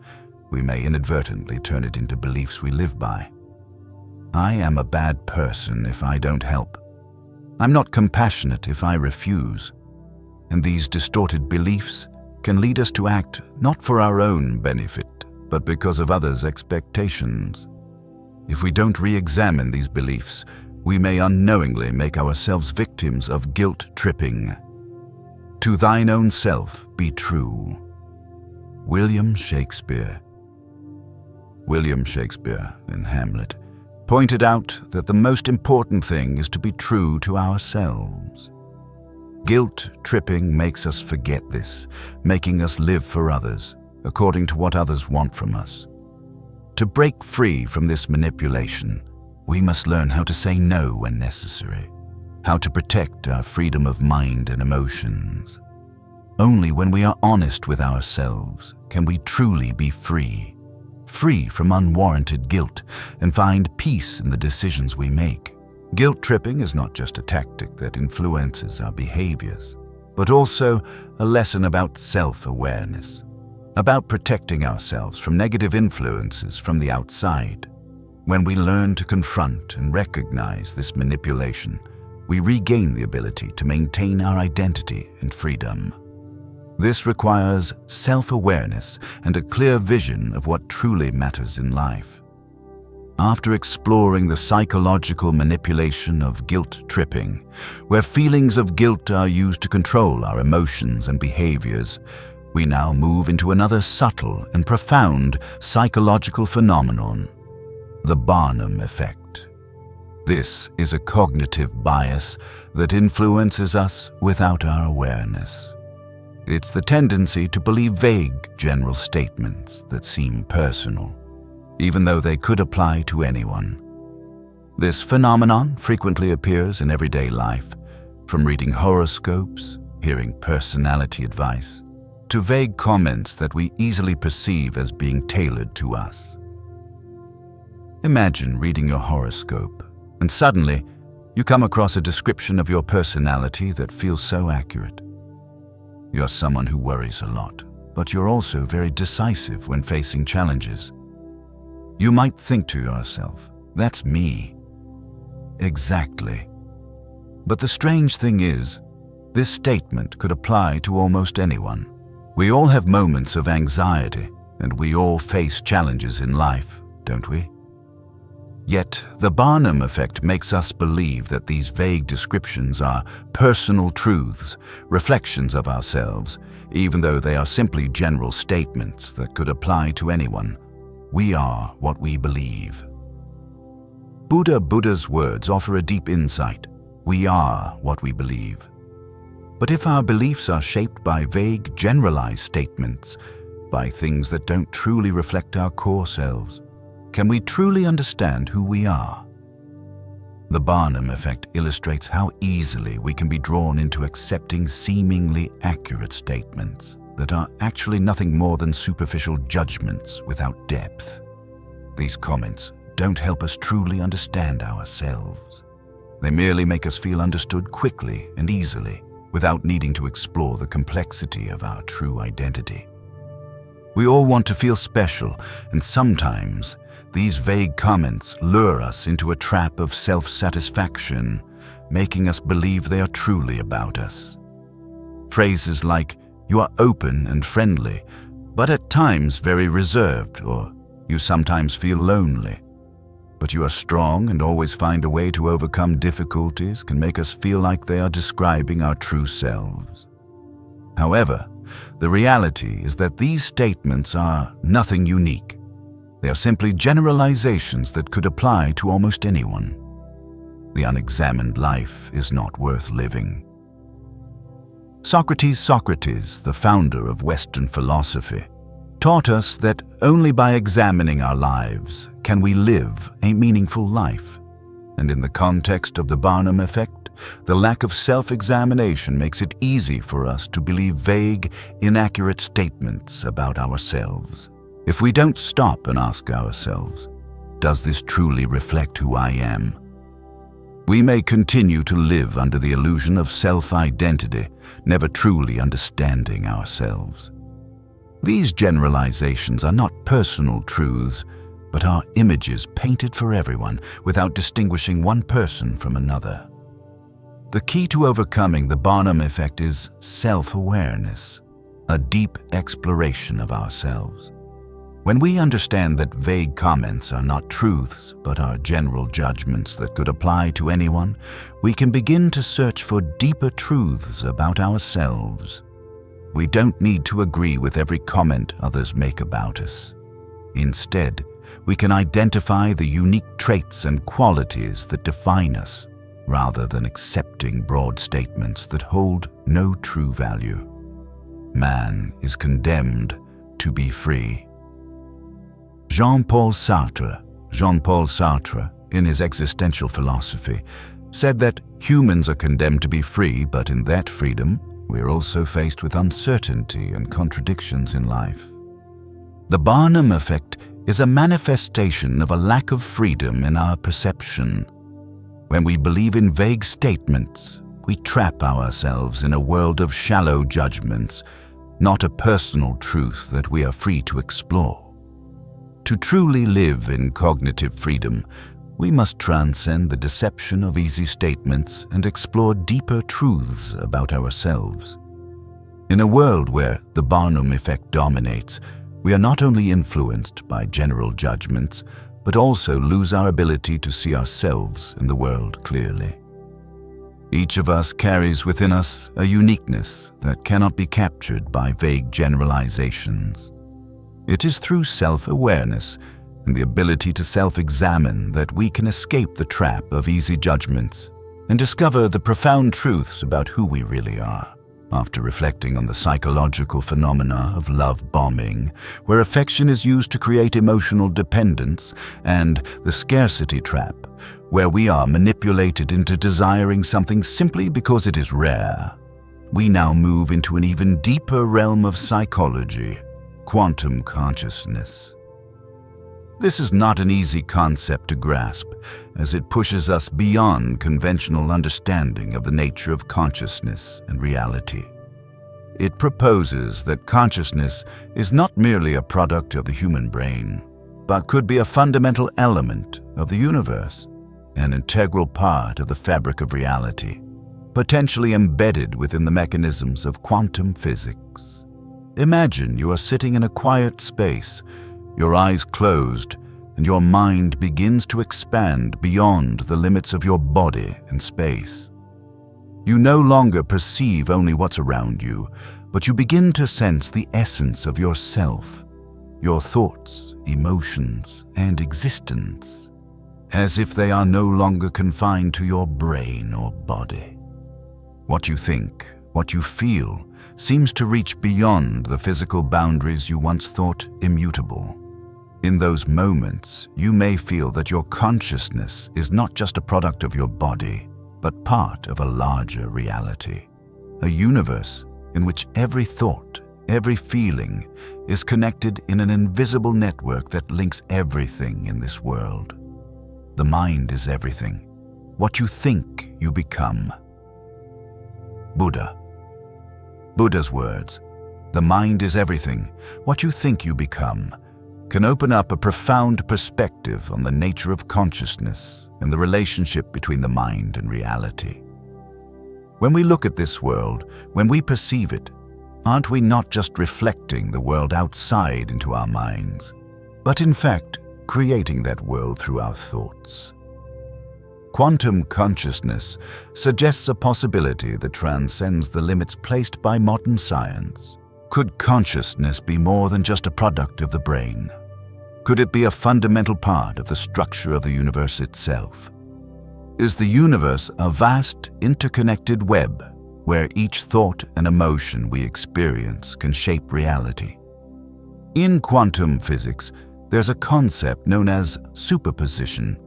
S1: we may inadvertently turn it into beliefs we live by. I am a bad person if I don't help. I'm not compassionate if I refuse. And these distorted beliefs can lead us to act not for our own benefit, but because of others' expectations. If we don't re-examine these beliefs, we may unknowingly make ourselves victims of guilt tripping. To thine own self be true. William Shakespeare. William Shakespeare, in Hamlet, pointed out that the most important thing is to be true to ourselves. Guilt tripping makes us forget this, making us live for others, according to what others want from us. To break free from this manipulation, we must learn how to say no when necessary, how to protect our freedom of mind and emotions. Only when we are honest with ourselves can we truly be free free from unwarranted guilt and find peace in the decisions we make. Guilt tripping is not just a tactic that influences our behaviors, but also a lesson about self-awareness, about protecting ourselves from negative influences from the outside. When we learn to confront and recognize this manipulation, we regain the ability to maintain our identity and freedom. This requires self-awareness and a clear vision of what truly matters in life. After exploring the psychological manipulation of guilt tripping, where feelings of guilt are used to control our emotions and behaviors, we now move into another subtle and profound psychological phenomenon: the Barnum effect. This is a cognitive bias that influences us without our awareness. It's the tendency to believe vague general statements that seem personal, even though they could apply to anyone. This phenomenon frequently appears in everyday life, from reading horoscopes, hearing personality advice, to vague comments that we easily perceive as being tailored to us. Imagine reading your horoscope, and suddenly you come across a description of your personality that feels so accurate. You're someone who worries a lot, but you're also very decisive when facing challenges. You might think to yourself, "That's me." Exactly. But the strange thing is, this statement could apply to almost anyone. We all have moments of anxiety, and we all face challenges in life, don't we? Yet, the Barnum effect makes us believe that these vague descriptions are personal truths, reflections of ourselves, even though they are simply general statements that could apply to anyone. We are what we believe. Buddha's words offer a deep insight. We are what we believe. But if our beliefs are shaped by vague, generalized statements, by things that don't truly reflect our core selves, can we truly understand who we are? The Barnum effect illustrates how easily we can be drawn into accepting seemingly accurate statements that are actually nothing more than superficial judgments without depth. These comments don't help us truly understand ourselves. They merely make us feel understood quickly and easily, without needing to explore the complexity of our true identity. We all want to feel special, and sometimes these vague comments lure us into a trap of self-satisfaction, making us believe they are truly about us. Phrases like, "You are open and friendly, but at times very reserved," or "You sometimes feel lonely, but you are strong and always find a way to overcome difficulties," can make us feel like they are describing our true selves. However, the reality is that these statements are nothing unique. They are simply generalizations that could apply to almost anyone. The unexamined life is not worth living. Socrates, the founder of Western philosophy, taught us that only by examining our lives can we live a meaningful life. And in the context of the Barnum effect, the lack of self-examination makes it easy for us to believe vague, inaccurate statements about ourselves. If we don't stop and ask ourselves, "Does this truly reflect who I am?" we may continue to live under the illusion of self-identity, never truly understanding ourselves. These generalizations are not personal truths, but are images painted for everyone without distinguishing one person from another. The key to overcoming the Barnum effect is self-awareness, a deep exploration of ourselves. When we understand that vague comments are not truths, but are general judgments that could apply to anyone, we can begin to search for deeper truths about ourselves. We don't need to agree with every comment others make about us. Instead, we can identify the unique traits and qualities that define us, rather than accepting broad statements that hold no true value. Man is condemned to be free. Jean-Paul Sartre, in his existential philosophy, said that humans are condemned to be free, but in that freedom, we are also faced with uncertainty and contradictions in life. The Barnum effect is a manifestation of a lack of freedom in our perception. When we believe in vague statements, we trap ourselves in a world of shallow judgments, not a personal truth that we are free to explore. To truly live in cognitive freedom, we must transcend the deception of easy statements and explore deeper truths about ourselves. In a world where the Barnum effect dominates, we are not only influenced by general judgments, but also lose our ability to see ourselves and the world clearly. Each of us carries within us a uniqueness that cannot be captured by vague generalizations. It is through self-awareness and the ability to self-examine that we can escape the trap of easy judgments and discover the profound truths about who we really are. After reflecting on the psychological phenomena of love bombing, where affection is used to create emotional dependence, and the scarcity trap, where we are manipulated into desiring something simply because it is rare, we now move into an even deeper realm of psychology, quantum consciousness. This is not an easy concept to grasp, as it pushes us beyond conventional understanding of the nature of consciousness and reality. It proposes that consciousness is not merely a product of the human brain, but could be a fundamental element of the universe, an integral part of the fabric of reality, potentially embedded within the mechanisms of quantum physics. Imagine you are sitting in a quiet space, your eyes closed, and your mind begins to expand beyond the limits of your body and space. You no longer perceive only what's around you, but you begin to sense the essence of yourself, your thoughts, emotions, and existence, as if they are no longer confined to your brain or body. What you think, what you feel, seems to reach beyond the physical boundaries you once thought immutable. In those moments, you may feel that your consciousness is not just a product of your body, but part of a larger reality, a universe in which every thought, every feeling is connected in an invisible network that links everything in this world. The mind is everything. What you think, you become. Buddha's words, "The mind is everything. What you think, you become," can open up a profound perspective on the nature of consciousness and the relationship between the mind and reality. When we look at this world, when we perceive it, aren't we not just reflecting the world outside into our minds, but in fact creating that world through our thoughts? Quantum consciousness suggests a possibility that transcends the limits placed by modern science. Could consciousness be more than just a product of the brain? Could it be a fundamental part of the structure of the universe itself? Is the universe a vast, interconnected web where each thought and emotion we experience can shape reality? In quantum physics, there's a concept known as superposition,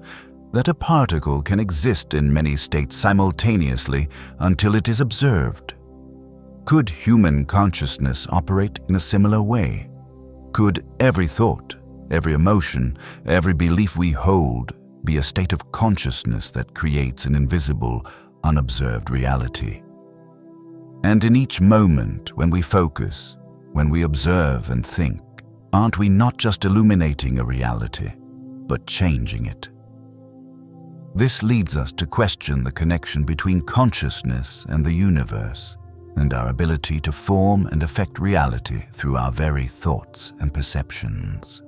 S1: that a particle can exist in many states simultaneously until it is observed. Could human consciousness operate in a similar way? Could every thought, every emotion, every belief we hold be a state of consciousness that creates an invisible, unobserved reality? And in each moment when we focus, when we observe and think, aren't we not just illuminating a reality, but changing it? This leads us to question the connection between consciousness and the universe, and our ability to form and affect reality through our very thoughts and perceptions.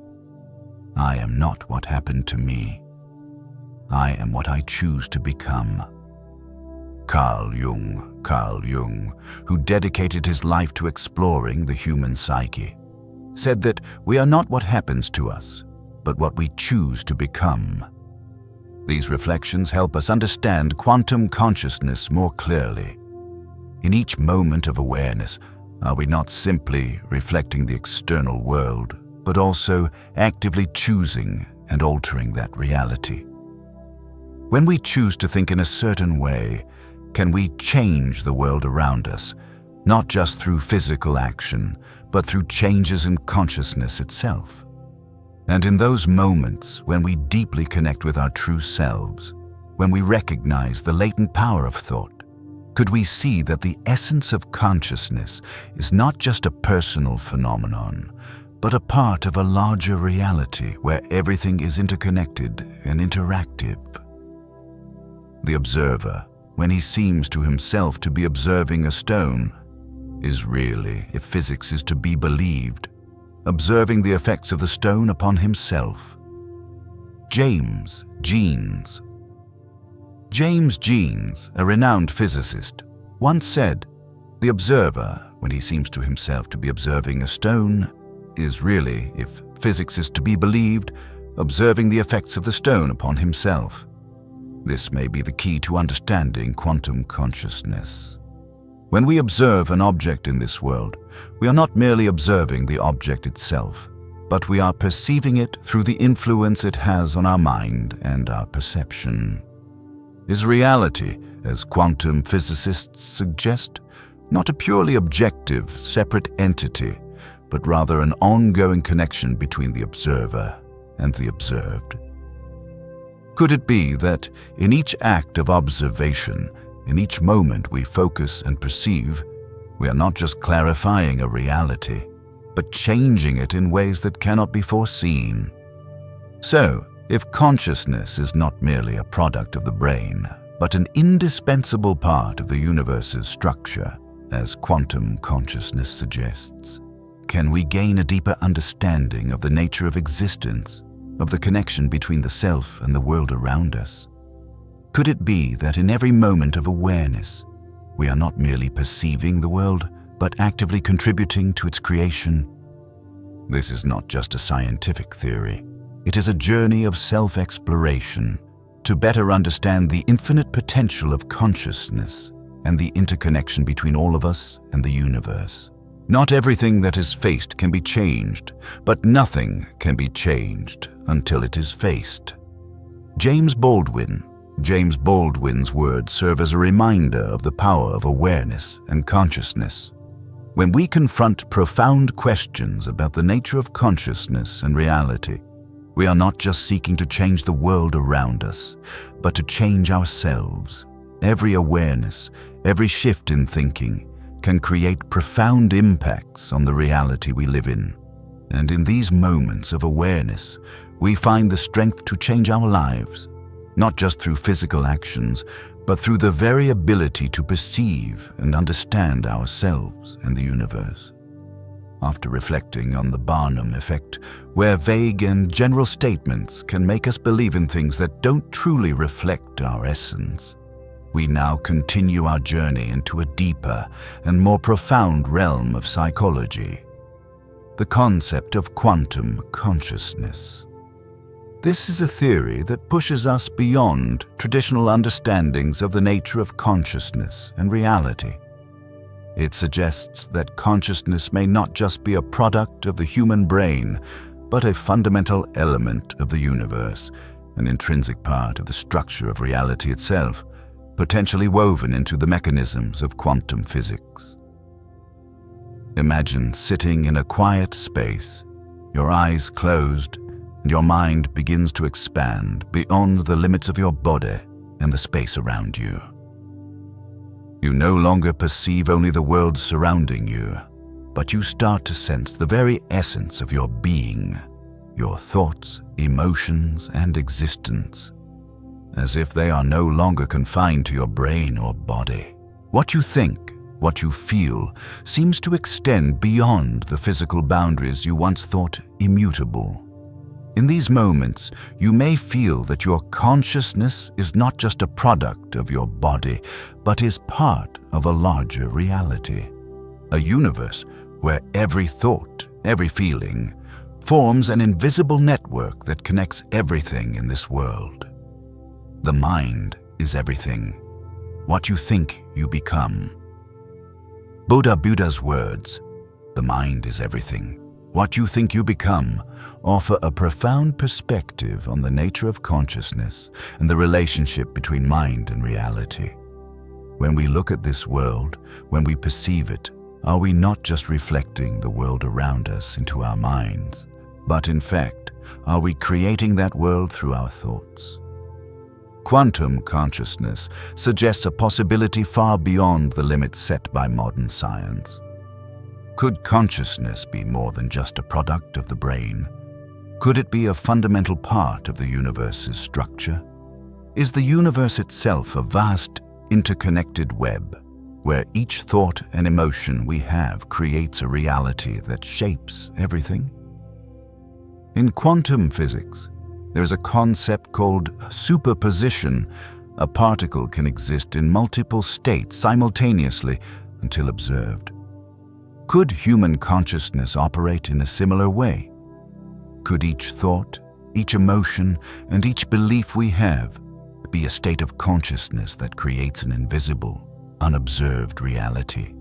S1: I am not what happened to me. I am what I choose to become. Carl Jung, who dedicated his life to exploring the human psyche, said that we are not what happens to us, but what we choose to become. These reflections help us understand quantum consciousness more clearly. In each moment of awareness, are we not simply reflecting the external world, but also actively choosing and altering that reality? When we choose to think in a certain way, can we change the world around us, not just through physical action, but through changes in consciousness itself? And in those moments when we deeply connect with our true selves, when we recognize the latent power of thought, could we see that the essence of consciousness is not just a personal phenomenon, but a part of a larger reality where everything is interconnected and interactive? The observer, when he seems to himself to be observing a stone, is really, if physics is to be believed, observing the effects of the stone upon himself. James Jeans, a renowned physicist, once said, "The observer, when he seems to himself to be observing a stone, is really, if physics is to be believed, observing the effects of the stone upon himself." This may be the key to understanding quantum consciousness. When we observe an object in this world, we are not merely observing the object itself, but we are perceiving it through the influence it has on our mind and our perception. Is reality, as quantum physicists suggest, not a purely objective, separate entity, but rather an ongoing connection between the observer and the observed? Could it be that in each act of observation, in each moment we focus and perceive, we are not just clarifying a reality, but changing it in ways that cannot be foreseen? So, if consciousness is not merely a product of the brain, but an indispensable part of the universe's structure, as quantum consciousness suggests, can we gain a deeper understanding of the nature of existence, of the connection between the self and the world around us? Could it be that in every moment of awareness, we are not merely perceiving the world, but actively contributing to its creation? This is not just a scientific theory. It is a journey of self-exploration to better understand the infinite potential of consciousness and the interconnection between all of us and the universe. Not everything that is faced can be changed, but nothing can be changed until it is faced. James Baldwin's words serve as a reminder of the power of awareness and consciousness. When we confront profound questions about the nature of consciousness and reality, we are not just seeking to change the world around us, but to change ourselves. Every awareness, every shift in thinking, can create profound impacts on the reality we live in. And in these moments of awareness, we find the strength to change our lives, not just through physical actions, but through the very ability to perceive and understand ourselves and the universe. After reflecting on the Barnum effect, where vague and general statements can make us believe in things that don't truly reflect our essence, we now continue our journey into a deeper and more profound realm of psychology, the concept of quantum consciousness. This is a theory that pushes us beyond traditional understandings of the nature of consciousness and reality. It suggests that consciousness may not just be a product of the human brain, but a fundamental element of the universe, an intrinsic part of the structure of reality itself, potentially woven into the mechanisms of quantum physics. Imagine sitting in a quiet space, your eyes closed, and your mind begins to expand beyond the limits of your body and the space around you. You no longer perceive only the world surrounding you, but you start to sense the very essence of your being, your thoughts, emotions, and existence, as if they are no longer confined to your brain or body. What you think, what you feel, seems to extend beyond the physical boundaries you once thought immutable. In these moments, you may feel that your consciousness is not just a product of your body, but is part of a larger reality, a universe where every thought, every feeling, forms an invisible network that connects everything in this world. The mind is everything. What you think, you become. Buddha's words, "The mind is everything. What you think you become," offer a profound perspective on the nature of consciousness and the relationship between mind and reality. When we look at this world, when we perceive it, are we not just reflecting the world around us into our minds, but in fact, are we creating that world through our thoughts? Quantum consciousness suggests a possibility far beyond the limits set by modern science. Could consciousness be more than just a product of the brain? Could it be a fundamental part of the universe's structure? Is the universe itself a vast, interconnected web, where each thought and emotion we have creates a reality that shapes everything? In quantum physics, there's a concept called superposition. A particle can exist in multiple states simultaneously until observed. Could human consciousness operate in a similar way? Could each thought, each emotion, and each belief we have be a state of consciousness that creates an invisible, unobserved reality?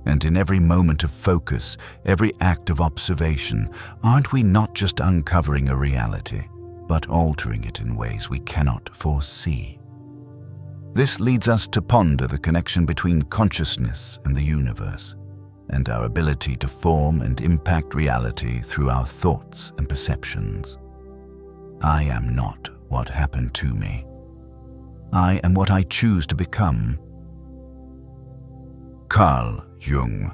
S1: And in every moment of focus, every act of observation, aren't we not just uncovering a reality, but altering it in ways we cannot foresee? This leads us to ponder the connection between consciousness and the universe, and our ability to form and impact reality through our thoughts and perceptions. I am not what happened to me. I am what I choose to become. Carl Jung.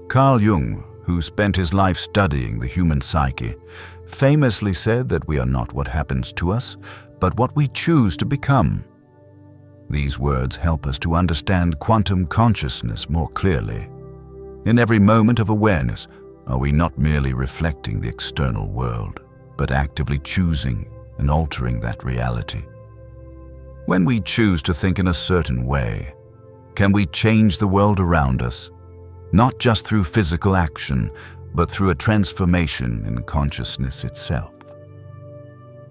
S1: Carl Jung, who spent his life studying the human psyche, famously said that we are not what happens to us, but what we choose to become. These words help us to understand quantum consciousness more clearly. In every moment of awareness, are we not merely reflecting the external world, but actively choosing and altering that reality? When we choose to think in a certain way, can we change the world around us, not just through physical action, but through a transformation in consciousness itself?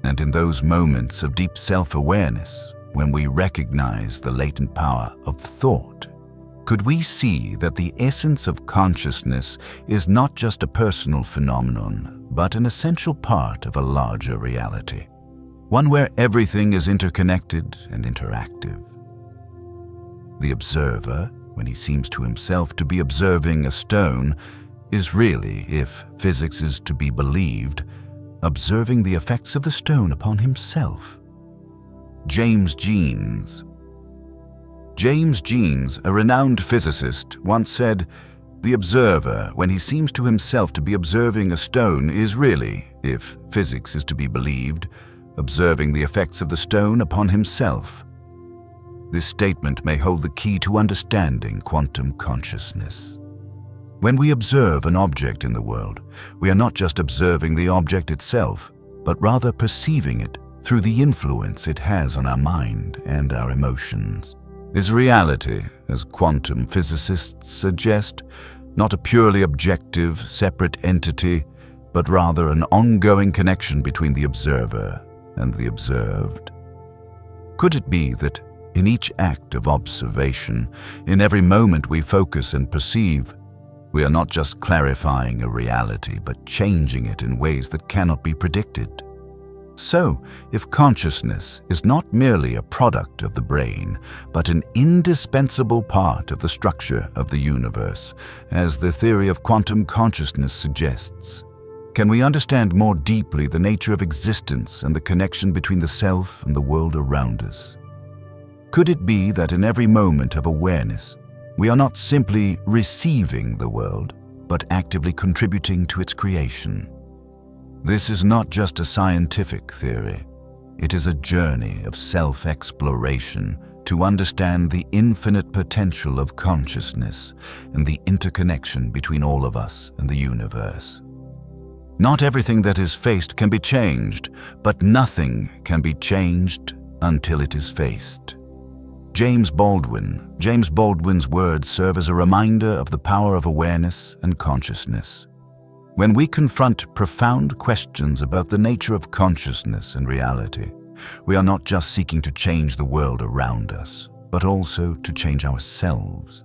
S1: And in those moments of deep self-awareness, when we recognize the latent power of thought, could we see that the essence of consciousness is not just a personal phenomenon, but an essential part of a larger reality, one where everything is interconnected and interactive? The observer, when he seems to himself to be observing a stone, is really, if physics is to be believed, observing the effects of the stone upon himself. James Jeans, a renowned physicist, once said, "The observer, when he seems to himself to be observing a stone, is really, if physics is to be believed, observing the effects of the stone upon himself." This statement may hold the key to understanding quantum consciousness. When we observe an object in the world, we are not just observing the object itself, but rather perceiving it through the influence it has on our mind and our emotions. Is reality, as quantum physicists suggest, not a purely objective, separate entity, but rather an ongoing connection between the observer and the observed? Could it be that in each act of observation, in every moment we focus and perceive, we are not just clarifying a reality, but changing it in ways that cannot be predicted? So, if consciousness is not merely a product of the brain, but an indispensable part of the structure of the universe, as the theory of quantum consciousness suggests, can we understand more deeply the nature of existence and the connection between the self and the world around us? Could it be that in every moment of awareness, we are not simply receiving the world, but actively contributing to its creation? This is not just a scientific theory. It is a journey of self-exploration to understand the infinite potential of consciousness and the interconnection between all of us and the universe. Not everything that is faced can be changed, but nothing can be changed until it is faced. James Baldwin's words serve as a reminder of the power of awareness and consciousness. When we confront profound questions about the nature of consciousness and reality, we are not just seeking to change the world around us, but also to change ourselves.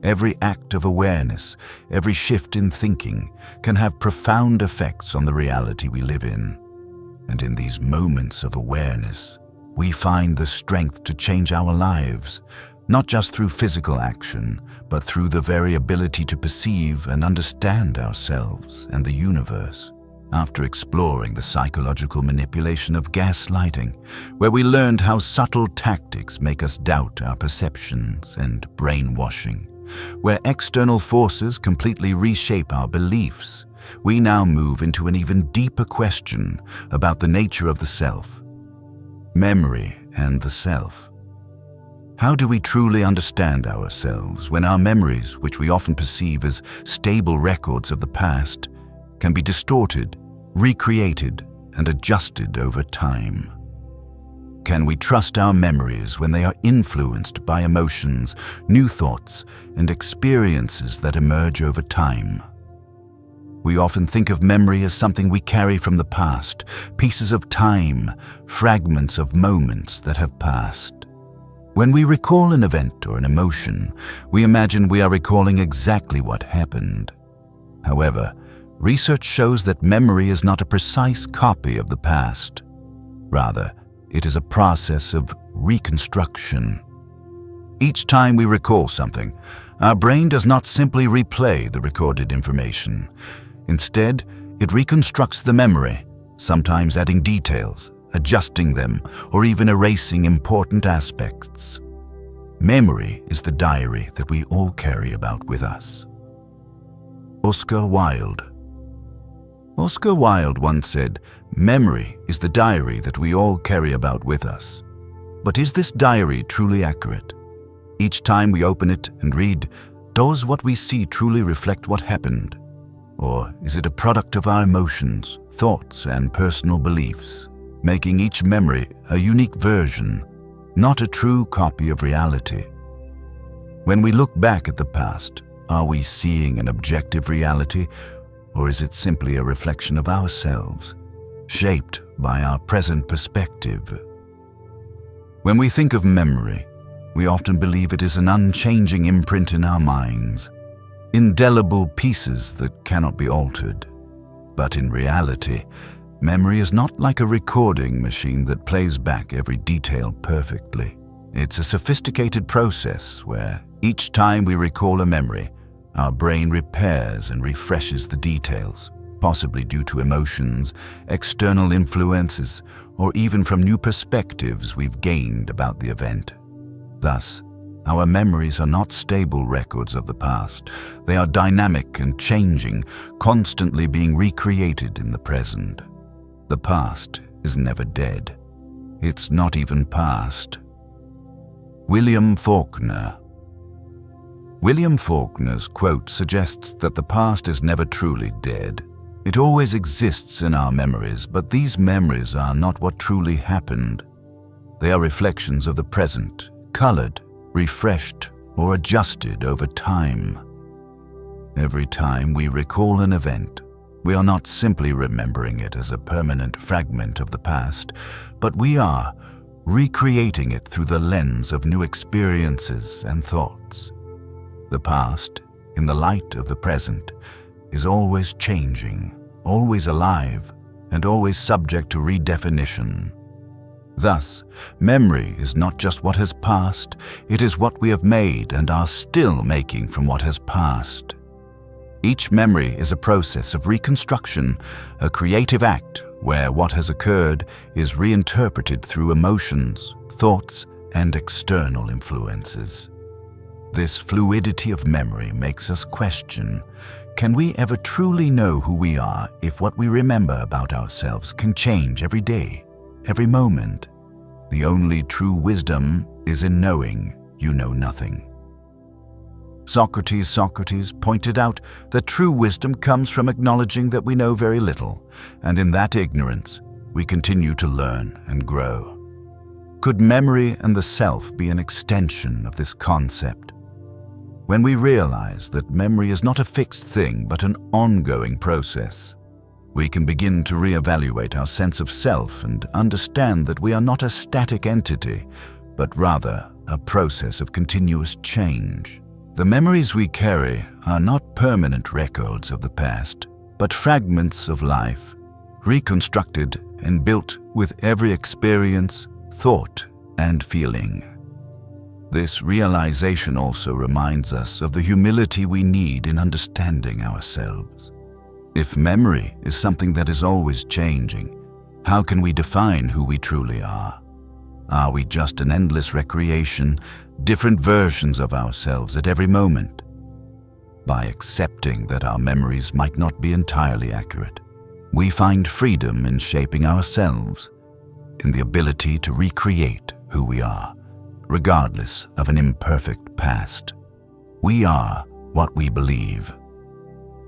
S1: Every act of awareness, every shift in thinking, can have profound effects on the reality we live in. And in these moments of awareness, we find the strength to change our lives, not just through physical action, but through the very ability to perceive and understand ourselves and the universe. after exploring the psychological manipulation of gaslighting, where we learned how subtle tactics make us doubt our perceptions, and brainwashing, where external forces completely reshape our beliefs, we now move into an even deeper question about the nature of the self. Memory and the self. How do we truly understand ourselves when our memories, which we often perceive as stable records of the past, can be distorted, recreated, and adjusted over time? Can we trust our memories when they are influenced by emotions, new thoughts, and experiences that emerge over time? We often think of memory as something we carry from the past, pieces of time, fragments of moments that have passed. When we recall an event or an emotion, we imagine we are recalling exactly what happened. However, research shows that memory is not a precise copy of the past. Rather, it is a process of reconstruction. Each time we recall something, our brain does not simply replay the recorded information. Instead, it reconstructs the memory, sometimes adding details, adjusting them, or even erasing important aspects. Memory is the diary that we all carry about with us. Oscar Wilde. Oscar Wilde once said, "Memory is the diary that we all carry about with us." But is this diary truly accurate? Each time we open it and read, does what we see truly reflect what happened? Or is it a product of our emotions, thoughts, and personal beliefs, making each memory a unique version, not a true copy of reality? When we look back at the past, are we seeing an objective reality, or is it simply a reflection of ourselves, shaped by our present perspective? When we think of memory, we often believe it is an unchanging imprint in our minds, indelible pieces that cannot be altered. But in reality, memory is not like a recording machine that plays back every detail perfectly. It's a sophisticated process where each time we recall a memory, our brain repairs and refreshes the details, possibly due to emotions, external influences, or even from new perspectives we've gained about the event. Thus, our memories are not stable records of the past. They are dynamic and changing, constantly being recreated in the present. The past is never dead. It's not even past. William Faulkner. William Faulkner's quote suggests that the past is never truly dead. It always exists in our memories, but these memories are not what truly happened. They are reflections of the present, colored, refreshed, or adjusted over time. Every time we recall an event, we are not simply remembering it as a permanent fragment of the past, but we are recreating it through the lens of new experiences and thoughts. The past, in the light of the present, is always changing, always alive, and always subject to redefinition. Thus, memory is not just what has passed, it is what we have made and are still making from what has passed. Each memory is a process of reconstruction, a creative act where what has occurred is reinterpreted through emotions, thoughts, and external influences. This fluidity of memory makes us question, can we ever truly know who we are if what we remember about ourselves can change every day, every moment? The only true wisdom is in knowing you know nothing. Socrates pointed out that true wisdom comes from acknowledging that we know very little, and in that ignorance, we continue to learn and grow. Could memory and the self be an extension of this concept? When we realize that memory is not a fixed thing but an ongoing process, we can begin to reevaluate our sense of self and understand that we are not a static entity, but rather a process of continuous change. The memories we carry are not permanent records of the past, but fragments of life, reconstructed and built with every experience, thought, and feeling. This realization also reminds us of the humility we need in understanding ourselves. If memory is something that is always changing, how can we define who we truly are? Are we just an endless recreation, different versions of ourselves at every moment? By accepting that our memories might not be entirely accurate, we find freedom in shaping ourselves, in the ability to recreate who we are, regardless of an imperfect past. We are what we believe.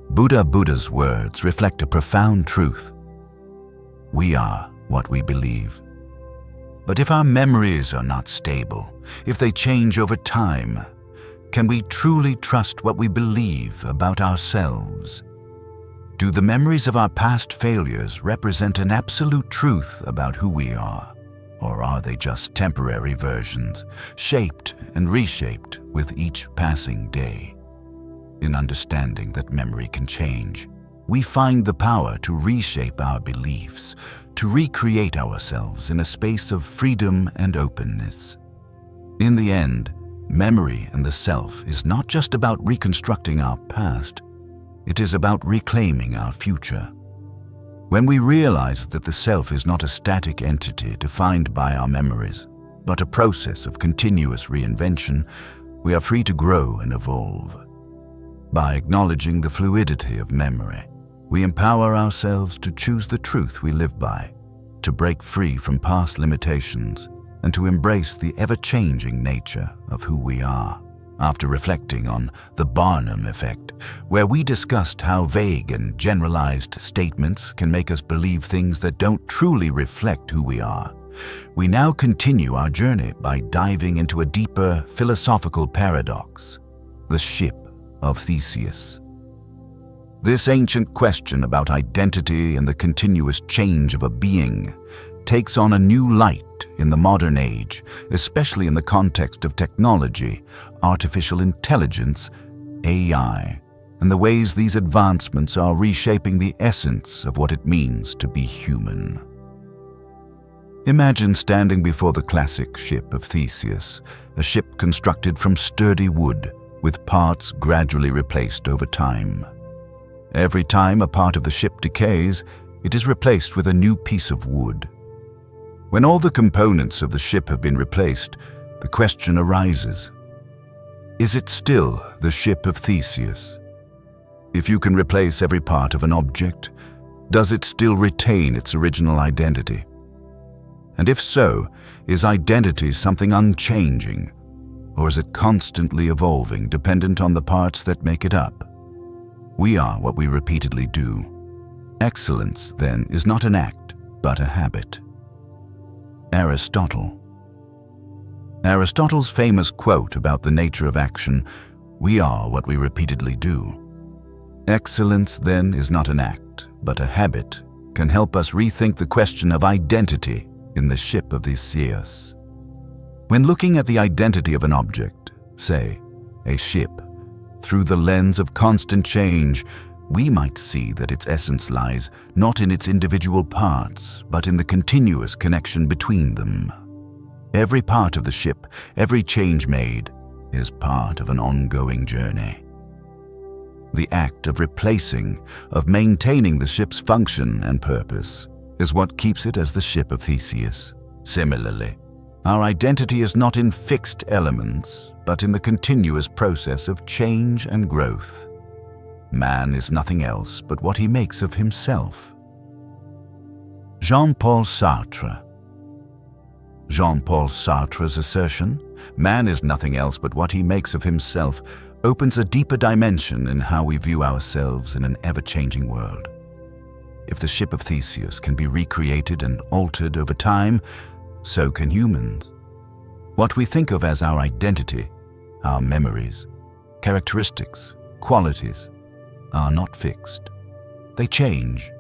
S1: Buddha's words reflect a profound truth. We are what we believe. But if our memories are not stable, if they change over time, can we truly trust what we believe about ourselves? Do the memories of our past failures represent an absolute truth about who we are? Or are they just temporary versions, shaped and reshaped with each passing day? In understanding that memory can change, we find the power to reshape our beliefs, to recreate ourselves in a space of freedom and openness. In the end, memory and the self is not just about reconstructing our past, it is about reclaiming our future. When we realize that the self is not a static entity defined by our memories, but a process of continuous reinvention, we are free to grow and evolve. By acknowledging the fluidity of memory, we empower ourselves to choose the truth we live by, to break free from past limitations, and to embrace the ever-changing nature of who we are. After reflecting on the Barnum effect, where we discussed how vague and generalized statements can make us believe things that don't truly reflect who we are, we now continue our journey by diving into a deeper philosophical paradox, the ship of Theseus. This ancient question about identity and the continuous change of a being takes on a new light in the modern age, especially in the context of technology, artificial intelligence, AI, and the ways these advancements are reshaping the essence of what it means to be human. Imagine standing before the classic ship of Theseus, a ship constructed from sturdy wood, with parts gradually replaced over time. Every time a part of the ship decays, it is replaced with a new piece of wood. When all the components of the ship have been replaced, the question arises: is it still the ship of Theseus? If you can replace every part of an object, does it still retain its original identity? And if so, is identity something unchanging, or is it constantly evolving, dependent on the parts that make it up? We are what we repeatedly do. Excellence, then, is not an act, but a habit. Aristotle's famous quote about the nature of action, "We are what we repeatedly do." Excellence, then, is not an act, but a habit, can help us rethink the question of identity in the ship of Theseus. When looking at the identity of an object, say, a ship, through the lens of constant change, we might see that its essence lies not in its individual parts, but in the continuous connection between them. Every part of the ship, every change made, is part of an ongoing journey. The act of replacing, of maintaining the ship's function and purpose, is what keeps it as the ship of Theseus. Similarly, our identity is not in fixed elements, but in the continuous process of change and growth. Man is nothing else but what he makes of himself. Jean-Paul Sartre's assertion, "Man is nothing else but what he makes of himself," opens a deeper dimension in how we view ourselves in an ever-changing world. If the ship of Theseus can be recreated and altered over time, so can humans. What we think of as our identity, our memories, characteristics, qualities, are not fixed. They change.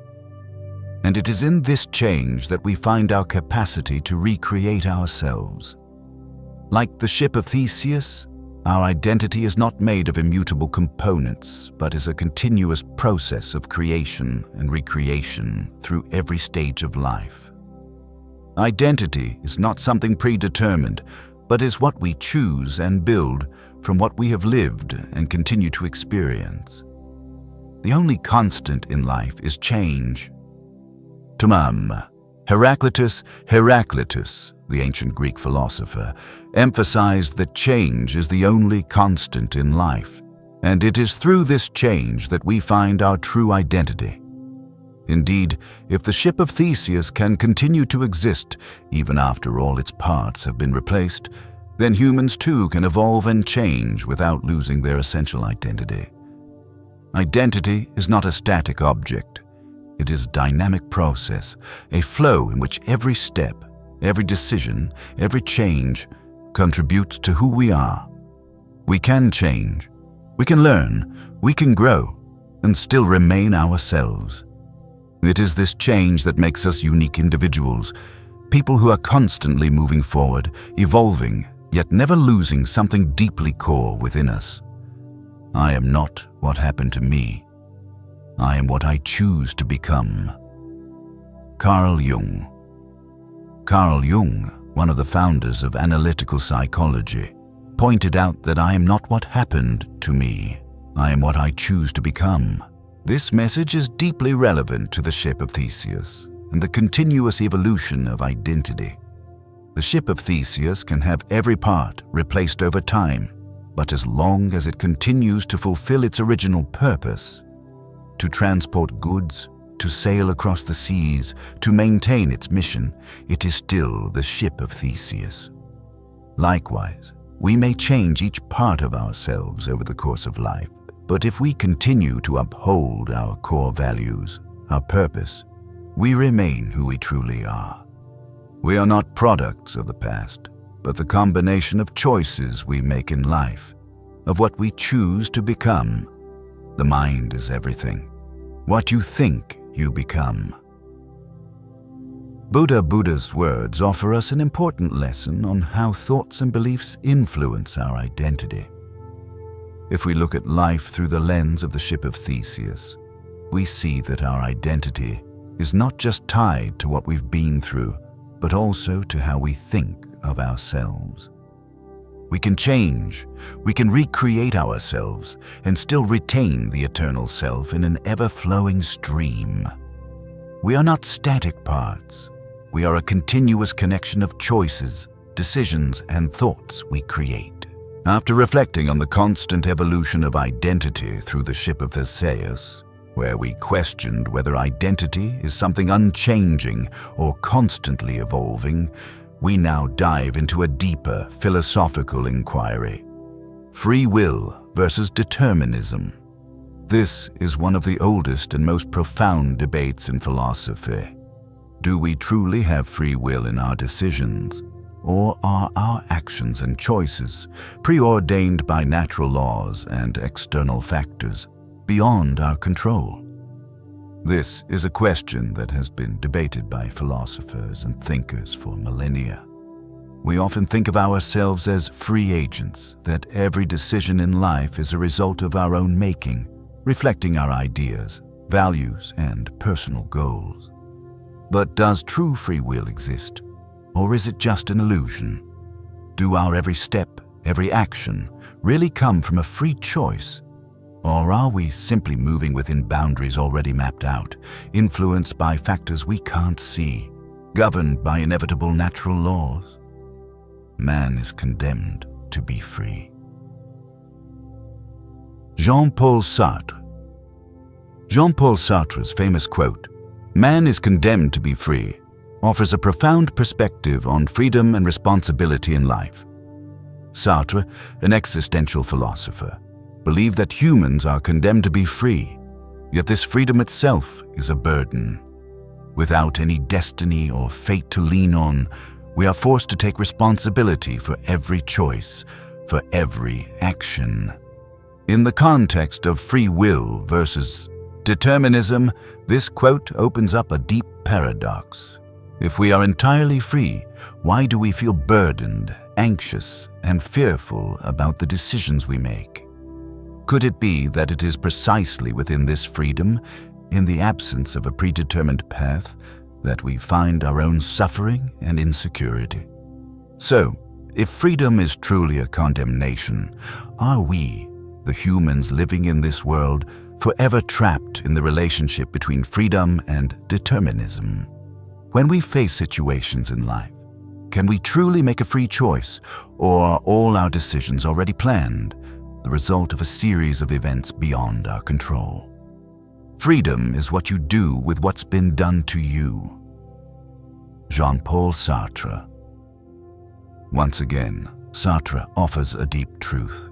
S1: And it is in this change that we find our capacity to recreate ourselves. Like the ship of Theseus, our identity is not made of immutable components, but is a continuous process of creation and recreation through every stage of life. Identity is not something predetermined, but is what we choose and build from what we have lived and continue to experience. The only constant in life is change. Tumam. Heraclitus, the ancient Greek philosopher, emphasized that change is the only constant in life, and it is through this change that we find our true identity. Indeed, if the ship of Theseus can continue to exist even after all its parts have been replaced, then humans too can evolve and change without losing their essential identity. Identity is not a static object. It is a dynamic process, a flow in which every step, every decision, every change contributes to who we are. We can change, we can learn, we can grow, and still remain ourselves. It is this change that makes us unique individuals, people who are constantly moving forward, evolving, yet never losing something deeply core within us. I am not what happened to me. I am what I choose to become. Carl Jung. Carl Jung, one of the founders of analytical psychology, pointed out that I am not what happened to me. I am what I choose to become. This message is deeply relevant to the ship of Theseus and the continuous evolution of identity. The ship of Theseus can have every part replaced over time, but as long as it continues to fulfill its original purpose, to transport goods, to sail across the seas, to maintain its mission, it is still the ship of Theseus. Likewise, we may change each part of ourselves over the course of life, but if we continue to uphold our core values, our purpose, we remain who we truly are. We are not products of the past, but the combination of choices we make in life, of what we choose to become. The mind is everything. What you think, you become. Buddha's words offer us an important lesson on how thoughts and beliefs influence our identity. If we look at life through the lens of the ship of Theseus, we see that our identity is not just tied to what we've been through, but also to how we think of ourselves. We can change, we can recreate ourselves, and still retain the eternal self in an ever-flowing stream. We are not static parts. We are a continuous connection of choices, decisions, and thoughts we create. After reflecting on the constant evolution of identity through the ship of Theseus, where we questioned whether identity is something unchanging or constantly evolving, we now dive into a deeper philosophical inquiry. Free will versus determinism. This is one of the oldest and most profound debates in philosophy. Do we truly have free will in our decisions, or are our actions and choices preordained by natural laws and external factors beyond our control? This is a question that has been debated by philosophers and thinkers for millennia. We often think of ourselves as free agents, that every decision in life is a result of our own making, reflecting our ideas, values, and personal goals. But does true free will exist, or is it just an illusion? Do our every step, every action, really come from a free choice? Or are we simply moving within boundaries already mapped out, influenced by factors we can't see, governed by inevitable natural laws? Man is condemned to be free. Jean-Paul Sartre. Jean-Paul Sartre's famous quote, "Man is condemned to be free," offers a profound perspective on freedom and responsibility in life. Sartre, an existential philosopher, believed that humans are condemned to be free, yet this freedom itself is a burden. Without any destiny or fate to lean on, we are forced to take responsibility for every choice, for every action. In the context of free will versus determinism, this quote opens up a deep paradox. If we are entirely free, why do we feel burdened, anxious, and fearful about the decisions we make? Could it be that it is precisely within this freedom, in the absence of a predetermined path, that we find our own suffering and insecurity? So, if freedom is truly a condemnation, are we, the humans living in this world, forever trapped in the relationship between freedom and determinism. When we face situations in life, can we truly make a free choice, or are all our decisions already planned, the result of a series of events beyond our control? Freedom is what you do with what's been done to you. Jean-Paul Sartre. Once again, Sartre offers a deep truth.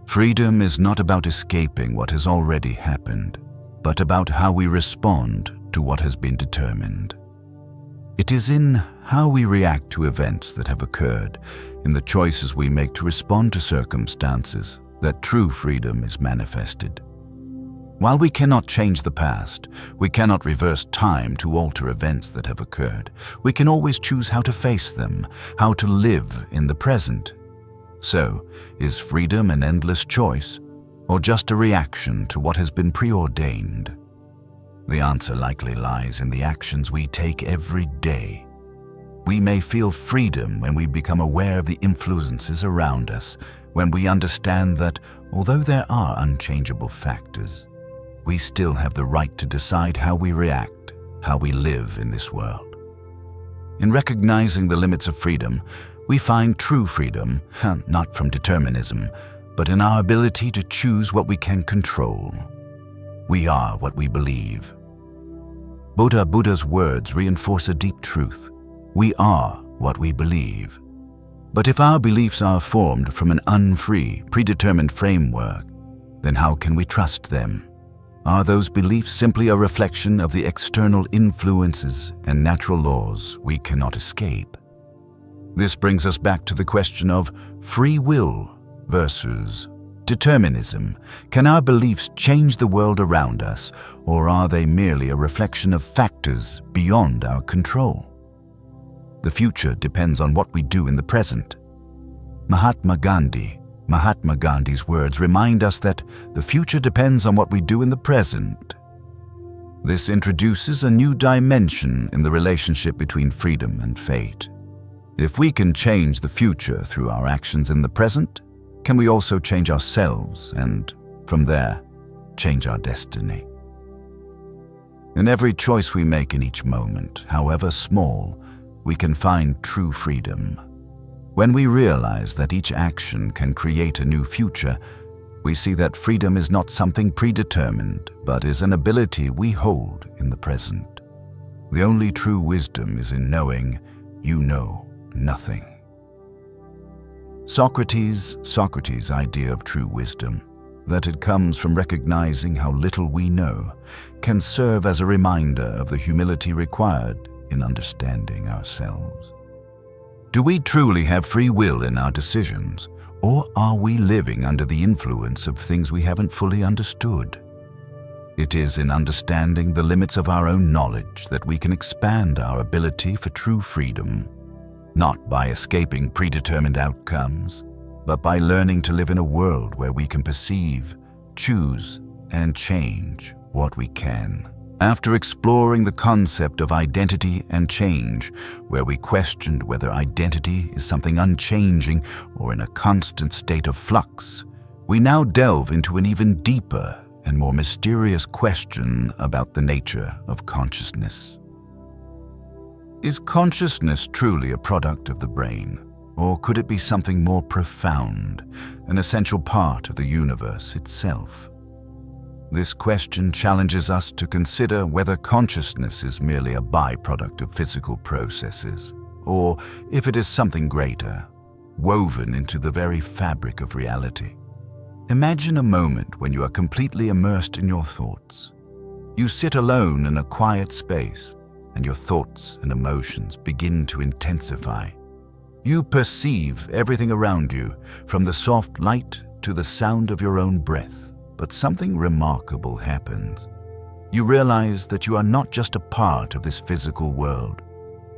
S1: Freedom is not about escaping what has already happened, but about how we respond to what has been determined. It is in how we react to events that have occurred, in the choices we make to respond to circumstances, that true freedom is manifested. While we cannot change the past, we cannot reverse time to alter events that have occurred. We can always choose how to face them, how to live in the present. So, is freedom an endless choice, or just a reaction to what has been preordained? The answer likely lies in the actions we take every day. We may feel freedom when we become aware of the influences around us, when we understand that, although there are unchangeable factors, we still have the right to decide how we react, how we live in this world. In recognizing the limits of freedom, we find true freedom, not from determinism, but in our ability to choose what we can control. We are what we believe. Buddha's words reinforce a deep truth. We are what we believe. But if our beliefs are formed from an unfree, predetermined framework, then how can we trust them? Are those beliefs simply a reflection of the external influences and natural laws we cannot escape? This brings us back to the question of free will versus determinism. Can our beliefs change the world around us, or are they merely a reflection of factors beyond our control? The future depends on what we do in the present. Mahatma Gandhi's words remind us that the future depends on what we do in the present. This introduces a new dimension in the relationship between freedom and fate. If we can change the future through our actions in the present, can we also change ourselves and, from there, change our destiny? In every choice we make in each moment, however small, we can find true freedom. When we realize that each action can create a new future, we see that freedom is not something predetermined, but is an ability we hold in the present. The only true wisdom is in knowing you know nothing. Socrates' idea of true wisdom, that it comes from recognizing how little we know, can serve as a reminder of the humility required in understanding ourselves. Do we truly have free will in our decisions, or are we living under the influence of things we haven't fully understood? It is in understanding the limits of our own knowledge that we can expand our ability for true freedom, not by escaping predetermined outcomes, but by learning to live in a world where we can perceive, choose, and change what we can. After exploring the concept of identity and change, where we questioned whether identity is something unchanging or in a constant state of flux, we now delve into an even deeper and more mysterious question about the nature of consciousness. Is consciousness truly a product of the brain, or could it be something more profound, an essential part of the universe itself? This question challenges us to consider whether consciousness is merely a byproduct of physical processes, or if it is something greater, woven into the very fabric of reality. Imagine a moment when you are completely immersed in your thoughts. You sit alone in a quiet space, and your thoughts and emotions begin to intensify. You perceive everything around you, from the soft light to the sound of your own breath. But something remarkable happens. You realize that you are not just a part of this physical world.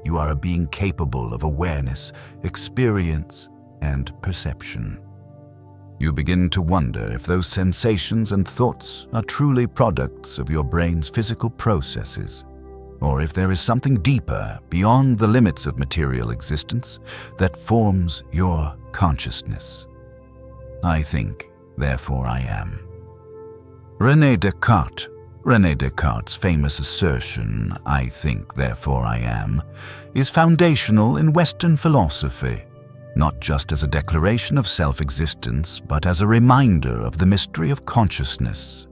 S1: You are a being capable of awareness, experience, and perception. You begin to wonder if those sensations and thoughts are truly products of your brain's physical processes, or if there is something deeper beyond the limits of material existence that forms your consciousness. I think, therefore I am. René Descartes. René Descartes' famous assertion, "I think, therefore I am," is foundational in Western philosophy, not just as a declaration of self-existence, but as a reminder of the mystery of consciousness.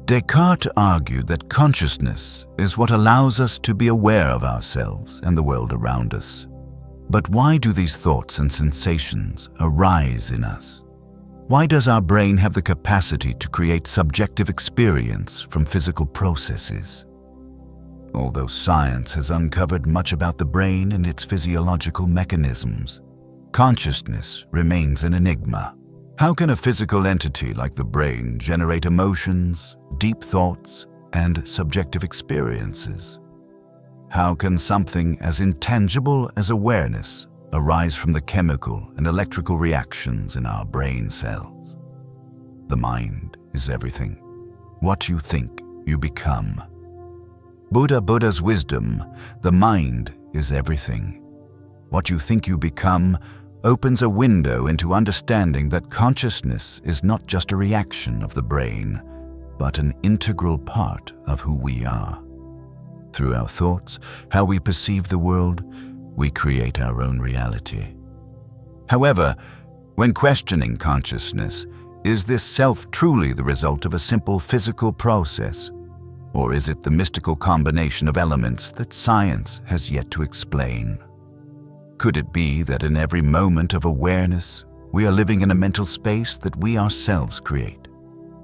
S1: Descartes argued that consciousness is what allows us to be aware of ourselves and the world around us. But why do these thoughts and sensations arise in us? Why does our brain have the capacity to create subjective experience from physical processes? Although science has uncovered much about the brain and its physiological mechanisms, consciousness remains an enigma. How can a physical entity like the brain generate emotions, deep thoughts, and subjective experiences? How can something as intangible as awareness arise from the chemical and electrical reactions in our brain cells? The mind is everything. What you think, you become. Buddha's wisdom, the mind is everything. What you think you become opens a window into understanding that consciousness is not just a reaction of the brain, but an integral part of who we are. Through our thoughts, how we perceive the world, we create our own reality. However, when questioning consciousness, is this self truly the result of a simple physical process? Or is it the mystical combination of elements that science has yet to explain? Could it be that in every moment of awareness, we are living in a mental space that we ourselves create?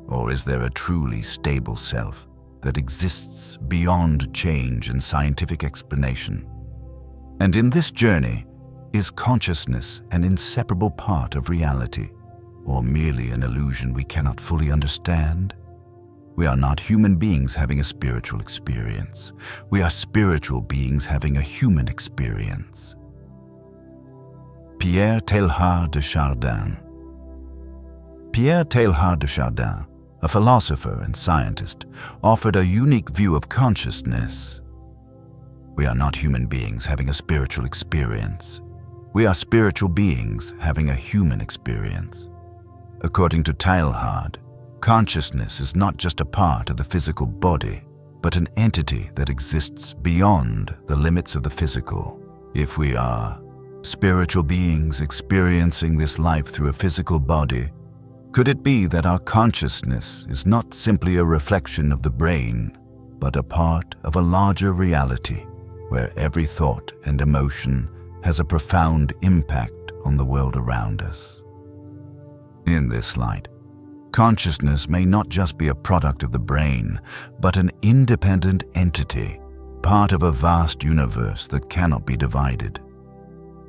S1: Or is there a truly stable self that exists beyond change and scientific explanation? And in this journey, is consciousness an inseparable part of reality, or merely an illusion we cannot fully understand? We are not human beings having a spiritual experience. We are spiritual beings having a human experience. Pierre Teilhard de Chardin. Pierre Teilhard de Chardin, a philosopher and scientist, offered a unique view of consciousness. We are not human beings having a spiritual experience. We are spiritual beings having a human experience. According to Teilhard, consciousness is not just a part of the physical body, but an entity that exists beyond the limits of the physical. If we are spiritual beings experiencing this life through a physical body, could it be that our consciousness is not simply a reflection of the brain, but a part of a larger reality where every thought and emotion has a profound impact on the world around us? In this light, consciousness may not just be a product of the brain, but an independent entity, part of a vast universe that cannot be divided.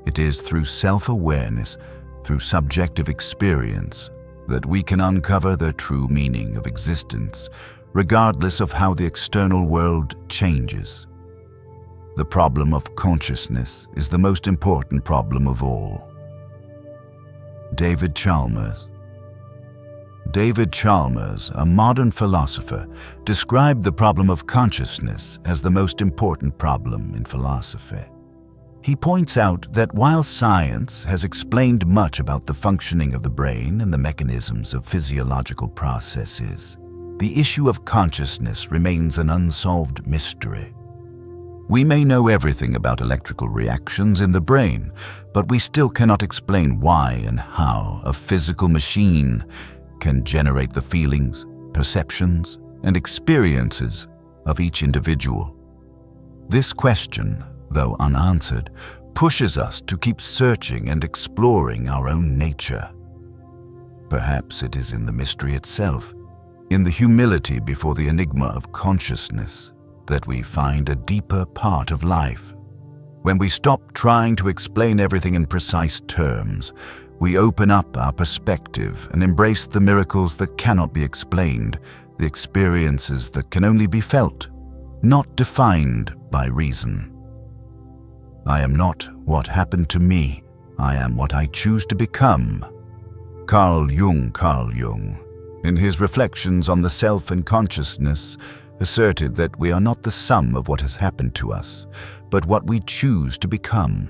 S1: It is through self-awareness, through subjective experience, that we can uncover the true meaning of existence, regardless of how the external world changes. The problem of consciousness is the most important problem of all. David Chalmers. David Chalmers, a modern philosopher, described the problem of consciousness as the most important problem in philosophy. He points out that while science has explained much about the functioning of the brain and the mechanisms of physiological processes, the issue of consciousness remains an unsolved mystery. We may know everything about electrical reactions in the brain, but we still cannot explain why and how a physical machine can generate the feelings, perceptions, and experiences of each individual. This question, though unanswered, pushes us to keep searching and exploring our own nature. Perhaps it is in the mystery itself, in the humility before the enigma of consciousness, that we find a deeper part of life. When we stop trying to explain everything in precise terms, we open up our perspective and embrace the miracles that cannot be explained, the experiences that can only be felt, not defined by reason. I am not what happened to me. I am what I choose to become. Carl Jung, in his reflections on the self and consciousness, asserted that we are not the sum of what has happened to us, but what we choose to become.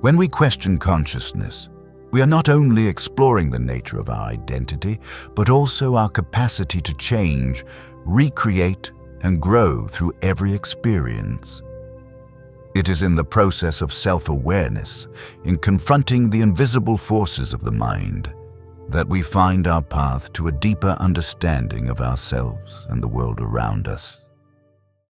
S1: When we question consciousness, We are not only exploring the nature of our identity, but also our capacity to change, recreate, and grow through every experience. It is in the process of self-awareness, in confronting the invisible forces of the mind, that we find our path to a deeper understanding of ourselves and the world around us.